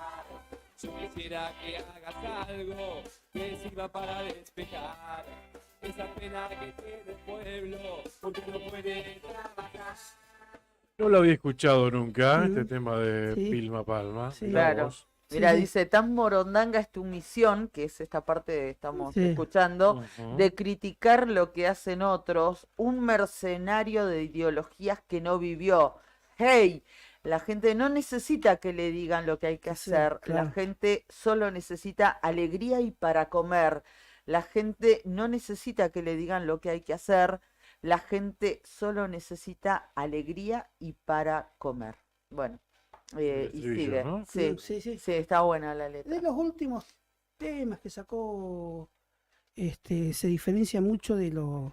[SPEAKER 2] Yo quisiera que hagas algo que sirva para despejar esa pena que tiene el pueblo porque no puede trabajar.
[SPEAKER 4] No lo había escuchado nunca,
[SPEAKER 6] Mm.
[SPEAKER 4] este tema de
[SPEAKER 6] Sí.
[SPEAKER 4] Vilma Palma.
[SPEAKER 6] Sí.
[SPEAKER 4] Mirá
[SPEAKER 5] Claro.
[SPEAKER 4] vos.
[SPEAKER 5] Mira,
[SPEAKER 6] Sí.
[SPEAKER 5] dice, tan morondanga es tu misión, que es esta parte que estamos
[SPEAKER 6] Sí.
[SPEAKER 5] escuchando,
[SPEAKER 4] Ujú.
[SPEAKER 5] de criticar lo que hacen otros, un mercenario de ideologías que no vivió. ¡Hey! La gente no necesita que le digan lo que hay que
[SPEAKER 6] Sí,
[SPEAKER 5] hacer, la
[SPEAKER 6] claro.
[SPEAKER 5] gente solo necesita alegría y para comer. La gente no necesita que le digan lo que hay que hacer, la gente solo necesita alegría y para comer. Bueno, y
[SPEAKER 4] estribillo,
[SPEAKER 5] sigue.
[SPEAKER 4] ¿no?
[SPEAKER 5] Sí,
[SPEAKER 6] Sí.
[SPEAKER 5] sí, está buena la letra.
[SPEAKER 6] De los últimos temas que sacó, se diferencia mucho de los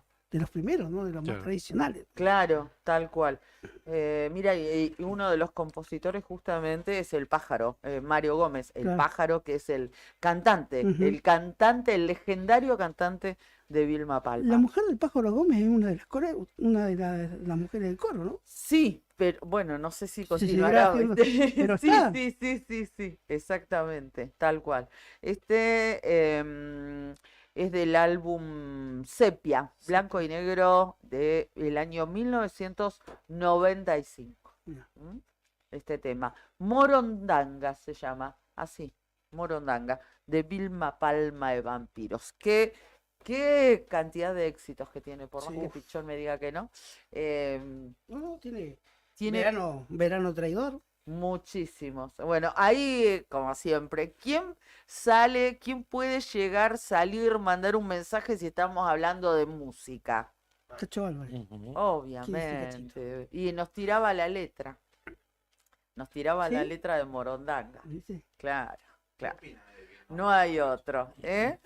[SPEAKER 6] primeros, ¿no? De los más
[SPEAKER 4] Claro.
[SPEAKER 6] tradicionales.
[SPEAKER 5] Claro, tal cual. Mira, y uno de los compositores justamente es el pájaro, Mario Gómez, el
[SPEAKER 6] Claro.
[SPEAKER 5] pájaro que es el cantante,
[SPEAKER 6] Ujú.
[SPEAKER 5] el legendario cantante de Vilma Palma.
[SPEAKER 6] La mujer del pájaro Gómez es una de una de las mujeres del coro, ¿no?
[SPEAKER 5] Sí, pero bueno, no sé si
[SPEAKER 6] Si
[SPEAKER 5] continuará.
[SPEAKER 6] seguirá haciendo-
[SPEAKER 5] ¿viste?
[SPEAKER 6] pero
[SPEAKER 5] Sí,
[SPEAKER 6] está.
[SPEAKER 5] sí, exactamente, tal cual. Es del álbum Sepia, blanco y negro del año 1995.
[SPEAKER 6] Mira.
[SPEAKER 5] ¿Mm? Este tema. Morondanga se llama, así, Morondanga, de Vilma Palma de Vampiros. Qué cantidad de éxitos que tiene, por más
[SPEAKER 6] Sí.
[SPEAKER 5] que Pichón me diga que no.
[SPEAKER 6] No, tiene
[SPEAKER 5] Tiene
[SPEAKER 6] verano traidor.
[SPEAKER 5] muchísimos. Bueno, ahí, como siempre, ¿quién puede llegar, salir, mandar un mensaje si estamos hablando de música?
[SPEAKER 6] Cacho Álvarez.
[SPEAKER 4] Ujú.
[SPEAKER 5] Obviamente. Y nos tiraba la letra. Nos tiraba la
[SPEAKER 6] ¿Sí?
[SPEAKER 5] letra de Morondanga.
[SPEAKER 6] ¿Viste?
[SPEAKER 5] Claro, claro. No hay otro, ¿eh?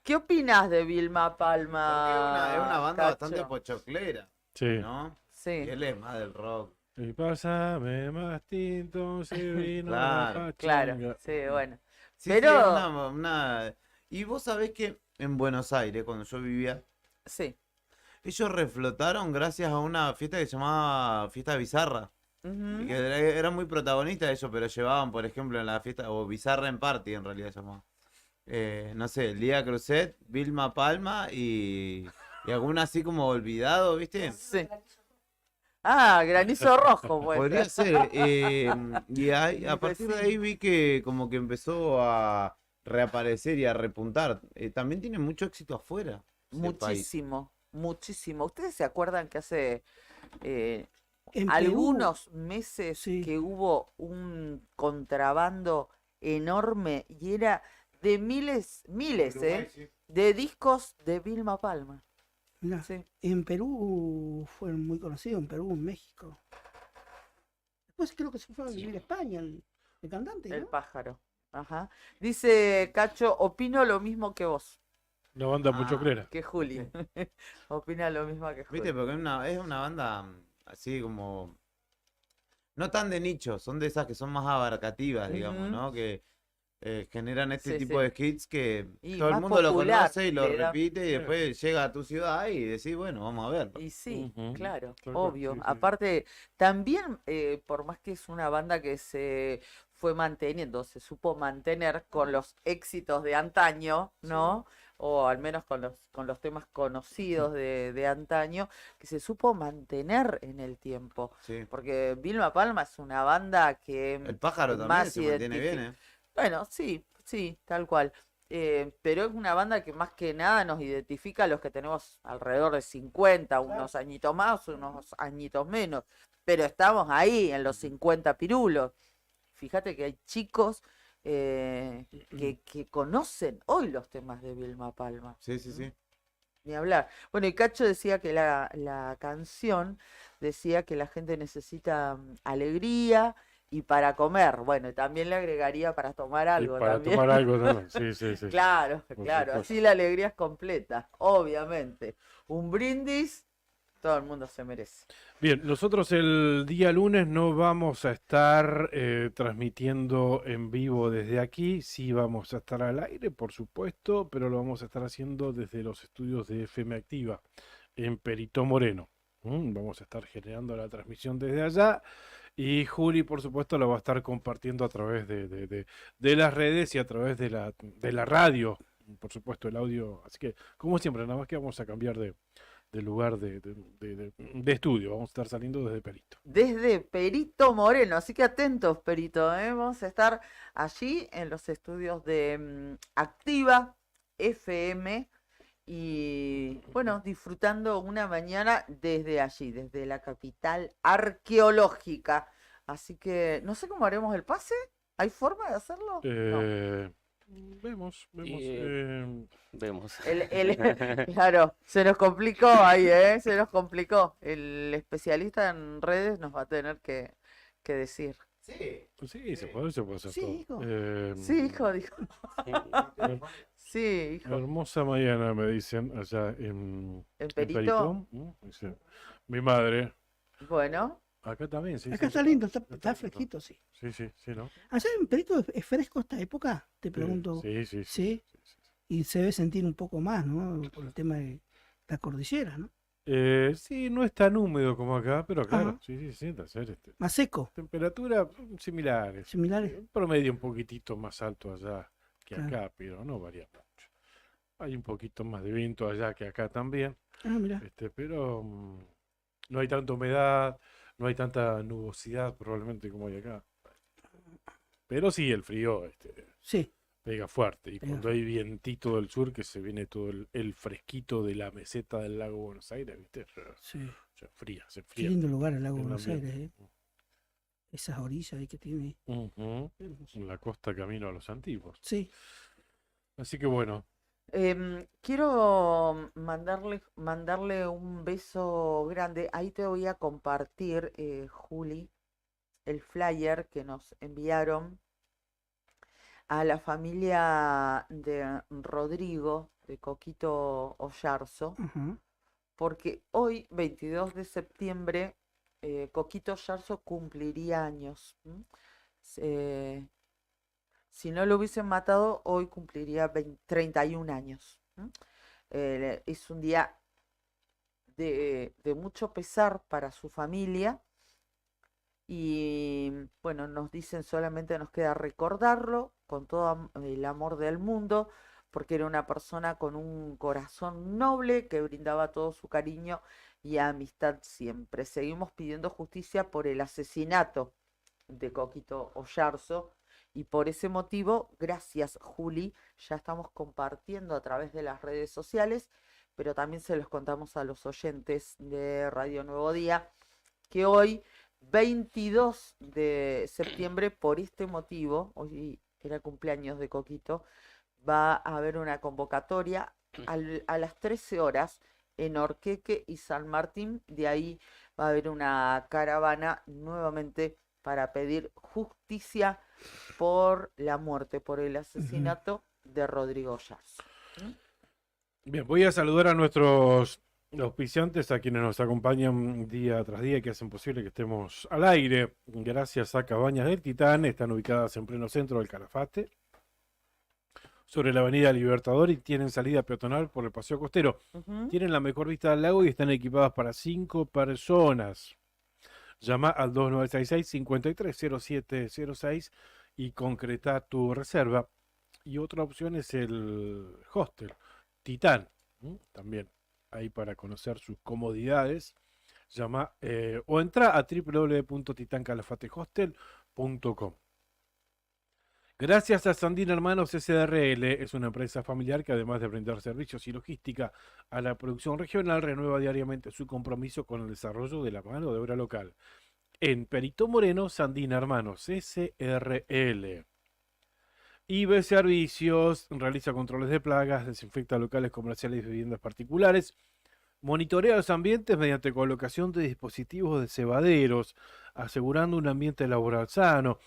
[SPEAKER 5] ¿Qué opinas de Vilma Palma?
[SPEAKER 10] Es una banda
[SPEAKER 5] Cacho?
[SPEAKER 10] bastante pochoclera,
[SPEAKER 4] Sí.
[SPEAKER 10] ¿no?
[SPEAKER 5] Sí.
[SPEAKER 10] Y él es más del rock.
[SPEAKER 4] Y pásame más tinto, si vino
[SPEAKER 10] Claro,
[SPEAKER 4] la
[SPEAKER 5] Claro,
[SPEAKER 4] pachanga.
[SPEAKER 5] sí, bueno.
[SPEAKER 10] Sí,
[SPEAKER 5] Pero-
[SPEAKER 10] sí, es una... Y vos sabés que en Buenos Aires, cuando yo vivía,
[SPEAKER 5] Sí.
[SPEAKER 10] ellos reflotaron gracias a una fiesta que se llamaba Fiesta Bizarra. Y que era muy protagonista de eso, pero llevaban, por ejemplo, en la fiesta, o Bizarra en Party en realidad se llamaba. No sé, Lía Cruzet, Vilma Palma y alguna así como olvidado, ¿viste?
[SPEAKER 5] Sí. Ah, Granizo Rojo, pues.
[SPEAKER 10] Podría ser. Y a partir de ahí vi que como que empezó a reaparecer y a repuntar. También tiene mucho éxito afuera.
[SPEAKER 5] Muchísimo, muchísimo. ¿Ustedes se acuerdan que hace
[SPEAKER 6] En
[SPEAKER 5] algunos
[SPEAKER 6] Perú,
[SPEAKER 5] meses
[SPEAKER 6] sí.
[SPEAKER 5] que hubo un contrabando enorme y era de miles,
[SPEAKER 10] Uruguay, sí.
[SPEAKER 5] de discos de Vilma Palma?
[SPEAKER 6] Mirá,
[SPEAKER 5] Sí.
[SPEAKER 6] en Perú fue muy conocido, en Perú, en México. Después creo que se fue a vivir a España, el cantante,
[SPEAKER 5] El
[SPEAKER 6] ¿no?
[SPEAKER 5] pájaro. Ajá. Dice Cacho, opino lo mismo que vos,
[SPEAKER 4] Una banda mucho clera.
[SPEAKER 5] que Juli. Opina lo mismo que Juli.
[SPEAKER 10] ¿Viste? Porque es una banda así como... No tan de nicho, son de esas que son más abarcativas, digamos,
[SPEAKER 5] Ujú.
[SPEAKER 10] ¿no? Que generan este
[SPEAKER 5] Sí,
[SPEAKER 10] tipo
[SPEAKER 5] sí.
[SPEAKER 10] de hits que
[SPEAKER 5] Y
[SPEAKER 10] todo el
[SPEAKER 5] más
[SPEAKER 10] mundo lo
[SPEAKER 5] popular,
[SPEAKER 10] conoce y lo
[SPEAKER 5] le da-
[SPEAKER 10] repite y después llega a tu ciudad y decís, bueno, vamos a verlo.
[SPEAKER 5] Y sí,
[SPEAKER 4] Ujú.
[SPEAKER 5] claro,
[SPEAKER 4] Tal cual,
[SPEAKER 5] obvio.
[SPEAKER 4] sí, sí.
[SPEAKER 5] Aparte, también, por más que es una banda que se fue manteniendo, se supo mantener con los éxitos de antaño, ¿no? O al menos con los temas conocidos de antaño, que se supo mantener en el tiempo.
[SPEAKER 10] Sí.
[SPEAKER 5] Porque Vilma Palma es una banda que
[SPEAKER 10] El pájaro también
[SPEAKER 5] más
[SPEAKER 10] se mantiene bien,
[SPEAKER 5] identifica.
[SPEAKER 10] ¿eh?
[SPEAKER 5] Bueno, sí, sí, tal cual. Pero es una banda que más que nada nos identifica a los que tenemos alrededor de 50, unos añitos más, unos añitos menos. Pero estamos ahí en los 50 pirulos. Fíjate que hay chicos que conocen hoy los temas de Vilma Palma.
[SPEAKER 10] Sí, sí, sí.
[SPEAKER 5] Ni hablar. Bueno, y Cacho decía que la canción decía que la gente necesita alegría y para comer. Bueno, y también le agregaría para tomar
[SPEAKER 4] Y
[SPEAKER 5] algo
[SPEAKER 4] para
[SPEAKER 5] también.
[SPEAKER 4] tomar algo también. Sí, sí, sí.
[SPEAKER 5] Claro,
[SPEAKER 4] Por
[SPEAKER 5] claro.
[SPEAKER 4] supuesto.
[SPEAKER 5] Así la alegría es completa, obviamente. Un brindis, todo el mundo se merece.
[SPEAKER 4] Bien, nosotros el día lunes no vamos a estar transmitiendo en vivo desde aquí, sí vamos a estar al aire, por supuesto, pero lo vamos a estar haciendo desde los estudios de FM Activa en Perito Moreno. Vamos a estar generando la transmisión desde allá y Juli, por supuesto, lo va a estar compartiendo a través de las redes y a través de la radio, por supuesto, el audio. Así que, como siempre, nada más que vamos a cambiar de lugar de estudio. Vamos a estar saliendo desde Perito.
[SPEAKER 5] Desde Perito Moreno, así que atentos, Perito, ¿eh? Vamos a estar allí en los estudios de Activa FM y, bueno, disfrutando una mañana desde allí, desde la capital arqueológica. Así que, no sé cómo haremos el pase. ¿Hay forma de hacerlo? No.
[SPEAKER 4] Vemos.
[SPEAKER 11] Vemos.
[SPEAKER 5] Claro, se nos complicó ahí, ¿eh? Se nos complicó. El especialista en redes nos va a tener que decir.
[SPEAKER 10] Sí.
[SPEAKER 4] Sí, se puede hacer
[SPEAKER 6] Sí,
[SPEAKER 4] todo.
[SPEAKER 6] hijo.
[SPEAKER 5] Sí, hijo, dijo. Sí, hijo.
[SPEAKER 4] Hermosa mañana, me dicen, allá en
[SPEAKER 5] Perito?
[SPEAKER 4] Dice, mi madre.
[SPEAKER 5] Bueno.
[SPEAKER 4] Acá también, sí.
[SPEAKER 6] Acá
[SPEAKER 4] sí,
[SPEAKER 6] está lindo, está fresquito, sí.
[SPEAKER 4] Sí, ¿no?
[SPEAKER 6] ¿Allá en Perito es fresco esta época? Te pregunto.
[SPEAKER 4] Sí.
[SPEAKER 6] Sí. Y se debe sentir un poco más, ¿no? Por el tema de la cordillera, ¿no?
[SPEAKER 4] Sí, no es tan húmedo como acá, pero claro,
[SPEAKER 6] Ajá.
[SPEAKER 4] sí, sienta ser
[SPEAKER 6] Más seco.
[SPEAKER 4] temperatura similares.
[SPEAKER 6] Similares.
[SPEAKER 4] Promedio un poquitito más alto allá que
[SPEAKER 6] Claro.
[SPEAKER 4] acá, pero no varía mucho. Hay un poquito más de viento allá que acá también,
[SPEAKER 6] Ah, mira.
[SPEAKER 4] pero no hay tanta humedad, no hay tanta nubosidad probablemente como hay acá. Pero sí, el frío
[SPEAKER 6] Sí.
[SPEAKER 4] pega fuerte. Y
[SPEAKER 6] Pega
[SPEAKER 4] cuando hay vientito del sur, que se viene todo el fresquito de la meseta del lago Buenos Aires, ¿viste?
[SPEAKER 6] Sí.
[SPEAKER 4] Se
[SPEAKER 6] Qué
[SPEAKER 4] fría.
[SPEAKER 6] lindo lugar el lago
[SPEAKER 4] el
[SPEAKER 6] Buenos
[SPEAKER 4] ambiente.
[SPEAKER 6] Aires, ¿eh? Esas orillas ahí que tiene.
[SPEAKER 4] Ujú.
[SPEAKER 6] Hermoso.
[SPEAKER 4] En la costa camino a los antiguos.
[SPEAKER 6] Sí.
[SPEAKER 4] Así que bueno,
[SPEAKER 5] Quiero mandarle un beso grande. Ahí te voy a compartir, Juli, el flyer que nos enviaron a la familia de Rodrigo, de Coquito Oyarzo,
[SPEAKER 6] Ajá.
[SPEAKER 5] porque hoy, 22 de septiembre, Coquito Oyarzo cumpliría años. Si no lo hubiesen matado, hoy cumpliría 31 años. Es un día de mucho pesar para su familia. Y bueno, nos dicen solamente nos queda recordarlo con todo el amor del mundo, porque era una persona con un corazón noble que brindaba todo su cariño y amistad siempre. Seguimos pidiendo justicia por el asesinato de Coquito Oyarzo y por ese motivo, gracias Juli, ya estamos compartiendo a través de las redes sociales, pero también se los contamos a los oyentes de Radio Nuevo Día, que hoy 22 de septiembre, por este motivo, hoy era cumpleaños de Coquito, va a haber una convocatoria a las 13 horas en Orqueque y San Martín. De ahí va a haber una caravana nuevamente para pedir justicia por la muerte, por el asesinato de Rodrigo Oyarzo.
[SPEAKER 4] Bien, voy a saludar a nuestros auspiciantes, a quienes nos acompañan día tras día y que hacen posible que estemos al aire. Gracias a Cabañas del Titán, están ubicadas en pleno centro del Calafate, sobre la avenida Libertador, y tienen salida peatonal por el Paseo Costero. Tienen la mejor vista del lago y están equipadas para 5 personas. Llama al 2966-530706 y concreta tu reserva. Y otra opción es el hostel Titán, también ahí para conocer sus comodidades. Llama o entra a www.titancalafatehostel.com. Gracias a Sandina Hermanos SRL, es una empresa familiar que además de brindar servicios y logística a la producción regional, renueva diariamente su compromiso con el desarrollo de la mano de obra local. En Perito Moreno, Sandina Hermanos SRL. IB Servicios realiza controles de plagas, desinfecta locales comerciales y viviendas particulares, monitorea los ambientes mediante colocación de dispositivos de cebaderos, asegurando un ambiente laboral sano.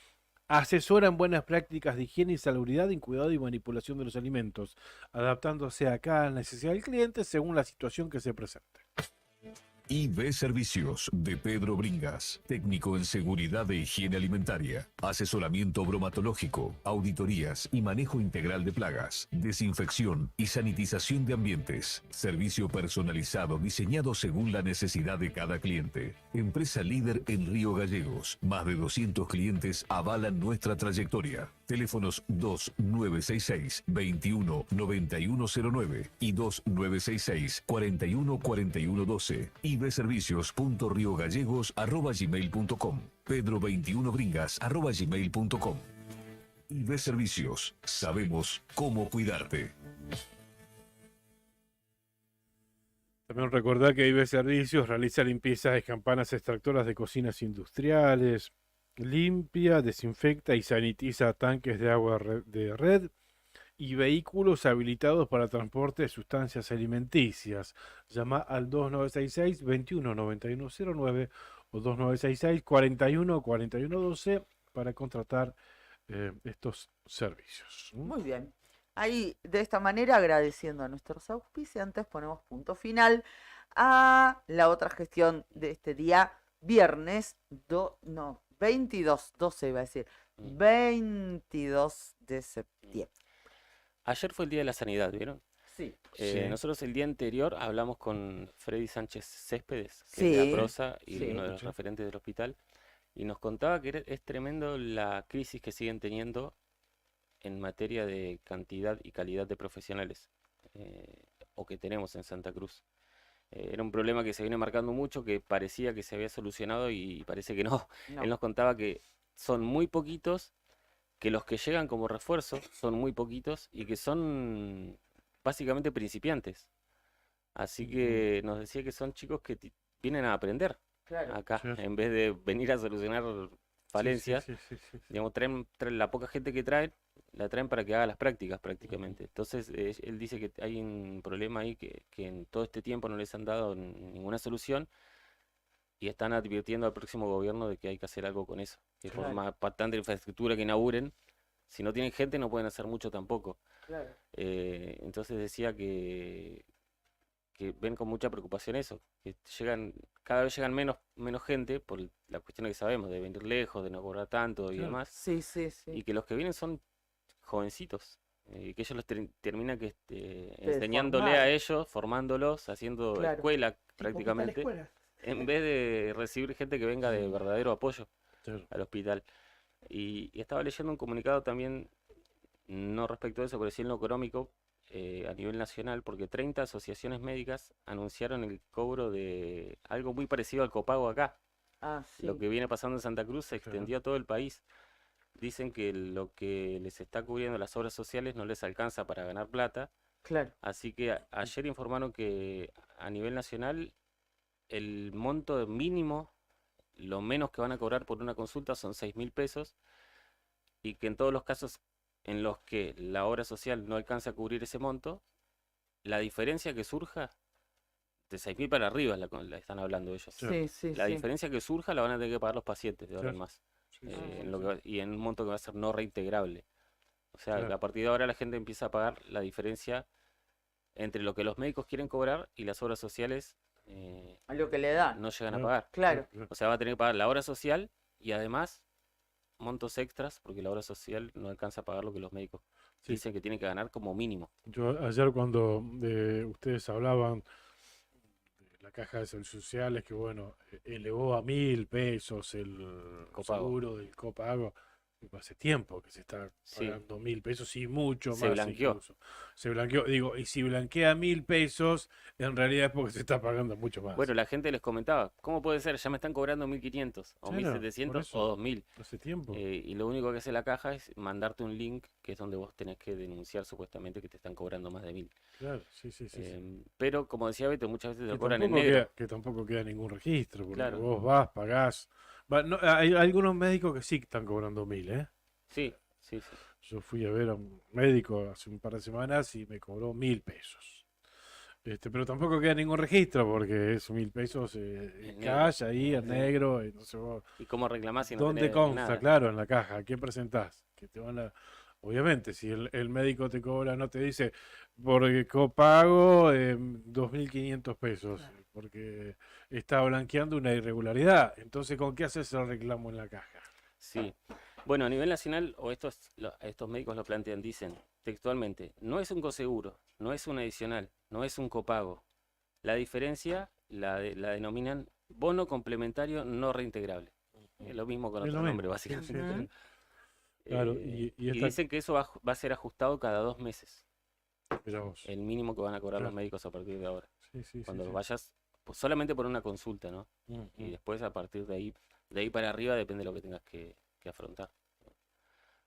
[SPEAKER 4] Asesora en buenas prácticas de higiene y salubridad en cuidado y manipulación de los alimentos, adaptándose a cada necesidad del cliente según la situación que se presente.
[SPEAKER 7] IB Servicios de Pedro Bringas, técnico en seguridad de higiene alimentaria, asesoramiento bromatológico, auditorías y manejo integral de plagas, desinfección y sanitización de ambientes, servicio personalizado diseñado según la necesidad de cada cliente. Empresa líder en Río Gallegos, más de 200 clientes avalan nuestra trayectoria. Teléfonos 2966-219109 y 2966-414112. ibservicios.riogallegos@gmail.com. pedro21bringas@gmail.com. IB Servicios, sabemos cómo cuidarte.
[SPEAKER 4] También recordar que IB Servicios realiza limpiezas de campanas extractoras de cocinas industriales, limpia, desinfecta y sanitiza tanques de agua de red y vehículos habilitados para transporte de sustancias alimenticias. Llama al 2966-219109 o 2966-414112 para contratar estos servicios.
[SPEAKER 5] Muy bien. Ahí, de esta manera, agradeciendo a nuestros auspiciantes, ponemos punto final a la otra gestión de este día, viernes, 12 iba a decir, 22 de septiembre.
[SPEAKER 11] Ayer fue el Día de la Sanidad, ¿vieron?
[SPEAKER 5] Sí.
[SPEAKER 11] Nosotros el día anterior hablamos con Freddy Sánchez Céspedes, que
[SPEAKER 5] Sí,
[SPEAKER 11] es de la Prosa y
[SPEAKER 5] sí.
[SPEAKER 11] uno de los referentes del hospital, y nos contaba que es tremendo la crisis que siguen teniendo en materia de cantidad y calidad de profesionales, o que tenemos en Santa Cruz. Era un problema que se viene marcando mucho, que parecía que se había solucionado y parece que no. Él nos contaba que son muy poquitos, que los que llegan como refuerzo son muy poquitos y que son básicamente principiantes. Así que nos decía que son chicos que vienen a aprender acá, en vez de venir a solucionar falencias. Digamos, traen la poca gente que traen, la traen para que haga las prácticas prácticamente. Entonces él dice que hay un problema ahí que en todo este tiempo no les han dado ninguna solución y están advirtiendo al próximo gobierno de que hay que hacer algo con eso. Que por más tanta infraestructura que inauguren, si no tienen gente no pueden hacer mucho tampoco. Entonces decía que ven con mucha preocupación eso, que cada vez llegan menos gente por la cuestión que sabemos, de venir lejos, de no cobrar tanto y demás.
[SPEAKER 5] Sí.
[SPEAKER 11] Y que los que vienen son jovencitos. que ellos terminan enseñándole a ellos, formándolos, haciendo escuela prácticamente, en vez de recibir gente que venga de verdadero apoyo al hospital. Y estaba leyendo un comunicado también, no respecto a eso, pero sí en lo económico, a nivel nacional, porque 30 asociaciones médicas anunciaron el cobro de algo muy parecido al copago acá. Lo que viene pasando en Santa Cruz se extendió a todo el país. Dicen que lo que les está cubriendo las obras sociales no les alcanza para ganar plata. Así que ayer informaron que a nivel nacional el monto mínimo, lo menos que van a cobrar por una consulta son 6.000 pesos, y que en todos los casos en los que la obra social no alcanza a cubrir ese monto, la diferencia que surja, de 6.000 para arriba la están hablando ellos. La diferencia que surja la van a tener que pagar los pacientes de ahora en más. Y en un monto que va a ser no reintegrable. O sea, a partir de ahora la gente empieza a pagar la diferencia entre lo que los médicos quieren cobrar y las obras sociales
[SPEAKER 5] a lo que le dan.
[SPEAKER 11] No llegan a pagar. O sea, va a tener que pagar la obra social y además montos extras, porque la obra social no alcanza a pagar lo que los médicos dicen que tienen que ganar como mínimo.
[SPEAKER 4] Yo ayer cuando ustedes hablaban de la caja de servicios sociales, que bueno, elevó a 1.000 pesos el seguro del copago. Hace tiempo que se está pagando 1.000 pesos y mucho más.
[SPEAKER 11] Se blanqueó.
[SPEAKER 4] Incluso. Se blanqueó. Digo, y si blanquea 1.000 pesos, en realidad es porque se está pagando mucho más.
[SPEAKER 11] Bueno, la gente les comentaba, ¿cómo puede ser? Ya me están cobrando 1.500 o 1.700 o 2.000.
[SPEAKER 4] Hace tiempo.
[SPEAKER 11] Y lo único que hace la caja es mandarte un link, que es donde vos tenés que denunciar supuestamente que te están cobrando más de 1.000.
[SPEAKER 4] Claro, sí.
[SPEAKER 11] Pero como decía Beto, muchas veces te cobran en negro.
[SPEAKER 4] Que tampoco queda ningún registro, porque vos vas, pagás. No, hay algunos médicos que sí están cobrando 1.000, ¿eh?
[SPEAKER 11] Sí.
[SPEAKER 4] Yo fui a ver a un médico hace un par de semanas y me cobró 1.000 pesos. Pero tampoco queda ningún registro, porque es 1.000 pesos en cash, ahí, en negro. Y no sé vos.
[SPEAKER 11] ¿Y cómo reclamás si no
[SPEAKER 4] ¿Dónde
[SPEAKER 11] tenés
[SPEAKER 4] consta?
[SPEAKER 11] nada?
[SPEAKER 4] Claro, en la caja. ¿A qué presentás? Que te van a... Obviamente, si el médico te cobra, no te dice, por copago 2.500 pesos, porque está blanqueando una irregularidad. Entonces, ¿con qué haces el reclamo en la caja?
[SPEAKER 11] Sí. Bueno, a nivel nacional, estos médicos lo plantean, dicen textualmente, no es un coseguro, no es un adicional, no es un copago. La diferencia la denominan bono complementario no reintegrable. Es lo mismo con otro nombre, básicamente.
[SPEAKER 4] Claro,
[SPEAKER 11] y dicen que eso va a ser ajustado cada 2 meses. El mínimo que van a cobrar los médicos a partir de ahora. Cuando vayas, pues solamente por una consulta, ¿no? Y después a partir de ahí para arriba depende de lo que tengas que afrontar.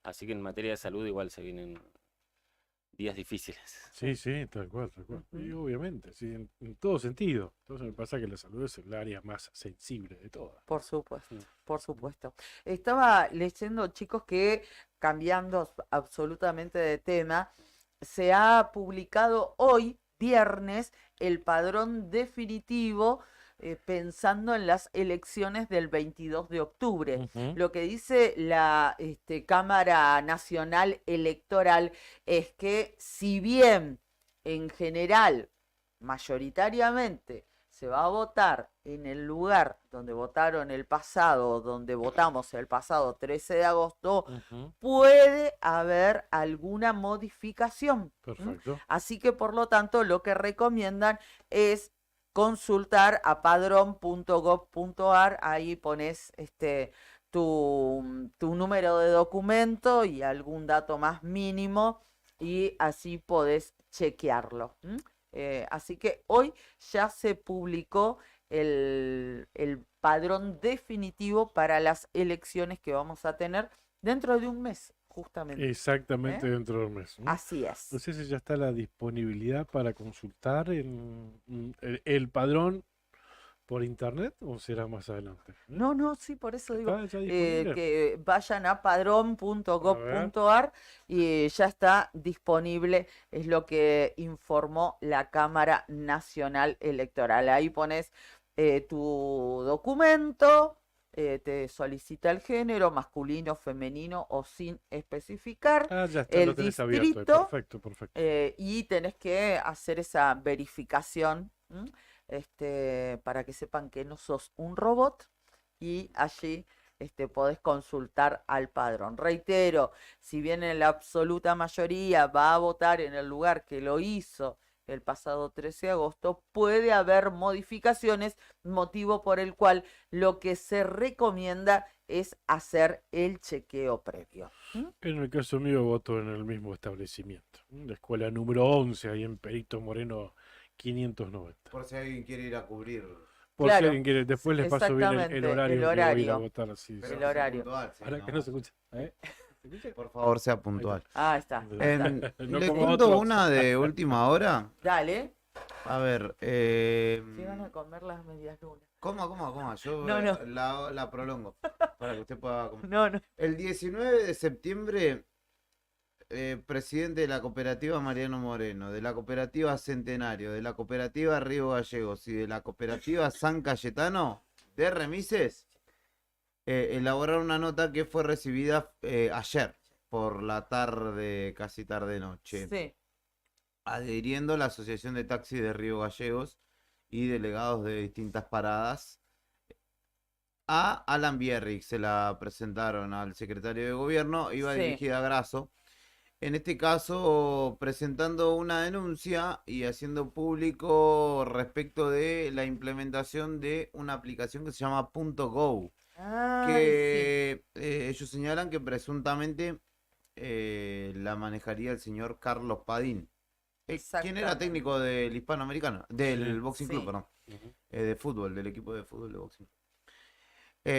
[SPEAKER 11] Así que en materia de salud igual se vienen días difíciles.
[SPEAKER 4] Sí, tal cual. Y obviamente, sí, en todo sentido. Entonces me pasa que la salud es el área más sensible de todas.
[SPEAKER 5] Por supuesto. Estaba leyendo, chicos, que cambiando absolutamente de tema, se ha publicado hoy, viernes, el padrón definitivo pensando en las elecciones del 22 de octubre. Lo que dice la Cámara Nacional Electoral es que si bien en general, mayoritariamente, se va a votar en el lugar donde votaron donde votamos el pasado 13 de agosto, puede haber alguna modificación.
[SPEAKER 4] Perfecto.
[SPEAKER 5] Así que, por lo tanto, lo que recomiendan es consultar a padrón.gov.ar, ahí pones tu número de documento y algún dato más mínimo y así podés chequearlo. Así que hoy ya se publicó el padrón definitivo para las elecciones que vamos a tener dentro de un mes, justamente.
[SPEAKER 4] Exactamente, dentro del mes, ¿no?
[SPEAKER 5] Así es.
[SPEAKER 4] No sé si ya está la disponibilidad para consultar el padrón por internet o será más adelante.
[SPEAKER 5] No, sí, por eso digo
[SPEAKER 4] ¿Está ya disponible?
[SPEAKER 5] que vayan a padrón.gov.ar y ya está disponible, es lo que informó la Cámara Nacional Electoral. Ahí pones tu documento, te solicita el género, masculino, femenino o sin especificar,
[SPEAKER 4] ya está,
[SPEAKER 5] el
[SPEAKER 4] lo tenés
[SPEAKER 5] distrito,
[SPEAKER 4] abierto. Perfecto.
[SPEAKER 5] Y tenés que hacer esa verificación para que sepan que no sos un robot y allí podés consultar al padrón. Reitero, si bien en la absoluta mayoría va a votar en el lugar que lo hizo el pasado 13 de agosto, puede haber modificaciones, motivo por el cual lo que se recomienda es hacer el chequeo previo.
[SPEAKER 4] En el caso mío voto en el mismo establecimiento, la escuela número 11, ahí en Perito Moreno 590.
[SPEAKER 10] Por si alguien quiere ir a cubrir.
[SPEAKER 4] Por si alguien quiere, después les paso bien el horario, que voy a ir a votar. Así,
[SPEAKER 10] Pero
[SPEAKER 5] el horario.
[SPEAKER 10] puntual, sí,
[SPEAKER 4] Para que no se escuche.
[SPEAKER 10] Por favor, sea puntual.
[SPEAKER 5] Está.
[SPEAKER 4] No
[SPEAKER 10] Les
[SPEAKER 4] como
[SPEAKER 10] cuento
[SPEAKER 4] otros.
[SPEAKER 10] una de última hora.
[SPEAKER 5] Dale.
[SPEAKER 10] A ver,
[SPEAKER 5] Se van a comer las medias lunas.
[SPEAKER 10] ¿Cómo? Yo
[SPEAKER 5] No.
[SPEAKER 10] La prolongo para que usted pueda comer.
[SPEAKER 5] No.
[SPEAKER 10] El 19 de septiembre, presidente de la cooperativa Mariano Moreno, de la cooperativa Centenario, de la cooperativa Río Gallegos y de la cooperativa San Cayetano de Remises, elaboraron una nota que fue recibida ayer por la tarde, casi tarde-noche,
[SPEAKER 5] Sí.
[SPEAKER 10] adhiriendo a la Asociación de Taxis de Río Gallegos y delegados de distintas paradas. A Alan Bierrick se la presentaron al secretario de gobierno, iba
[SPEAKER 5] Sí.
[SPEAKER 10] dirigida a Grasso. En este caso, presentando una denuncia y haciendo público respecto de la implementación de una aplicación que se llama .go, que ellos señalan que presuntamente la manejaría el señor Carlos Padín. ¿Quién era técnico del Hispanoamericano? Del Boxing Club, perdón. De fútbol, del equipo de fútbol de boxing.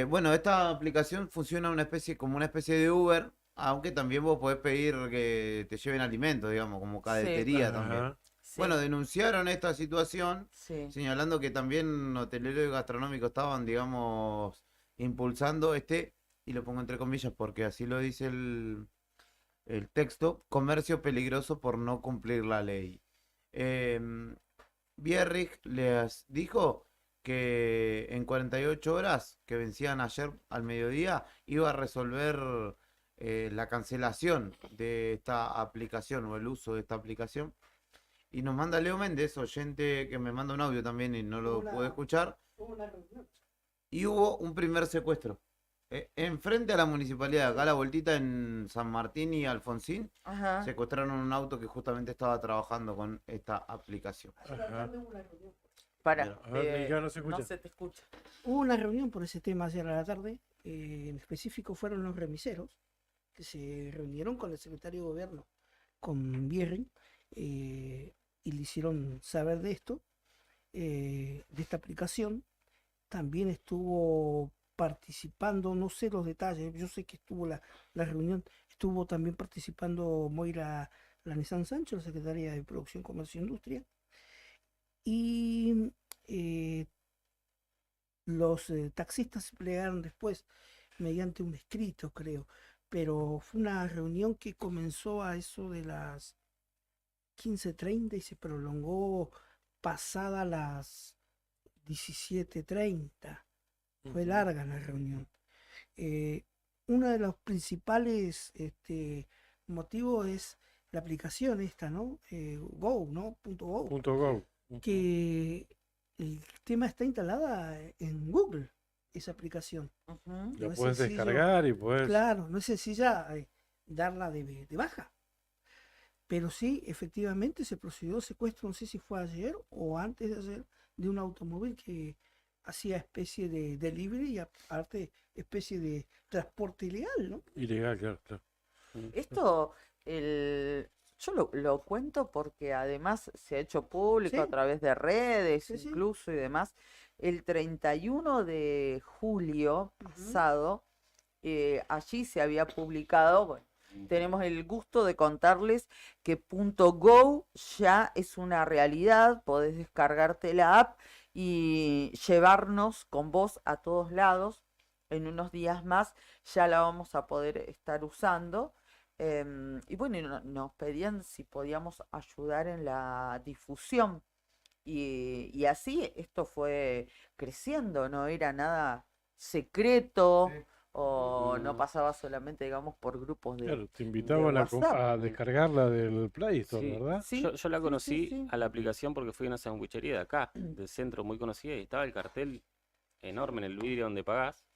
[SPEAKER 10] Bueno, esta aplicación funciona como una especie de Uber, aunque también vos podés pedir que te lleven alimentos, digamos, como cadetería también. Bueno, denunciaron esta situación, señalando que también hoteleros y gastronómicos estaban, digamos, impulsando y lo pongo entre comillas porque así lo dice el texto, comercio peligroso por no cumplir la ley. Bierrick les dijo que en 48 horas, que vencían ayer al mediodía, iba a resolver la cancelación de esta aplicación o el uso de esta aplicación. Y nos manda Leo Méndez, oyente que me manda un audio también y no lo pude escuchar. Y hubo un primer secuestro. Enfrente a la municipalidad, acá a la vueltita en San Martín y Alfonsín, secuestraron un auto que justamente estaba trabajando con esta aplicación.
[SPEAKER 5] No se te escucha.
[SPEAKER 6] Hubo una reunión por ese tema ayer a la tarde, en específico fueron los remiseros, que se reunieron con el secretario de gobierno, con Bierrick, y le hicieron saber de esto, de esta aplicación. También estuvo participando, no sé los detalles, yo sé que estuvo la reunión, estuvo también participando Moira Lanezán Sancho, la secretaria de Producción, Comercio e Industria, y los taxistas se plegaron después mediante un escrito, creo, pero fue una reunión que comenzó a eso de las 15:30 y se prolongó pasada las 17:30. Fue larga la reunión. Uno de los principales motivos es la aplicación esta, ¿no? Go, ¿no? .go. Que el tema está instalada en Google, esa aplicación.
[SPEAKER 4] Lo puedes descargar y puedes...
[SPEAKER 6] Claro, no es sencilla darla de baja. Pero sí, efectivamente se procedió secuestro, no sé si fue ayer o antes de ayer, de un automóvil que hacía especie de delivery y aparte especie de transporte ilegal, ¿no?
[SPEAKER 4] Ilegal, claro.
[SPEAKER 5] Esto, yo lo cuento porque además se ha hecho público a través de redes incluso y demás. El 31 de julio pasado, allí se había publicado, bueno, tenemos el gusto de contarles que .go ya es una realidad, podés descargarte la app y llevarnos con vos a todos lados. En unos días más ya la vamos a poder estar usando. Y bueno, nos pedían si podíamos ayudar en la difusión. Y así esto fue creciendo, no era nada secreto. O no pasaba solamente, digamos, por grupos de
[SPEAKER 4] Claro, te invitaban a descargarla del Play Store, ¿verdad?
[SPEAKER 5] Sí,
[SPEAKER 11] yo la conocí a la aplicación porque fui a una sandwichería de acá, del centro, muy conocida, y estaba el cartel enorme en el vidrio donde pagás.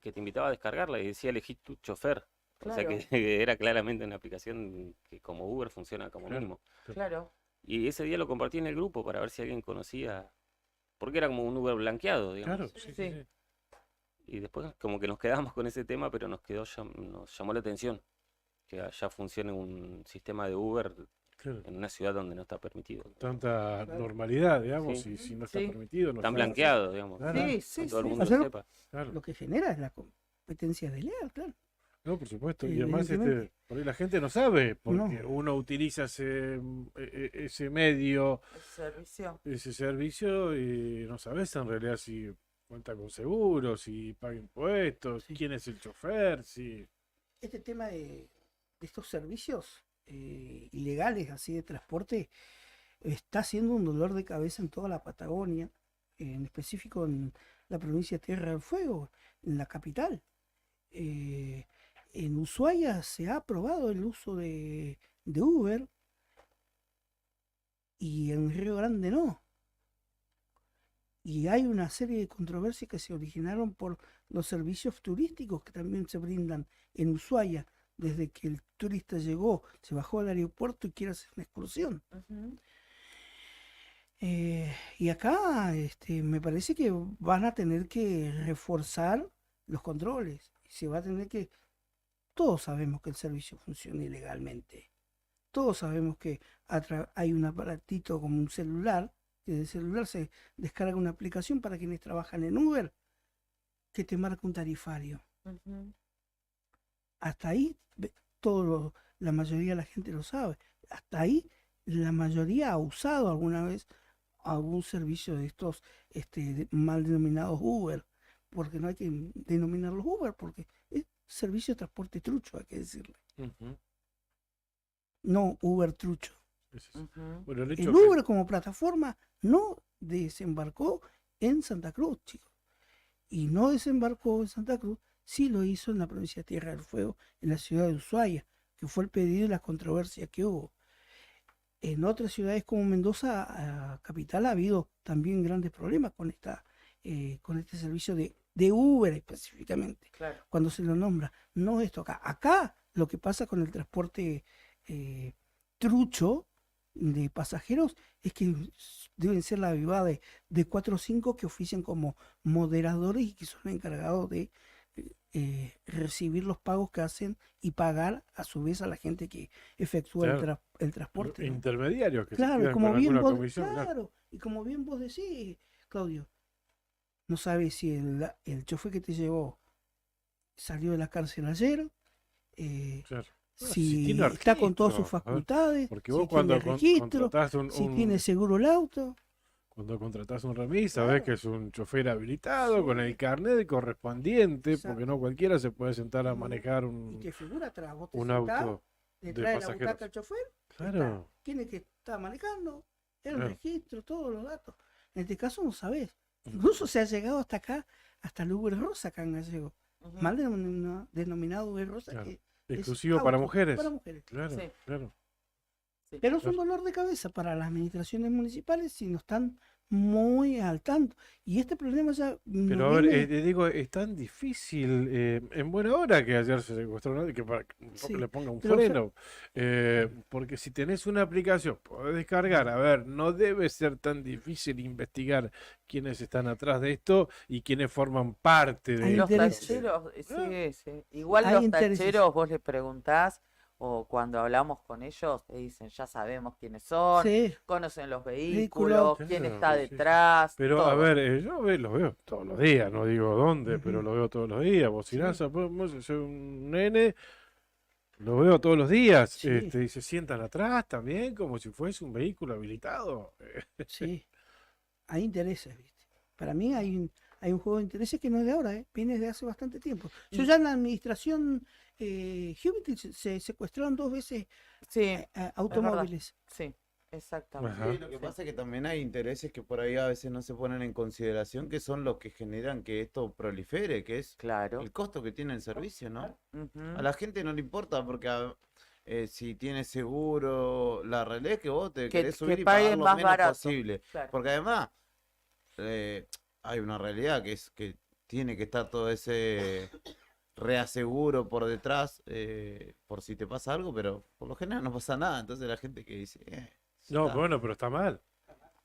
[SPEAKER 11] que te invitaba a descargarla y decía elegí tu chofer. O sea
[SPEAKER 5] Claro.
[SPEAKER 11] que era claramente una aplicación que como Uber funciona como mínimo.
[SPEAKER 5] Claro.
[SPEAKER 11] Y ese día lo compartí en el grupo para ver si alguien conocía, porque era como un Uber blanqueado, digamos.
[SPEAKER 4] Claro, sí, sí, sí.
[SPEAKER 11] Y después como que nos quedamos con ese tema, pero nos llamó la atención que ya funcione un sistema de Uber
[SPEAKER 4] Claro.
[SPEAKER 11] en una ciudad donde no está permitido.
[SPEAKER 4] Tanta normalidad, digamos,
[SPEAKER 11] Sí.
[SPEAKER 4] y si no está
[SPEAKER 5] Sí.
[SPEAKER 4] permitido, no
[SPEAKER 11] Tan
[SPEAKER 4] está-
[SPEAKER 11] blanqueado, digamos.
[SPEAKER 4] Claro.
[SPEAKER 5] Sí,
[SPEAKER 11] Que
[SPEAKER 5] sí,
[SPEAKER 11] todo el
[SPEAKER 5] sí.
[SPEAKER 11] mundo lo
[SPEAKER 6] Hacerlo-
[SPEAKER 11] sepa.
[SPEAKER 4] Claro.
[SPEAKER 6] Lo que genera es la competencia desleal, claro.
[SPEAKER 4] No, por supuesto. Y además,
[SPEAKER 6] Evidentemente.
[SPEAKER 4] por ahí la gente no sabe, porque
[SPEAKER 6] No.
[SPEAKER 4] uno utiliza ese medio,
[SPEAKER 5] El servicio.
[SPEAKER 4] ese servicio, y no sabes en realidad si cuenta con seguro, si paga impuestos,
[SPEAKER 6] Sí.
[SPEAKER 4] quién es el chofer, si...
[SPEAKER 6] Este tema de estos servicios ilegales así de transporte está siendo un dolor de cabeza en toda la Patagonia, en específico en la provincia de Tierra del Fuego, en la capital. En Ushuaia se ha aprobado el uso de Uber y en Río Grande no. Y hay una serie de controversias que se originaron por los servicios turísticos que también se brindan en Ushuaia, desde que el turista llegó, se bajó al aeropuerto y quiere hacer una excursión.
[SPEAKER 5] Ujú.
[SPEAKER 6] Y acá me parece que van a tener que reforzar los controles. Y se va a tener que... Todos sabemos que el servicio funciona ilegalmente. Todos sabemos que hay un aparatito como un celular, que del celular se descarga una aplicación para quienes trabajan en Uber, que te marca un tarifario.
[SPEAKER 5] Ujú.
[SPEAKER 6] Hasta ahí la mayoría de la gente lo sabe. Hasta ahí la mayoría ha usado alguna vez algún servicio de estos mal denominados Uber, porque no hay que denominarlos Uber, porque es servicio de transporte trucho, hay que decirle.
[SPEAKER 4] Ujú.
[SPEAKER 6] No Uber trucho.
[SPEAKER 5] Ujú.
[SPEAKER 4] Bueno, el
[SPEAKER 6] El
[SPEAKER 4] hecho
[SPEAKER 6] Uber como plataforma no desembarcó en Santa Cruz, chicos. Y no desembarcó en Santa Cruz, sí lo hizo en la provincia de Tierra del Fuego, en la ciudad de Ushuaia, que fue el pedido y la controversia que hubo. En otras ciudades como Mendoza, capital, ha habido también grandes problemas con este servicio de Uber específicamente,
[SPEAKER 5] Claro.
[SPEAKER 6] cuando se lo nombra. No esto acá. Acá lo que pasa con el transporte trucho de pasajeros es que deben ser la avivada de 4 o 5 que ofician como moderadores y que son encargados de recibir los pagos que hacen y pagar a su vez a la gente que efectúa
[SPEAKER 4] Claro.
[SPEAKER 6] el transporte, ¿no?
[SPEAKER 4] intermediarios que se
[SPEAKER 6] Claro, y
[SPEAKER 4] quedan
[SPEAKER 6] como
[SPEAKER 4] con
[SPEAKER 6] bien
[SPEAKER 4] alguna
[SPEAKER 6] vos,
[SPEAKER 4] comisión, claro.
[SPEAKER 6] claro, y como bien vos decís, Claudio, no sabes si el chofer que te llevó salió de la cárcel ayer,
[SPEAKER 4] Claro.
[SPEAKER 6] si
[SPEAKER 4] tiene
[SPEAKER 6] está con todas sus
[SPEAKER 4] registro, a ver,
[SPEAKER 6] facultades,
[SPEAKER 4] porque
[SPEAKER 6] si
[SPEAKER 4] vos
[SPEAKER 6] tiene
[SPEAKER 4] cuando
[SPEAKER 6] registro,
[SPEAKER 4] contratás
[SPEAKER 6] si tiene seguro el auto.
[SPEAKER 4] cuando contratás un remis, sabés que es un chofer habilitado con el carnet correspondiente,
[SPEAKER 6] Exacto.
[SPEAKER 4] porque no cualquiera se puede sentar a
[SPEAKER 6] Mm.
[SPEAKER 4] manejar
[SPEAKER 6] Y que figura atrás, vos te
[SPEAKER 4] un
[SPEAKER 6] sentás
[SPEAKER 4] auto de
[SPEAKER 6] detrás de la
[SPEAKER 4] pasajeros.
[SPEAKER 6] butaca del chofer,
[SPEAKER 4] Claro.
[SPEAKER 6] quién es que está manejando, el
[SPEAKER 4] Claro.
[SPEAKER 6] registro, todos los datos. En este caso no sabés. Incluso se ha llegado hasta acá, hasta el Uber Rosa acá en Gallego.
[SPEAKER 5] Ujú.
[SPEAKER 6] Mal denominado Uber Rosa,
[SPEAKER 4] Claro.
[SPEAKER 6] que es
[SPEAKER 4] Exclusivo para
[SPEAKER 6] auto
[SPEAKER 4] mujeres.
[SPEAKER 6] para mujeres.
[SPEAKER 4] Claro,
[SPEAKER 5] Sí.
[SPEAKER 4] claro.
[SPEAKER 6] Pero es un dolor de cabeza para las administraciones municipales si no están muy al tanto. Y este problema ya no
[SPEAKER 4] Pero a ver,
[SPEAKER 6] viene-
[SPEAKER 4] te digo, es tan difícil, en buena hora que ayer se secuestró a nadie, que para que un poco
[SPEAKER 6] Sí,
[SPEAKER 4] le ponga un
[SPEAKER 6] pero, o sea-
[SPEAKER 4] freno. Porque si tenés una aplicación, podés descargar, a ver, no debe ser tan difícil investigar quiénes están atrás de esto y quiénes forman parte de
[SPEAKER 6] Hay
[SPEAKER 5] Los
[SPEAKER 6] intereses.
[SPEAKER 5] tacheros,
[SPEAKER 4] Ah.
[SPEAKER 5] sí, sí. Igual
[SPEAKER 6] Hay
[SPEAKER 5] los
[SPEAKER 6] intereses.
[SPEAKER 5] tacheros, vos les preguntás, o cuando hablamos con ellos, te dicen, ya sabemos quiénes son,
[SPEAKER 6] Sí,
[SPEAKER 5] conocen los
[SPEAKER 6] Vehículos.
[SPEAKER 5] vehículos, quién
[SPEAKER 4] Claro,
[SPEAKER 5] está
[SPEAKER 4] sí.
[SPEAKER 5] detrás,
[SPEAKER 4] Pero
[SPEAKER 5] todo.
[SPEAKER 4] a ver, yo los veo todos los días, no digo dónde, pero
[SPEAKER 6] Ujú.
[SPEAKER 4] los veo todos los días. Bocinaza, soy un nene, lo veo todos los días.
[SPEAKER 6] Sí.
[SPEAKER 4] Y se sientan atrás también, como si fuese un vehículo habilitado.
[SPEAKER 6] sí. Hay intereses, ¿viste? Para mí hay un juego de intereses que no es de ahora, ¿eh? Viene desde hace bastante tiempo. Yo ya en la administración Humanity se secuestraron 2 veces
[SPEAKER 5] Sí,
[SPEAKER 6] automóviles.
[SPEAKER 5] sí, exactamente.
[SPEAKER 4] Ajá.
[SPEAKER 10] Sí, lo que pasa es que también hay intereses que por ahí a veces no se ponen en consideración, que son los que generan que esto prolifere, que es
[SPEAKER 5] Claro.
[SPEAKER 10] el costo que tiene el servicio, ¿no?
[SPEAKER 5] Ujú.
[SPEAKER 10] A la gente no le importa porque si tiene seguro, la realidad es que vos te
[SPEAKER 5] Que-
[SPEAKER 10] querés subir
[SPEAKER 5] que
[SPEAKER 10] y pagar
[SPEAKER 5] paguen
[SPEAKER 10] lo
[SPEAKER 5] más
[SPEAKER 10] menos
[SPEAKER 5] barato.
[SPEAKER 10] posible.
[SPEAKER 5] Claro.
[SPEAKER 10] Porque además hay una realidad que es que tiene que estar todo ese reaseguro por detrás, por si te pasa algo, pero por lo general no pasa nada. Entonces la gente que dice,
[SPEAKER 4] No,
[SPEAKER 10] está.
[SPEAKER 4] bueno, pero está mal.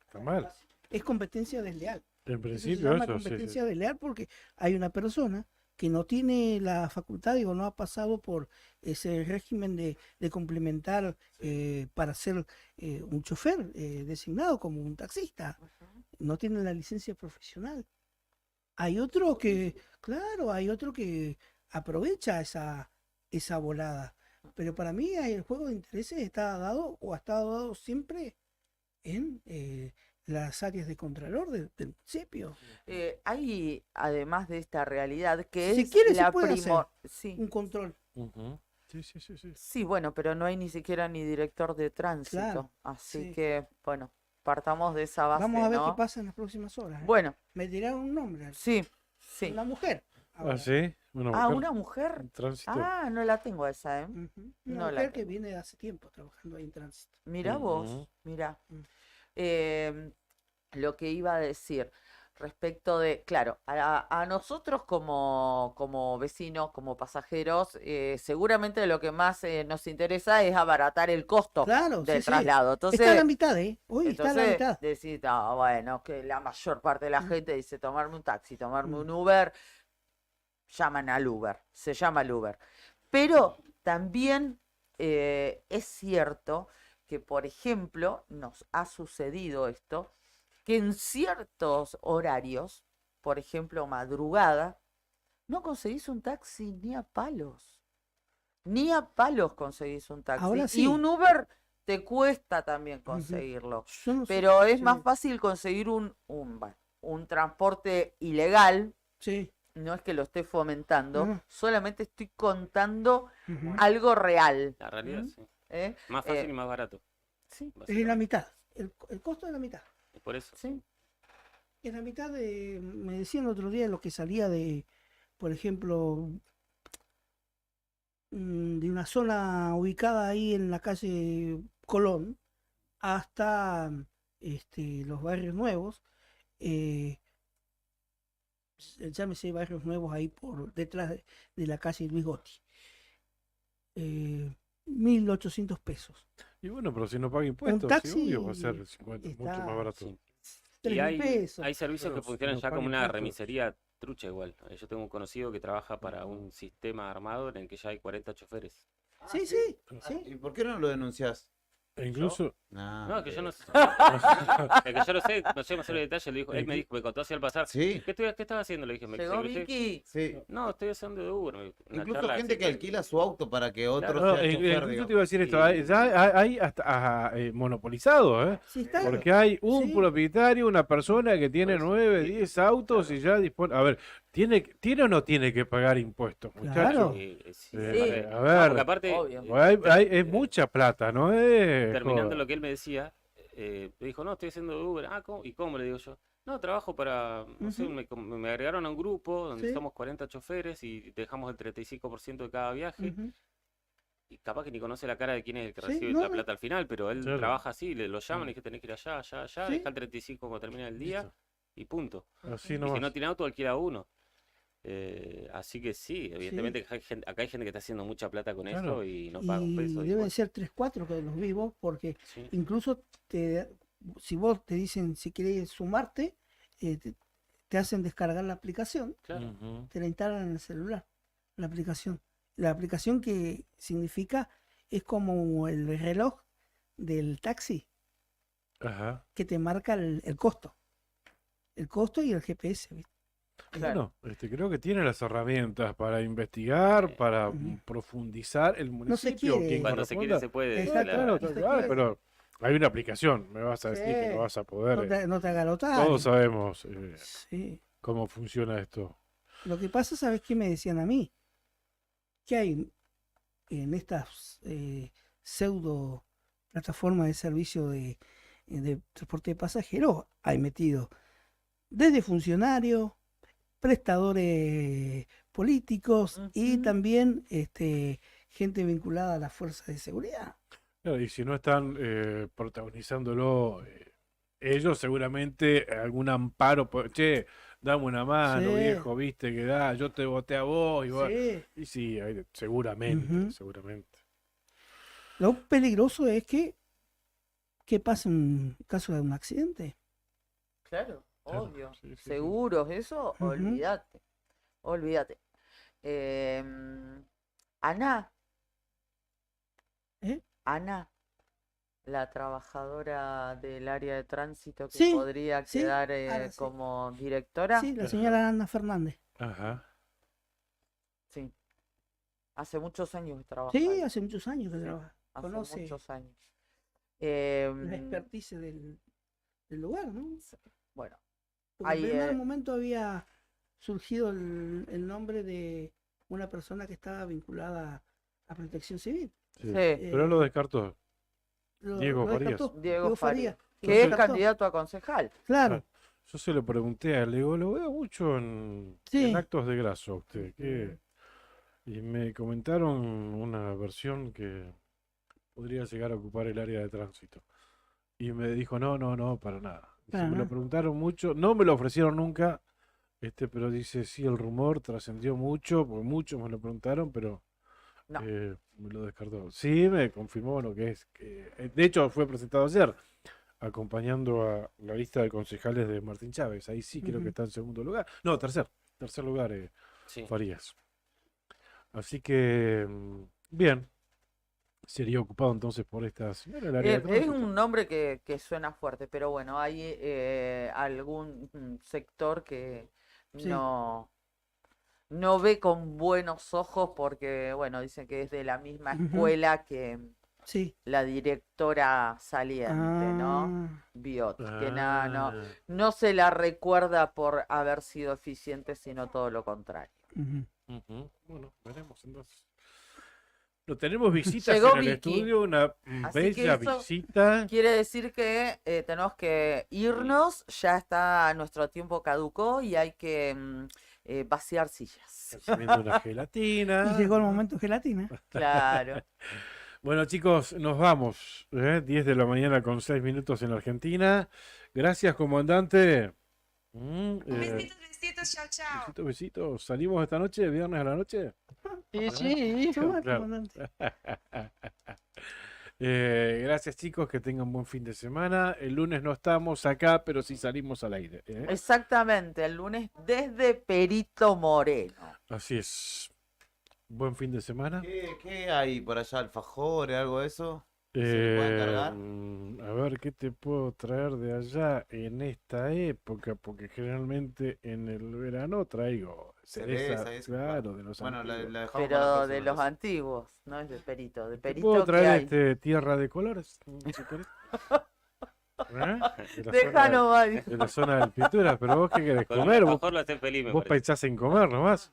[SPEAKER 4] Está mal.
[SPEAKER 6] Es competencia desleal.
[SPEAKER 4] En
[SPEAKER 6] Eso se
[SPEAKER 4] principio
[SPEAKER 6] llama
[SPEAKER 4] eso, sí, sí.
[SPEAKER 6] competencia desleal porque hay una persona que no tiene la facultad, digo, no ha pasado por ese régimen de complementar para ser un chofer designado como un taxista. No tiene la licencia profesional. Hay otro que, claro, hay otro que aprovecha esa volada. Pero para mí el juego de intereses está dado o ha estado dado siempre en las áreas de contralor del municipio.
[SPEAKER 5] Hay, además de esta realidad, que
[SPEAKER 6] Si
[SPEAKER 5] es
[SPEAKER 6] quiere se
[SPEAKER 5] la
[SPEAKER 6] puede hacer
[SPEAKER 5] Sí.
[SPEAKER 6] un control.
[SPEAKER 4] Sí, sí, sí, sí.
[SPEAKER 5] Sí, bueno, pero no hay ni siquiera ni director de tránsito.
[SPEAKER 6] Claro,
[SPEAKER 5] Así
[SPEAKER 6] sí.
[SPEAKER 5] que, bueno, partamos de esa base,
[SPEAKER 6] Vamos a ver
[SPEAKER 5] ¿no?
[SPEAKER 6] qué pasa en las próximas horas.
[SPEAKER 5] Bueno,
[SPEAKER 6] Me tiraron un nombre.
[SPEAKER 5] sí, sí.
[SPEAKER 6] Una mujer.
[SPEAKER 4] Ah, sí.
[SPEAKER 5] ¿Una mujer?
[SPEAKER 4] En tránsito.
[SPEAKER 5] Ah, no la tengo esa, ¿eh?
[SPEAKER 6] Una
[SPEAKER 5] No la
[SPEAKER 6] mujer que
[SPEAKER 5] tengo.
[SPEAKER 6] viene de hace tiempo trabajando ahí en tránsito.
[SPEAKER 5] Mirá vos, mirá. Lo que iba a decir respecto de, claro, a nosotros como vecinos, como pasajeros, seguramente lo que más nos interesa es abaratar el costo
[SPEAKER 6] Claro,
[SPEAKER 5] del
[SPEAKER 6] sí, sí.
[SPEAKER 5] traslado. Entonces,
[SPEAKER 6] Está a la mitad, ¿eh? Hoy está a la
[SPEAKER 5] entonces
[SPEAKER 6] mitad.
[SPEAKER 5] decís, "No, bueno, que la mayor parte de la gente dice tomarme un taxi, tomarme un Uber, llaman al Uber, se llama el Uber. Pero también es cierto que, por ejemplo, nos ha sucedido esto, que en ciertos horarios, por ejemplo, madrugada, no conseguís un taxi ni a palos. Ni a palos conseguís un taxi.
[SPEAKER 6] Ahora
[SPEAKER 5] Y
[SPEAKER 6] sí.
[SPEAKER 5] un Uber te cuesta también conseguirlo. Pero es más fácil conseguir un transporte ilegal.
[SPEAKER 6] Sí.
[SPEAKER 5] No es que lo esté fomentando,
[SPEAKER 6] No.
[SPEAKER 5] solamente estoy contando algo real.
[SPEAKER 11] La realidad, sí.
[SPEAKER 5] ¿Eh?
[SPEAKER 11] Más fácil y más barato.
[SPEAKER 5] Sí.
[SPEAKER 6] Es la mitad. El costo es la mitad.
[SPEAKER 11] Es por eso.
[SPEAKER 5] Sí.
[SPEAKER 6] Es la mitad de. Me decían el otro día lo que salía de, por ejemplo, de una zona ubicada ahí en la calle Colón hasta los barrios nuevos. Llámese barrios nuevos ahí por detrás de la calle Luis Gotti. 1.800 pesos.
[SPEAKER 4] Y bueno, pero si no paga impuestos,
[SPEAKER 6] Un taxi
[SPEAKER 4] sí, obvio, va a ser 50, mucho
[SPEAKER 6] está-
[SPEAKER 4] más barato.
[SPEAKER 11] Y
[SPEAKER 6] 3.000
[SPEAKER 11] hay
[SPEAKER 6] pesos.
[SPEAKER 11] servicios que
[SPEAKER 4] Claro, si
[SPEAKER 11] funcionan
[SPEAKER 4] no
[SPEAKER 11] ya
[SPEAKER 4] paga
[SPEAKER 11] como una
[SPEAKER 4] impuestos.
[SPEAKER 11] remisería trucha igual. Yo tengo un conocido que trabaja para un sistema armado en el que ya hay 40 choferes.
[SPEAKER 6] Sí, sí,
[SPEAKER 10] ¿Y por qué no lo denunciás?
[SPEAKER 4] E incluso.
[SPEAKER 11] No, es que yo no sé. Es que yo no sé más el detalle. Él me dijo, me contó así al pasar.
[SPEAKER 10] Sí.
[SPEAKER 11] ¿Qué estabas haciendo? Le dije,
[SPEAKER 5] Llegó Vicky.
[SPEAKER 10] Sí.
[SPEAKER 11] No, estoy haciendo de Uber. Una
[SPEAKER 10] Incluso
[SPEAKER 11] charla
[SPEAKER 10] gente
[SPEAKER 11] así
[SPEAKER 10] que alquila su auto para que otro
[SPEAKER 4] No,
[SPEAKER 10] sea chofer,
[SPEAKER 4] incluso
[SPEAKER 10] digamos.
[SPEAKER 4] te iba a decir esto, ya hay hasta monopolizado, ¿eh?
[SPEAKER 6] Sí, está.
[SPEAKER 4] Porque hay un
[SPEAKER 6] Sí.
[SPEAKER 4] propietario, una persona que tiene 9, 10 autos y ya dispone. A ver, ¿tiene o no tiene que pagar impuestos,
[SPEAKER 6] Claro.
[SPEAKER 4] muchachos?
[SPEAKER 11] Sí.
[SPEAKER 4] A
[SPEAKER 11] No,
[SPEAKER 4] ver,
[SPEAKER 11] porque aparte,
[SPEAKER 4] es mucha plata, ¿no es?
[SPEAKER 11] terminando
[SPEAKER 4] joda.
[SPEAKER 11] lo que él me decía, me dijo, no, estoy haciendo de Uber. Ah, ¿cómo? ¿Y cómo? Le digo yo. No, trabajo para, no sé, me agregaron a un grupo donde
[SPEAKER 6] Sí.
[SPEAKER 11] somos 40 choferes y dejamos el 35% de cada viaje.
[SPEAKER 6] Ujú.
[SPEAKER 11] Y capaz que ni conoce la cara de quién es el que
[SPEAKER 6] Sí,
[SPEAKER 11] recibe
[SPEAKER 6] no,
[SPEAKER 11] la
[SPEAKER 6] no.
[SPEAKER 11] plata al final, pero él
[SPEAKER 4] Claro.
[SPEAKER 11] trabaja así, lo llaman y que tenés que ir allá,
[SPEAKER 6] Sí.
[SPEAKER 11] deja el 35 cuando termina el día
[SPEAKER 4] Listo.
[SPEAKER 11] y punto.
[SPEAKER 4] Así
[SPEAKER 11] Y si
[SPEAKER 4] nomás.
[SPEAKER 11] no tiene auto, alquila uno. Así que sí, evidentemente que acá hay gente que está haciendo mucha plata con
[SPEAKER 4] Claro.
[SPEAKER 11] esto y no paga un
[SPEAKER 6] Y
[SPEAKER 11] peso.
[SPEAKER 6] deben ser 3, 4 que los vivos, porque
[SPEAKER 11] Sí.
[SPEAKER 6] incluso si vos te dicen si querés sumarte, te hacen descargar la aplicación,
[SPEAKER 11] Claro.
[SPEAKER 6] te la instalan en el celular, la aplicación. La aplicación que significa, es como el reloj del taxi,
[SPEAKER 4] Ajá.
[SPEAKER 6] que te marca el costo. El costo y el GPS, ¿viste?
[SPEAKER 4] Bueno, creo que tiene las herramientas para investigar, para profundizar el
[SPEAKER 6] No se
[SPEAKER 4] municipio.
[SPEAKER 6] quiere.
[SPEAKER 4] quien
[SPEAKER 11] Cuando se quiere
[SPEAKER 4] corresponda.
[SPEAKER 11] se puede.
[SPEAKER 6] Exacto.
[SPEAKER 11] claro.
[SPEAKER 4] Claro,
[SPEAKER 6] no se
[SPEAKER 4] claro,
[SPEAKER 6] quiere.
[SPEAKER 4] pero hay una aplicación, me vas a decir que
[SPEAKER 6] Sí.
[SPEAKER 4] lo vas a poder.
[SPEAKER 6] No te agalotares.
[SPEAKER 4] Todos sabemos
[SPEAKER 6] Sí.
[SPEAKER 4] cómo funciona esto.
[SPEAKER 6] Lo que pasa, ¿sabes qué me decían a mí? Que hay en estas pseudo plataformas de servicio de transporte de pasajeros, hay metido desde funcionarios, prestadores políticos y también gente vinculada a las fuerzas de seguridad.
[SPEAKER 4] Claro, y si no están protagonizándolo ellos, seguramente algún amparo. Che, dame una mano,
[SPEAKER 6] Sí.
[SPEAKER 4] viejo, viste que da, yo te voté a vos.
[SPEAKER 6] Sí.
[SPEAKER 4] Y sí, seguramente,
[SPEAKER 6] Ujú.
[SPEAKER 4] seguramente.
[SPEAKER 6] Lo peligroso es que pasa en caso de un accidente.
[SPEAKER 5] Claro,
[SPEAKER 4] Claro,
[SPEAKER 5] obvio.
[SPEAKER 4] sí, sí, sí.
[SPEAKER 5] Seguros, eso,
[SPEAKER 6] Ujú.
[SPEAKER 5] olvídate. Olvídate. Ana,
[SPEAKER 6] ¿Eh?
[SPEAKER 5] Ana, la trabajadora del área de tránsito que
[SPEAKER 6] Sí,
[SPEAKER 5] podría
[SPEAKER 6] sí,
[SPEAKER 5] quedar
[SPEAKER 6] ahora sí.
[SPEAKER 5] como directora.
[SPEAKER 6] Sí, la señora Ana Fernández.
[SPEAKER 4] Ajá.
[SPEAKER 5] Sí. Hace muchos años que trabaja
[SPEAKER 6] Sí,
[SPEAKER 5] ahí.
[SPEAKER 6] hace muchos años que trabaja.
[SPEAKER 5] Hace
[SPEAKER 6] Conoce
[SPEAKER 5] muchos años.
[SPEAKER 6] la expertise del lugar, ¿no?
[SPEAKER 5] Bueno,
[SPEAKER 6] Porque en
[SPEAKER 5] ahí,
[SPEAKER 6] primer momento había surgido el nombre de una persona que estaba vinculada a Protección Civil.
[SPEAKER 4] Sí.
[SPEAKER 5] Sí.
[SPEAKER 4] Pero él lo descartó.
[SPEAKER 6] Lo
[SPEAKER 4] Diego Farías.
[SPEAKER 6] descartó,
[SPEAKER 5] Diego Farías,
[SPEAKER 6] lo
[SPEAKER 5] que es
[SPEAKER 6] descartó.
[SPEAKER 5] candidato a concejal.
[SPEAKER 6] Claro,
[SPEAKER 4] Yo se lo pregunté a él, le digo, lo veo mucho
[SPEAKER 6] Sí.
[SPEAKER 4] en actos de graso a usted. Y me comentaron una versión que podría llegar a ocupar el área de tránsito. Y me dijo, no, para nada. Dice,
[SPEAKER 6] Para
[SPEAKER 4] me lo
[SPEAKER 6] nada.
[SPEAKER 4] preguntaron mucho, no me lo ofrecieron nunca, pero dice, sí, el rumor trascendió mucho, porque muchos me lo preguntaron, pero
[SPEAKER 5] No.
[SPEAKER 4] me lo descartó. Sí, me confirmó lo que es. De hecho, fue presentado ayer, acompañando a la lista de concejales de Martín Chávez. Ahí sí creo
[SPEAKER 6] Ujú.
[SPEAKER 4] que está en segundo lugar. No, tercer lugar,
[SPEAKER 11] Sí.
[SPEAKER 4] Farías. Así que, bien. Sería ocupado entonces por esta señora el área de
[SPEAKER 5] Es
[SPEAKER 4] tránsito.
[SPEAKER 5] un nombre que suena fuerte, pero bueno, hay algún sector que
[SPEAKER 6] Sí.
[SPEAKER 5] no ve con buenos ojos porque, bueno, dicen que es de la misma
[SPEAKER 6] Ujú.
[SPEAKER 5] escuela que
[SPEAKER 6] sí.
[SPEAKER 5] la directora saliente, ¿no?
[SPEAKER 6] Ah,
[SPEAKER 5] Biot, que
[SPEAKER 4] Ah,
[SPEAKER 5] no se la recuerda por haber sido eficiente, sino todo lo contrario.
[SPEAKER 6] ujú.
[SPEAKER 4] ujú. Bueno, veremos entonces. No tenemos visitas
[SPEAKER 5] Llegó
[SPEAKER 4] en el
[SPEAKER 5] Vicky.
[SPEAKER 4] estudio, una
[SPEAKER 5] Así que
[SPEAKER 4] bella
[SPEAKER 5] eso
[SPEAKER 4] visita.
[SPEAKER 5] quiere decir que tenemos que irnos, ya está, nuestro tiempo caducó y hay que vaciar sillas.
[SPEAKER 4] Está comiendo una gelatina.
[SPEAKER 6] Y llegó el momento gelatina.
[SPEAKER 5] Claro.
[SPEAKER 4] Bueno, chicos, nos vamos. 10 de la mañana con 6 minutos en Argentina. Gracias, comandante.
[SPEAKER 12] Besitos, chao, chao.
[SPEAKER 4] Besitos. ¿Salimos esta noche, viernes a la noche?
[SPEAKER 5] Sí.
[SPEAKER 6] Toma,
[SPEAKER 4] Claro.
[SPEAKER 6] comandante.
[SPEAKER 4] Gracias, chicos, que tengan buen fin de semana. El lunes no estamos acá, pero sí salimos al aire.
[SPEAKER 5] Exactamente, el lunes desde Perito Moreno.
[SPEAKER 4] Así es. Buen fin de semana.
[SPEAKER 10] ¿Qué hay por allá? ¿Alfajores, algo de eso? ¿Se le puede encargar?
[SPEAKER 4] A ver, ¿qué te puedo traer de allá en esta época? Porque generalmente en el verano traigo cereza,
[SPEAKER 10] Cereza, eso,
[SPEAKER 4] claro, de los
[SPEAKER 10] Bueno, la
[SPEAKER 4] antiguos.
[SPEAKER 10] dejamos para la
[SPEAKER 5] Pero
[SPEAKER 10] próxima,
[SPEAKER 5] de los
[SPEAKER 10] entonces.
[SPEAKER 5] antiguos, no es de Perito. De
[SPEAKER 4] ¿Te
[SPEAKER 5] Perito,
[SPEAKER 4] puedo
[SPEAKER 5] ¿qué
[SPEAKER 4] traer
[SPEAKER 5] hay?
[SPEAKER 4] tierra de colores? Si querés. De la
[SPEAKER 5] Deja
[SPEAKER 4] zona-
[SPEAKER 5] nomás.
[SPEAKER 4] de la zona del Pinturas, pero vos qué querés
[SPEAKER 11] Con el
[SPEAKER 4] comer,
[SPEAKER 11] alfajor lo hacen feliz, me
[SPEAKER 4] vos
[SPEAKER 11] parece.
[SPEAKER 4] pensás en comer nomás.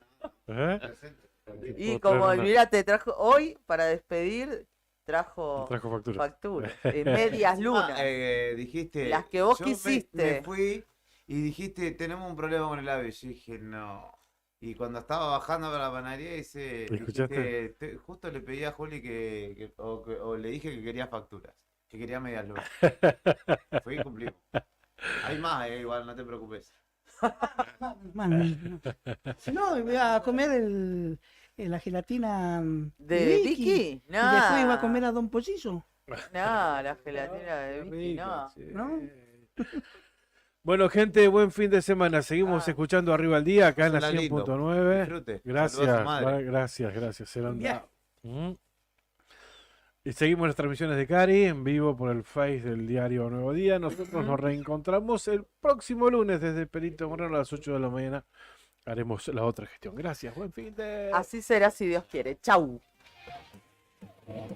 [SPEAKER 5] Y
[SPEAKER 4] Puedo
[SPEAKER 5] como,
[SPEAKER 4] traer una-
[SPEAKER 5] mira, te trajo hoy para despedir, trajo
[SPEAKER 4] trajo facturas.
[SPEAKER 5] facturas, medias lunas.
[SPEAKER 10] Dijiste,
[SPEAKER 5] Las que vos
[SPEAKER 10] yo
[SPEAKER 5] quisiste.
[SPEAKER 10] Me fui y dijiste, tenemos un problema con el ave. Yo dije, no. Y cuando estaba bajando para la panadería,
[SPEAKER 4] ¿Escuchaste?
[SPEAKER 10] dijiste, justo le pedí a Juli o le dije que quería facturas, que quería medias lunas. Fui y cumplimos. Hay más, igual, no te preocupes.
[SPEAKER 6] Bueno, si no, voy a comer la gelatina
[SPEAKER 5] ¿De Vicky?
[SPEAKER 6] Y después iba a
[SPEAKER 5] No.
[SPEAKER 6] comer a Don Pollillo.
[SPEAKER 5] No, la gelatina de
[SPEAKER 4] Qué
[SPEAKER 5] Vicky,
[SPEAKER 4] rico,
[SPEAKER 5] no.
[SPEAKER 4] sí.
[SPEAKER 6] ¿No?
[SPEAKER 4] Bueno, gente, buen fin de semana. Seguimos escuchando Arriba al Día acá en la
[SPEAKER 10] Pásala lindo.
[SPEAKER 4] 100.9.
[SPEAKER 10] Disfrute.
[SPEAKER 4] Gracias,
[SPEAKER 10] Saludos a su madre.
[SPEAKER 4] gracias. Se lo han
[SPEAKER 6] Bien.
[SPEAKER 4] dado. Y seguimos las transmisiones de Cari en vivo por el Face del diario Nuevo Día. Nosotros nos reencontramos el próximo lunes desde Perito Moreno a las 8 de la mañana. Haremos la otra gestión. Gracias, buen fin de...
[SPEAKER 5] Así será si Dios quiere. Chau.